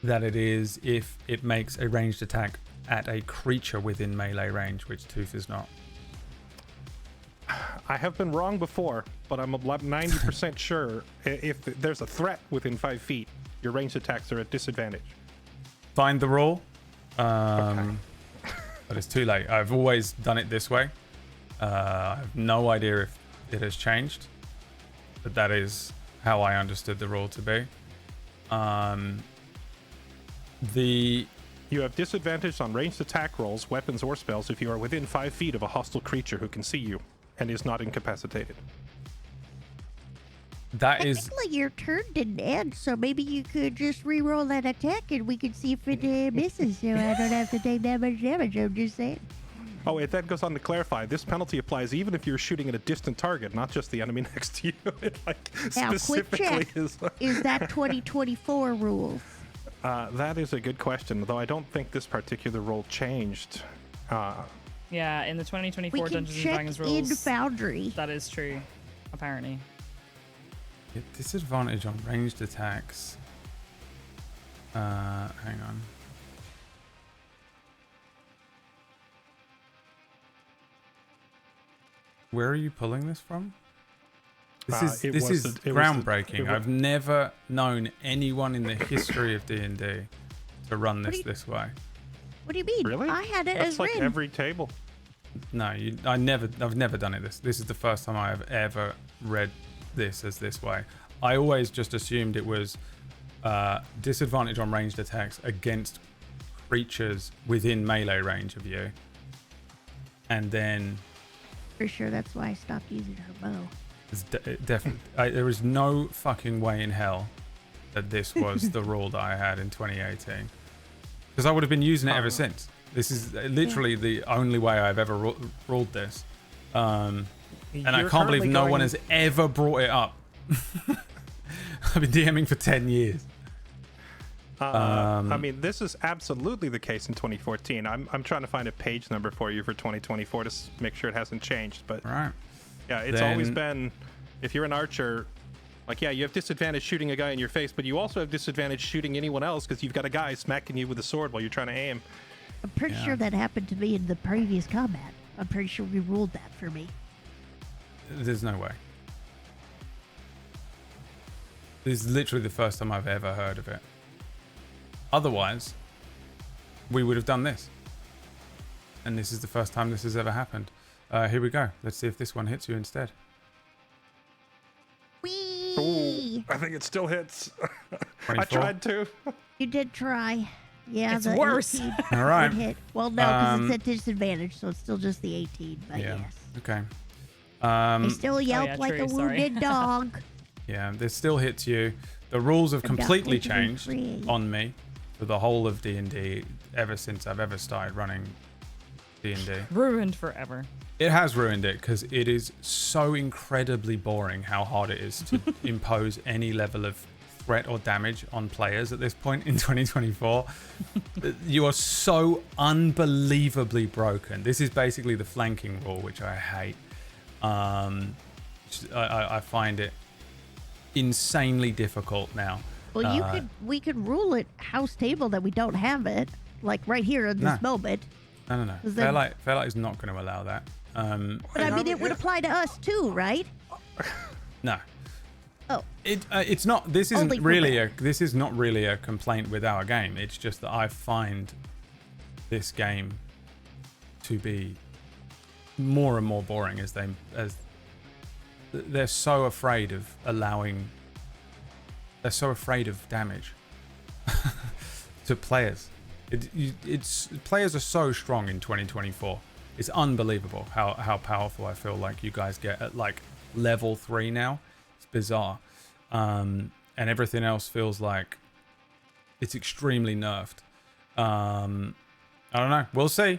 that it is if it makes a ranged attack at a creature within melee range, which Tooth is not. I have been wrong before, but I'm 90% sure if there's a threat within 5 feet, your ranged attacks are at disadvantage. Find the rule. Okay. But it's too late. I've always done it this way. I have no idea if it has changed, but that is how I understood the rule to be. You have disadvantage on ranged attack rolls, weapons, or spells if you are within 5 feet of a hostile creature who can see you and is not incapacitated. That is Technically, your turn didn't end, so maybe you could just re-roll that attack and we could see if it misses, so I don't have to take that much damage. I'm just saying. Oh, it then goes on to clarify, this penalty applies even if you're shooting at a distant target, not just the enemy next to you. It Now, quick specifically check. is. Is that 2024 rules? That is a good question, though I don't think this particular rule changed. Yeah, in the 2024 We can Dungeons and check Dragons in rules, Foundry. that is true, apparently. disadvantage on ranged attacks. Hang on. Where are you pulling this from? This is groundbreaking. I've never known anyone in the history of D&D to run this way. What do you mean? Really? I had it That's as like written. every table. No, I've never done it this is the first time I have ever read this as this way. I always just assumed it was disadvantage on ranged attacks against creatures within melee range of you. And then For sure, that's why I stopped using her bow. it's definitely there is no fucking way in hell that this was the rule that I had in 2018. Because I would have been using it ever since. This is literally the only way I've ever ruled this. And I can't believe no one has ever brought it up. I've been DMing for 10 years. I mean, this is absolutely the case in 2014. I'm trying to find a page number for you for 2024 to make sure it hasn't changed. But Right. yeah, it's always been, if you're an archer, like, yeah, you have disadvantage shooting a guy in your face, but you also have disadvantage shooting anyone else because you've got a guy smacking you with a sword while you're trying to aim. I'm pretty sure that happened to me in the previous combat. I'm pretty sure we ruled that for me. There's no way. This is literally the first time I've ever heard of it. Otherwise, we would have done this. And this is the first time this has ever happened. Here we go. Let's see if this one hits you instead. Whee! Ooh, I think it still hits. I 24. tried to. You did try. Yeah, It's the worse. 18 All right. would hit. Well, no, because it's at disadvantage, so it's still just the 18. But Yeah. yes, Okay. I still yelp yeah, like true, a sorry. wounded dog. Yeah, this still hits you. The rules have completely Adaptively changed free. on me for the whole of D&D ever since I've ever started running D&D. Ruined forever. It has ruined it because it is so incredibly boring how hard it is to impose any level of threat or damage on players at this point in 2024. You are so unbelievably broken. This is basically the flanking rule, which I hate. I find it insanely difficult now. Well, we could rule it house table that we don't have it, like right here in this moment. No. 'Cause then- Fairlight is not going to allow that. But I mean, it would apply to us too, right? No. Oh, It's not. This Only isn't for really that. this is not really a complaint with our game. It's just that I find this game to be more and more boring as they're so afraid of allowing. They're so afraid of damage to players. It's players are so strong in 2024. It's unbelievable how powerful I feel like you guys get at like level 3 now. It's bizarre. And everything else feels like it's extremely nerfed. I don't know. We'll see.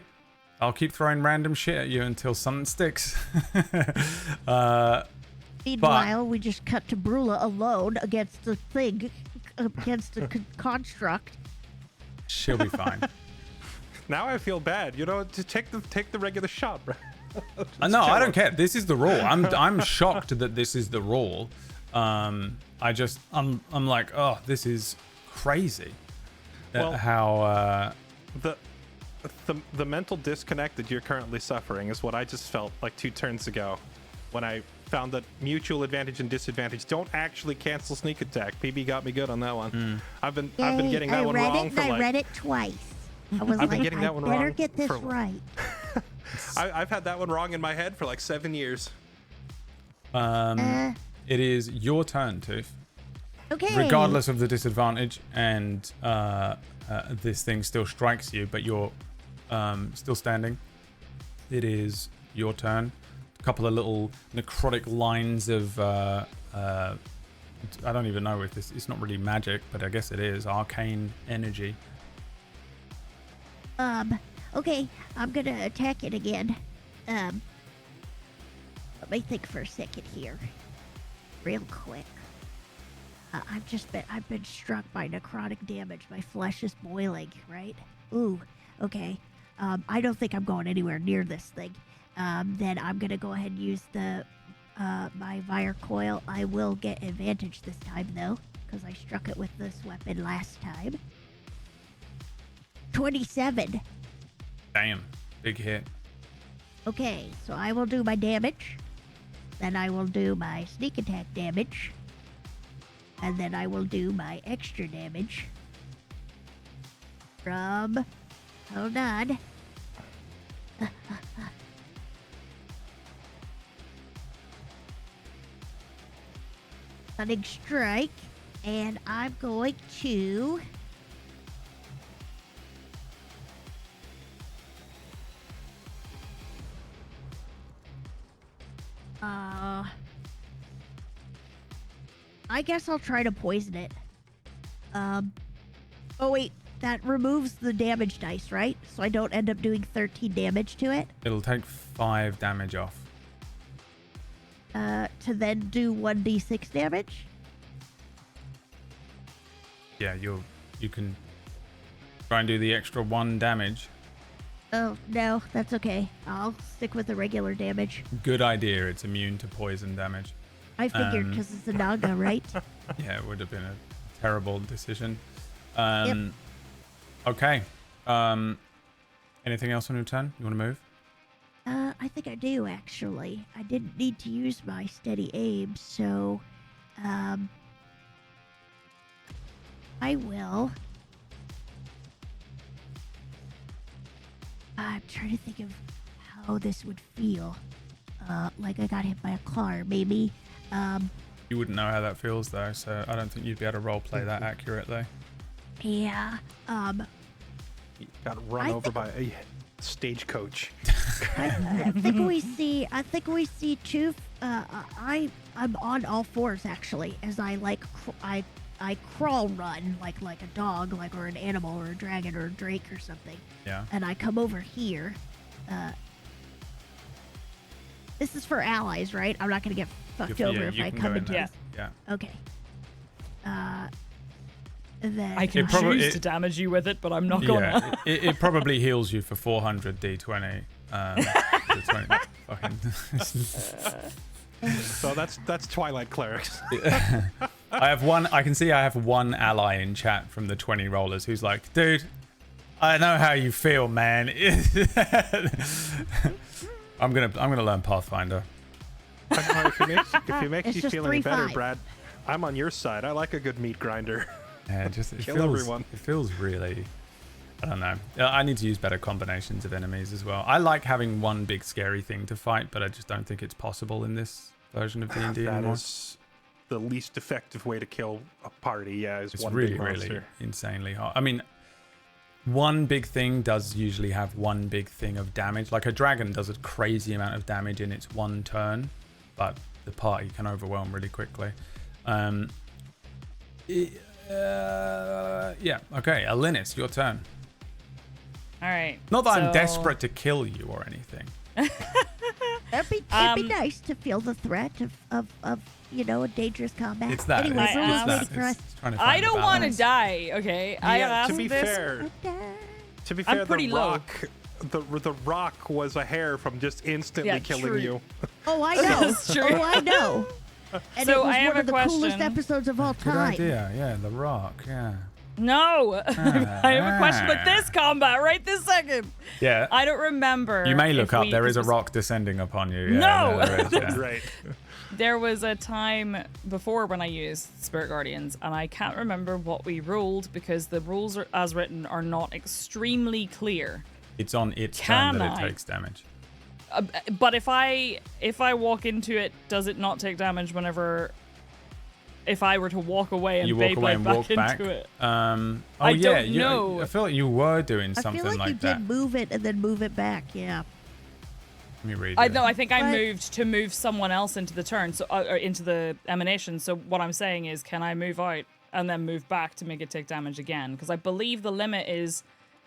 I'll keep throwing random shit at you until something sticks. meanwhile, we just cut to Brula alone against the thing, against the construct. She'll be fine. Now I feel bad. You know, to take the regular shot, bro. No, I don't care. This is the rule. I'm shocked that this is the rule. I'm like, oh, this is crazy. Well, How The the mental disconnect that you're currently suffering is what I just felt like 2 turns ago when I found that mutual advantage and disadvantage don't actually cancel sneak attack. PB got me good on that one. I've been getting that one wrong for I like read it twice. I was I've been like, getting that one better wrong get this for- right. I've had that one wrong in my head for like 7 years. It is your turn, Tooth. Okay. Regardless of the disadvantage, and this thing still strikes you, but you're still standing. It is your turn. A couple of little necrotic lines of I don't even know if this, it's not really magic, but I guess it is arcane energy. Okay, I'm gonna attack it again. Let me think for a second here. Real quick. I've been struck by necrotic damage. My flesh is boiling, right? Ooh, okay. I don't think I'm going anywhere near this thing. Then I'm gonna go ahead and use the my Vire Coil. I will get advantage this time though, because I struck it with this weapon last time. 27. Damn, big hit. Okay, so I will do my damage. Then I will do my sneak attack damage. And then I will do my extra damage from... Hold on. Stunning Strike. And I'm going to... I guess I'll try to poison it. Oh wait, that removes the damage dice, right? So I don't end up doing 13 damage to it. It'll take 5 damage off. To then do 1d6 damage. Yeah, you can try and do the extra 1 damage. Oh no, that's okay. I'll stick with the regular damage. Good idea. It's immune to poison damage. I figured because it's a Naga, right? Yeah, it would have been a terrible decision. Yep. Okay. Anything else on your turn? You want to move? I think I do actually. I didn't need to use my steady aim, so I will. I'm trying to think of how this would feel. Like I got hit by a car, maybe. You wouldn't know how that feels though, so I don't think you'd be able to roleplay that accurately. Yeah. Got run over by a stagecoach. I think we see Tooth. I'm on all fours actually, as I I crawl run like a dog, like, or an animal or a dragon or a drake or something. Yeah. And I come over here. This is for allies, right? I'm not gonna get fucked over if I come into. Yeah. Okay. Then I can choose to damage you with it, but I'm not gonna. Yeah, it probably heals you for 400 d20. So that's Twilight Clerics. I can see I have one ally in chat from the 20 rollers who's like, dude, I know how you feel, man. I'm gonna learn Pathfinder. If it makes you just feel any better, 3-5. Brad, I'm on your side. I like a good meat grinder. Yeah, it Kill feels, everyone. It feels really, I don't know. I need to use better combinations of enemies as well. I like having one big scary thing to fight, but I just don't think it's possible in this version of D&D That anymore. is the least effective way to kill a party. Yeah, is It's one really, big monster. really insanely hard. I mean, one big thing does usually have one big thing of damage. Like a dragon does a crazy amount of damage in its one turn, but the party can overwhelm really quickly. Yeah, okay. Alinis, your turn. All right. Not that I'm so- desperate to kill you or anything. it'd be nice to feel the threat of a dangerous combat. It's that. Anyway, It's we're that. waiting for us. It's trying to I find the don't want to balance. die. Okay. I Yeah, asked to be this. fair, I'm the pretty low. rock, the rock was a hair from just instantly Yeah, killing true. you. Oh, I know. That's true. Oh, I know. And So it was I have one of a the coolest question. episodes of all Good time. idea. Yeah, the rock. Yeah. No, I have a question with this combat right this second. Yeah. I don't remember. You may look if up. we- There is a this was- rock descending upon you. Yeah, No! there is, yeah. Right. There was a time before when I used Spirit Guardians, and I can't remember what we ruled because the rules are, as written are not extremely clear. It's on its Can turn that I? it takes damage. But if I walk into it, does it not take damage whenever? If I were to walk away and You walk away Beyblade and back walk into back. it, Oh I yeah, don't know. I feel like you were doing I something feel like you that. did move it and then move it back. Yeah. Let me read. I it. know. I think I But- moved to move someone else into the turn, so or into the emanation. So what I'm saying is, can I move out and then move back to make it take damage again? Because I believe the limit is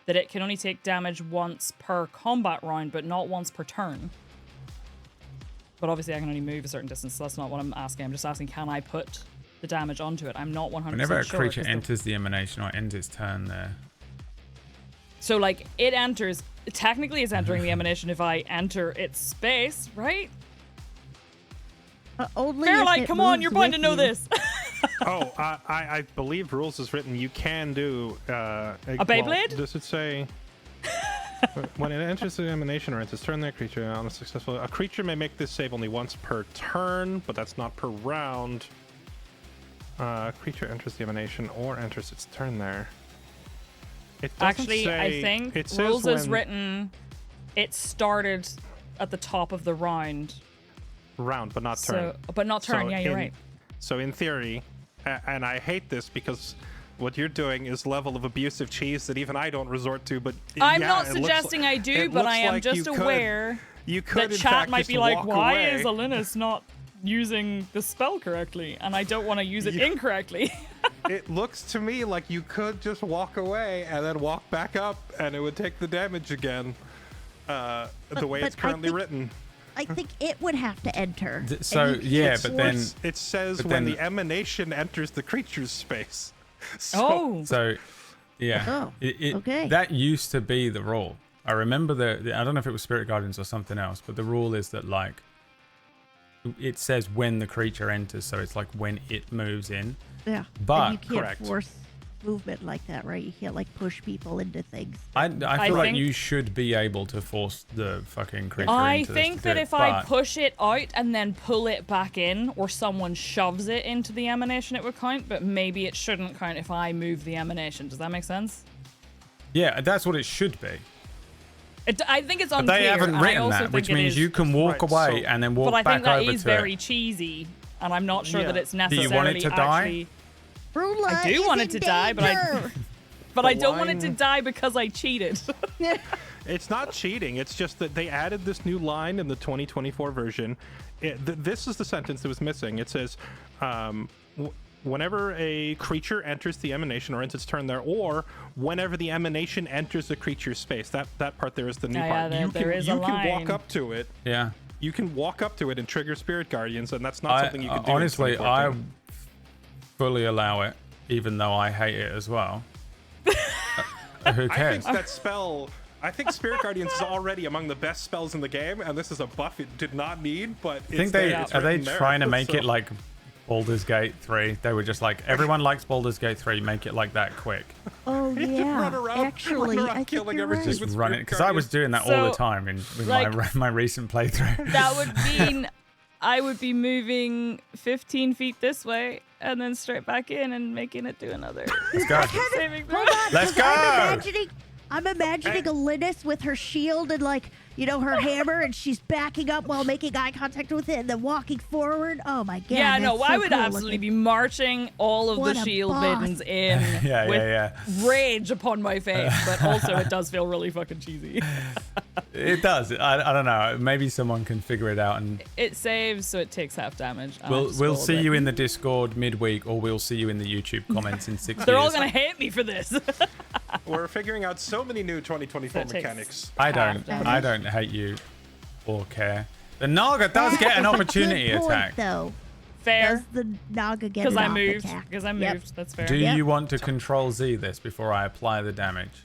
that it can only take damage once per combat round, but not once per turn. But obviously, I can only move a certain distance, so that's not what I'm asking. I'm just asking, can I put the damage onto it? I'm not 100% Whenever a sure. creature 'cause the- enters the emanation or ends its turn there. So, like, it enters. Technically, it's entering the emanation if I enter its space, right? Only if Fairlight, it come on, moves you're going to with know you. this. Oh, I believe rules is written. You can do a Beyblade? Does it say when it enters the emanation or its turn, that creature on a creature may make this save only once per turn, but that's not per round. Creature enters the emanation or enters its turn there. It doesn't Actually, say, I think it says rules is when- written. It started at the top of the round, round, but not turn. so but not turn. So Yeah, you're in- right. So in theory, and I hate this because what you're doing is level of abusive cheese that even I don't resort to. But I'm yeah, not it looks suggesting like- I do, it but looks I am like just you could- aware you could that in chat fact might just be like, walk "Why away. is Alinus not using the spell correctly?" And I don't want to use it You- incorrectly. It looks to me like you could just walk away and then walk back up, and it would take the damage again. The way but it's currently I think- written. I think it would have to enter. So And you yeah, can't but then force- It says but when then- the emanation enters the creature's space. So, Oh, so yeah. Oh, okay. That used to be the rule. I remember I don't know if it was Spirit Guardians or something else, but the rule is that like it says when the creature enters, so it's like when it moves in. Yeah. But- and you can't Correct. force movement like that, right? You can't like push people into things. I feel like think- you should be able to force the fucking creature I into this think to that do it, if I but- push it out and then pull it back in, or someone shoves it into the emanation, it would count. But maybe it shouldn't count if I move the emanation. Does that make sense? Yeah, that's what it should be. I think it's But unclear. they haven't and I written also that, think which it means is- you can walk Right, away so- and then walk But I back think that over is to very it. cheesy, and I'm not sure that Yeah. it's you necessarily want it to die? actually. Rula I do is want in it to die, but I danger. but I don't want it to line- die because I cheated. It's not cheating. It's just that they added this new line in the 2024 version. This is the sentence that was missing. It says, whenever a creature enters the emanation or ends its turn there, or whenever the emanation enters the creature's space. That part there is the new Yeah, part. yeah, there is a you can walk line. up to it. Yeah. You can walk up to it and trigger Spirit Guardians, and that's not something you can do. in Honestly, I 2014. fully allow it, even though I hate it as well. Who I think cares? that spell. I think Spirit Guardians is already among the best spells in the game, and this is a buff it did not need. But I think they it's are they written there, trying to make so- it like Baldur's Gate 3. They were just like, everyone likes Baldur's Gate 3, make it like that quick. Oh yeah. run around Actually, killing I think everything you're right. Just with run it, Spirit because I was doing that all the So, time in like- my recent playthrough. That would mean I would be moving 15 feet this way and then straight back in and making it do another Let's go. saving throw. Hold on. Let's 'cause go! I'm imagining a Linus with her shield and like, you know, her hammer, and she's backing up while making eye contact with it and then walking forward. Oh my god. Yeah, no, that's I so would cool absolutely looking. be marching all of What the a shield boss. maidens in Yeah, with yeah, rage upon my face, but also it does feel really fucking cheesy. It does. I don't know. Maybe someone can figure it out, and It saves, so it takes half damage. and I we'll just we'll rolled see it. you in the Discord midweek, or we'll see you in the YouTube comments in 6 They're years. all gonna hate me for this. We're figuring out so many new 2024 That takes- mechanics. I don't. half damage. I don't hate you or care. The Naga does get an That's a opportunity good point, attack. though. Fair, Does the Naga get because an I off moved. attack? Because I Yep. moved. That's fair. Do Yep. you want to Control Z this before I apply the damage?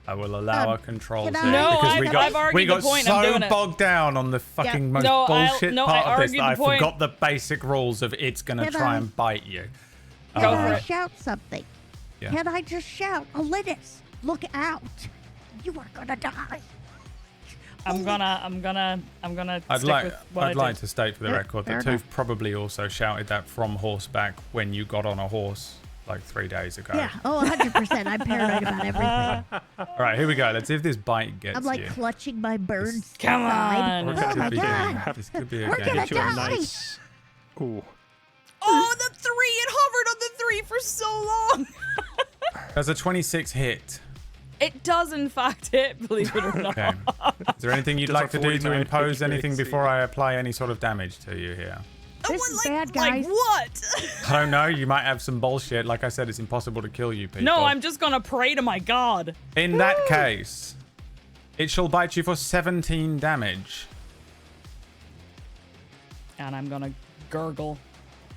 I will allow our controls can I- here No, because I've argued we got the point, I'm so doing it. bogged down on the fucking most No, bullshit I part of this argued that I the point. forgot the basic rules of it's gonna Can try I- and bite you. Go Can for I it. shout something? Yeah. Can I just shout, Linus, look out. You are gonna die. I'm gonna I'd stick with what I'd I like did. to state for the Yeah, record fair that enough. Tooth probably also shouted that from horseback when you got on a horse like 3 days ago. Yeah, 100%. I'm paranoid about everything. All right, here we go. Let's see if this bite gets I'm like you. clutching my burned Come side. on. Or Oh this my could be god. This could be a We're game. gonna Get you a die. nice. Ooh. Oh, the 3! It hovered on the 3 for so long. There's a 26 hit. It does, in fact, hit, believe it or not. Okay. Is there anything you'd Just like a to do to 49 impose HP anything AC. before I apply any sort of damage to you here? This is bad, guys. Like what? I don't know. You might have some bullshit. Like I said, it's impossible to kill you people. No, I'm just gonna pray to my god. In that case, it shall bite you for 17 damage. And I'm gonna gurgle.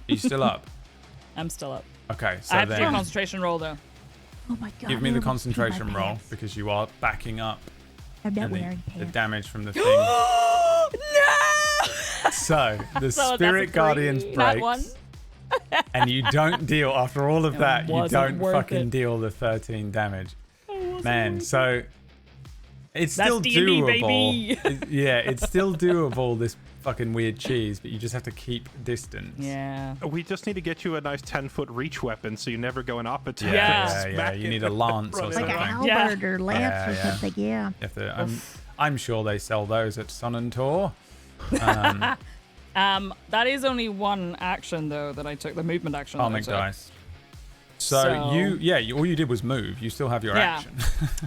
Are you still up? I'm still up. Okay, so I have to do a then concentration roll, though. Oh my god. give me I the almost peed my concentration roll pants. because you are backing up I'm not and wearing the pants. damage from the thing. No! So the So that's a Spirit Guardians three. That one. breaks, and you don't deal after all of It that. You wasn't don't worth fucking it. deal the 13 damage, man. So it's That's still D&D, doable. baby. Yeah, it's still doable. This fucking weird cheese, but you just have to keep distance. Yeah. We just need to get you a nice 10-foot reach weapon so you never go in opportunity. Yeah. You need a lance or Run something. Like a something. halberd or lance Yeah, or yeah. something, yeah. You have to, I'm sure they sell those at Sun and Tor. That is only one action though that I took, the movement action. I'll that I make took. dice. So all you did was move. You still have your Yeah. action.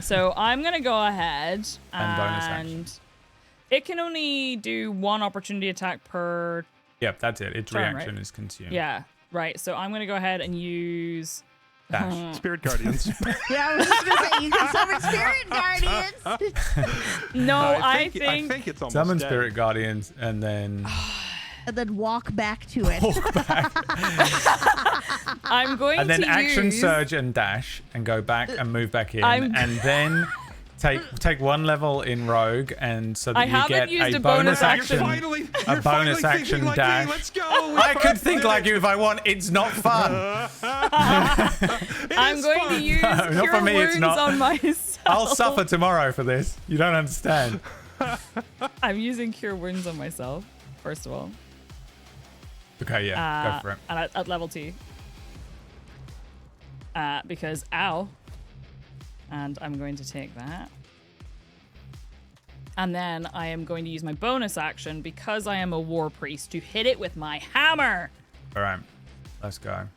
So I'm gonna go ahead And bonus action. it can only do one opportunity attack per. Yep, that's it. Its Turn, reaction right? is consumed. Yeah, right. So I'm gonna go ahead and use. Dash. Spirit Guardians. Yeah, I was just gonna say, you can summon Spirit Guardians! No, I think it's almost Summon dead. Spirit Guardians and then and then walk back to it. I'm going and then to action use... surge and dash and go back and move back in I'm- and then take one level in rogue and so that I you haven't get used a a bonus bonus action. action. Finally, A you're bonus finally action thinking like dash. Me. Let's go. I could think like you if I want. It's not fun. I'm going to use No, not cure for me, it's wounds not. on myself. I'll suffer tomorrow for this. You don't understand. I'm using cure wounds on myself. First of all, Okay, yeah, go for it. and at level 2. Because ow, and I'm going to take that. And then I am going to use my bonus action because I am a war priest to hit it with my hammer. All right, let's go.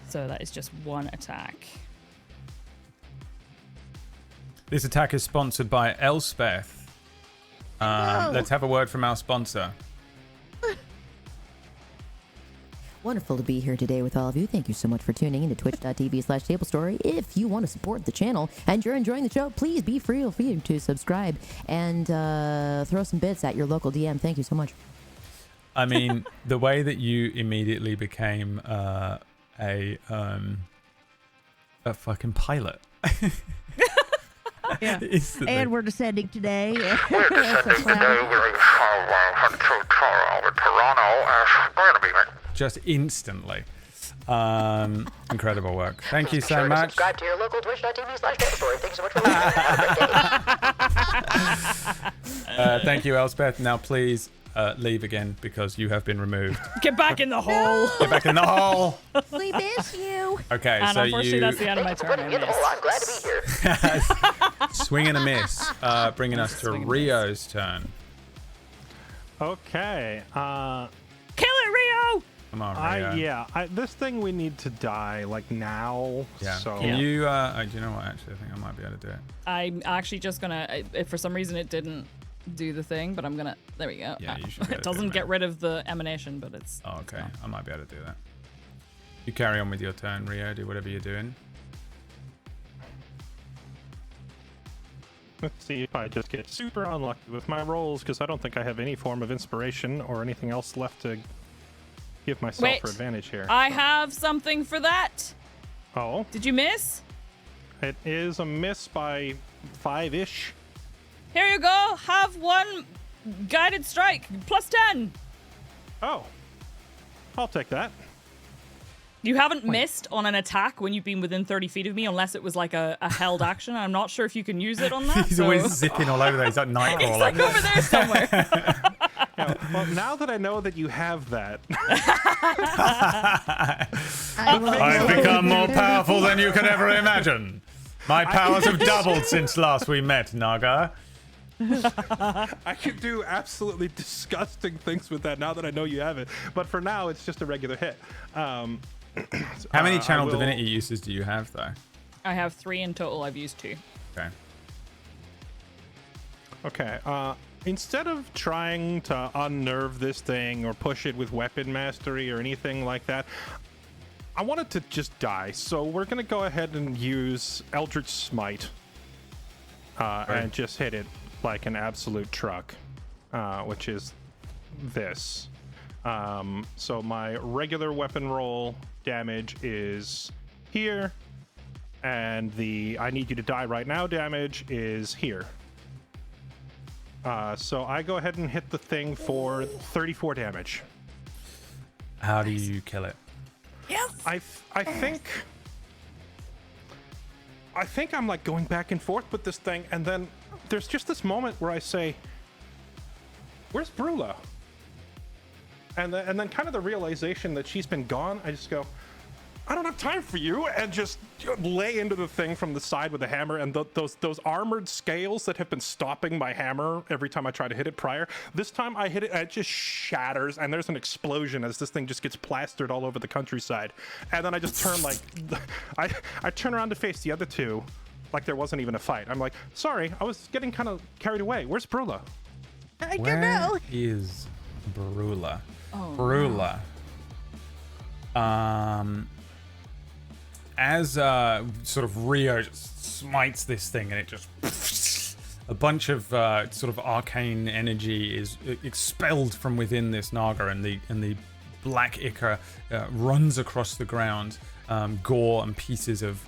So that is just one attack. This attack is sponsored by Elspeth. Let's have a word from our sponsor. Wonderful to be here today with all of you. Thank you so much for tuning in to twitch.tv/Tablestory. If you want to support the channel and you're enjoying the show, please be free to subscribe and throw some bits at your local DM. Thank you so much. I mean, the way that you immediately became a fucking pilot. Yeah. Instantly. And we're descending today. We're descending today with a Central over Toronto. Just instantly. Incredible work. Thank you so much. Subscribe to your local twitch.tv/Tablestory. Thank you so much for listening. Thank you, Elspeth. Now, please leave again because you have been removed. Get back in the hole. Get back in the hole. We miss you. Okay, And so unfortunately, you that's the end of my turn. I In the hole, missed. I'm glad to be here. swing and a miss, bringing us to Swing and a miss. Rio's turn. Okay. Kill it, Rio! Come on, Rio. This thing we need to die like now. Yeah. So Can you? Do you know what? Actually, I think I might be able to do it. I'm actually just gonna. If for some reason it didn't do the thing, but I'm gonna. There we go. Yeah, you should be able to It do doesn't it, get mate. rid of the emanation, but it's. Oh, okay. I might be able to do that. You carry on with your turn, Rio. Do whatever you're doing. let's see if I just get super unlucky with my rolls because I don't think I have any form of inspiration or anything else left to give myself Wait. for advantage here. I have something for that. Oh, Did you miss? It is a miss by 5-ish. Here you go. Have one guided strike. +10. Oh. I'll take that. You haven't missed on an attack when you've been within 30 feet of me, unless it was like a held action. I'm not sure if you can use it on that. He's always zipping all over there. He's like He's Nightcrawler. like over there somewhere. Yeah, well, now that I know that you have that, I've become more powerful than you could ever imagine. My powers have doubled since last we met, Naga. I can do absolutely disgusting things with that now that I know you have it. But for now, it's just a regular hit. How many channel divinity uses do you have, though? I have 3 in total. I've used 2. Okay. Okay. Instead of trying to unnerve this thing or push it with weapon mastery or anything like that, I want it to just die. So we're going to go ahead and use Eldritch Smite and just hit it like an absolute truck, which is this. So my regular weapon roll damage is here, and the I need you to die right now damage is here. So I go ahead and hit the thing for 34 damage. How do you kill it? I think I'm like going back and forth with this thing, and then there's just this moment where I say, "Where's Brula?" And then kind of the realization that she's been gone, I just go, "I don't have time for you," and just lay into the thing from the side with a hammer. And those armored scales that have been stopping my hammer every time I try to hit it prior, this time I hit it and it just shatters, and there's an explosion as this thing just gets plastered all over the countryside. And then I just turn like, I turn around to face the other two, like there wasn't even a fight. I'm like, "Sorry, I was getting kind of carried away. Where's Brula?" I don't Where know. is Brula? Oh, Brula. As sort of Rio just smites this thing, and it just a bunch of sort of arcane energy is expelled from within this Naga, and the black ichor runs across the ground. Gore and pieces of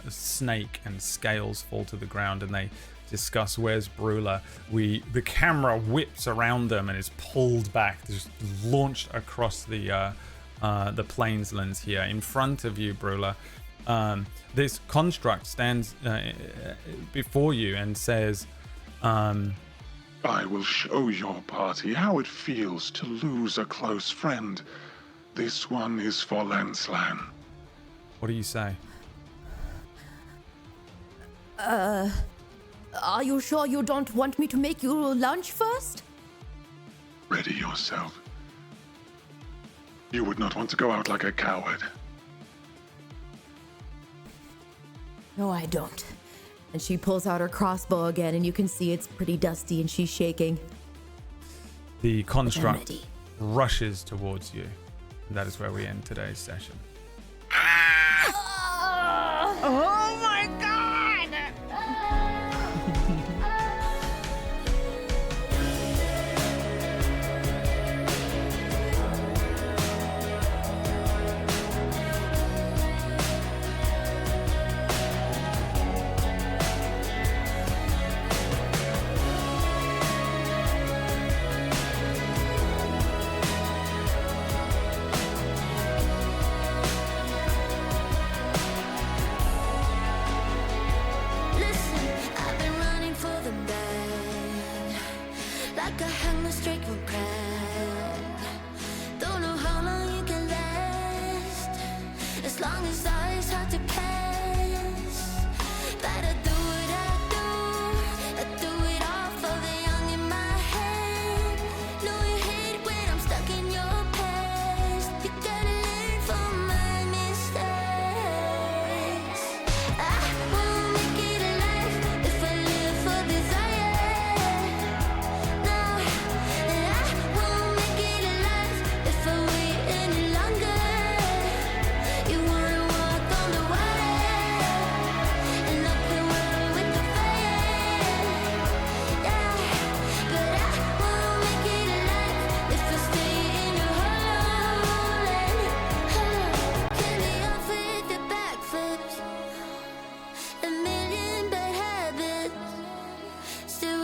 snake and scales fall to the ground, and they discuss where's Brula. The camera whips around them and is pulled back, just launched across the plainslands here in front of you, Brula. This construct stands before you and says, I will show your party how it feels to lose a close friend. This one is for Lenslan. what do you say? Are you sure you don't want me to make you lunch first? Ready yourself. You would not want to go out like a coward. No, I don't. And she pulls out her crossbow again, and you can see it's pretty dusty and she's shaking. The construct ready. rushes towards you. And that is where we end today's session. Oh my god!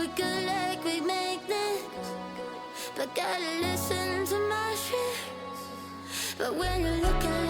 we could like we make this, but gotta listen to my shit. But when you're looking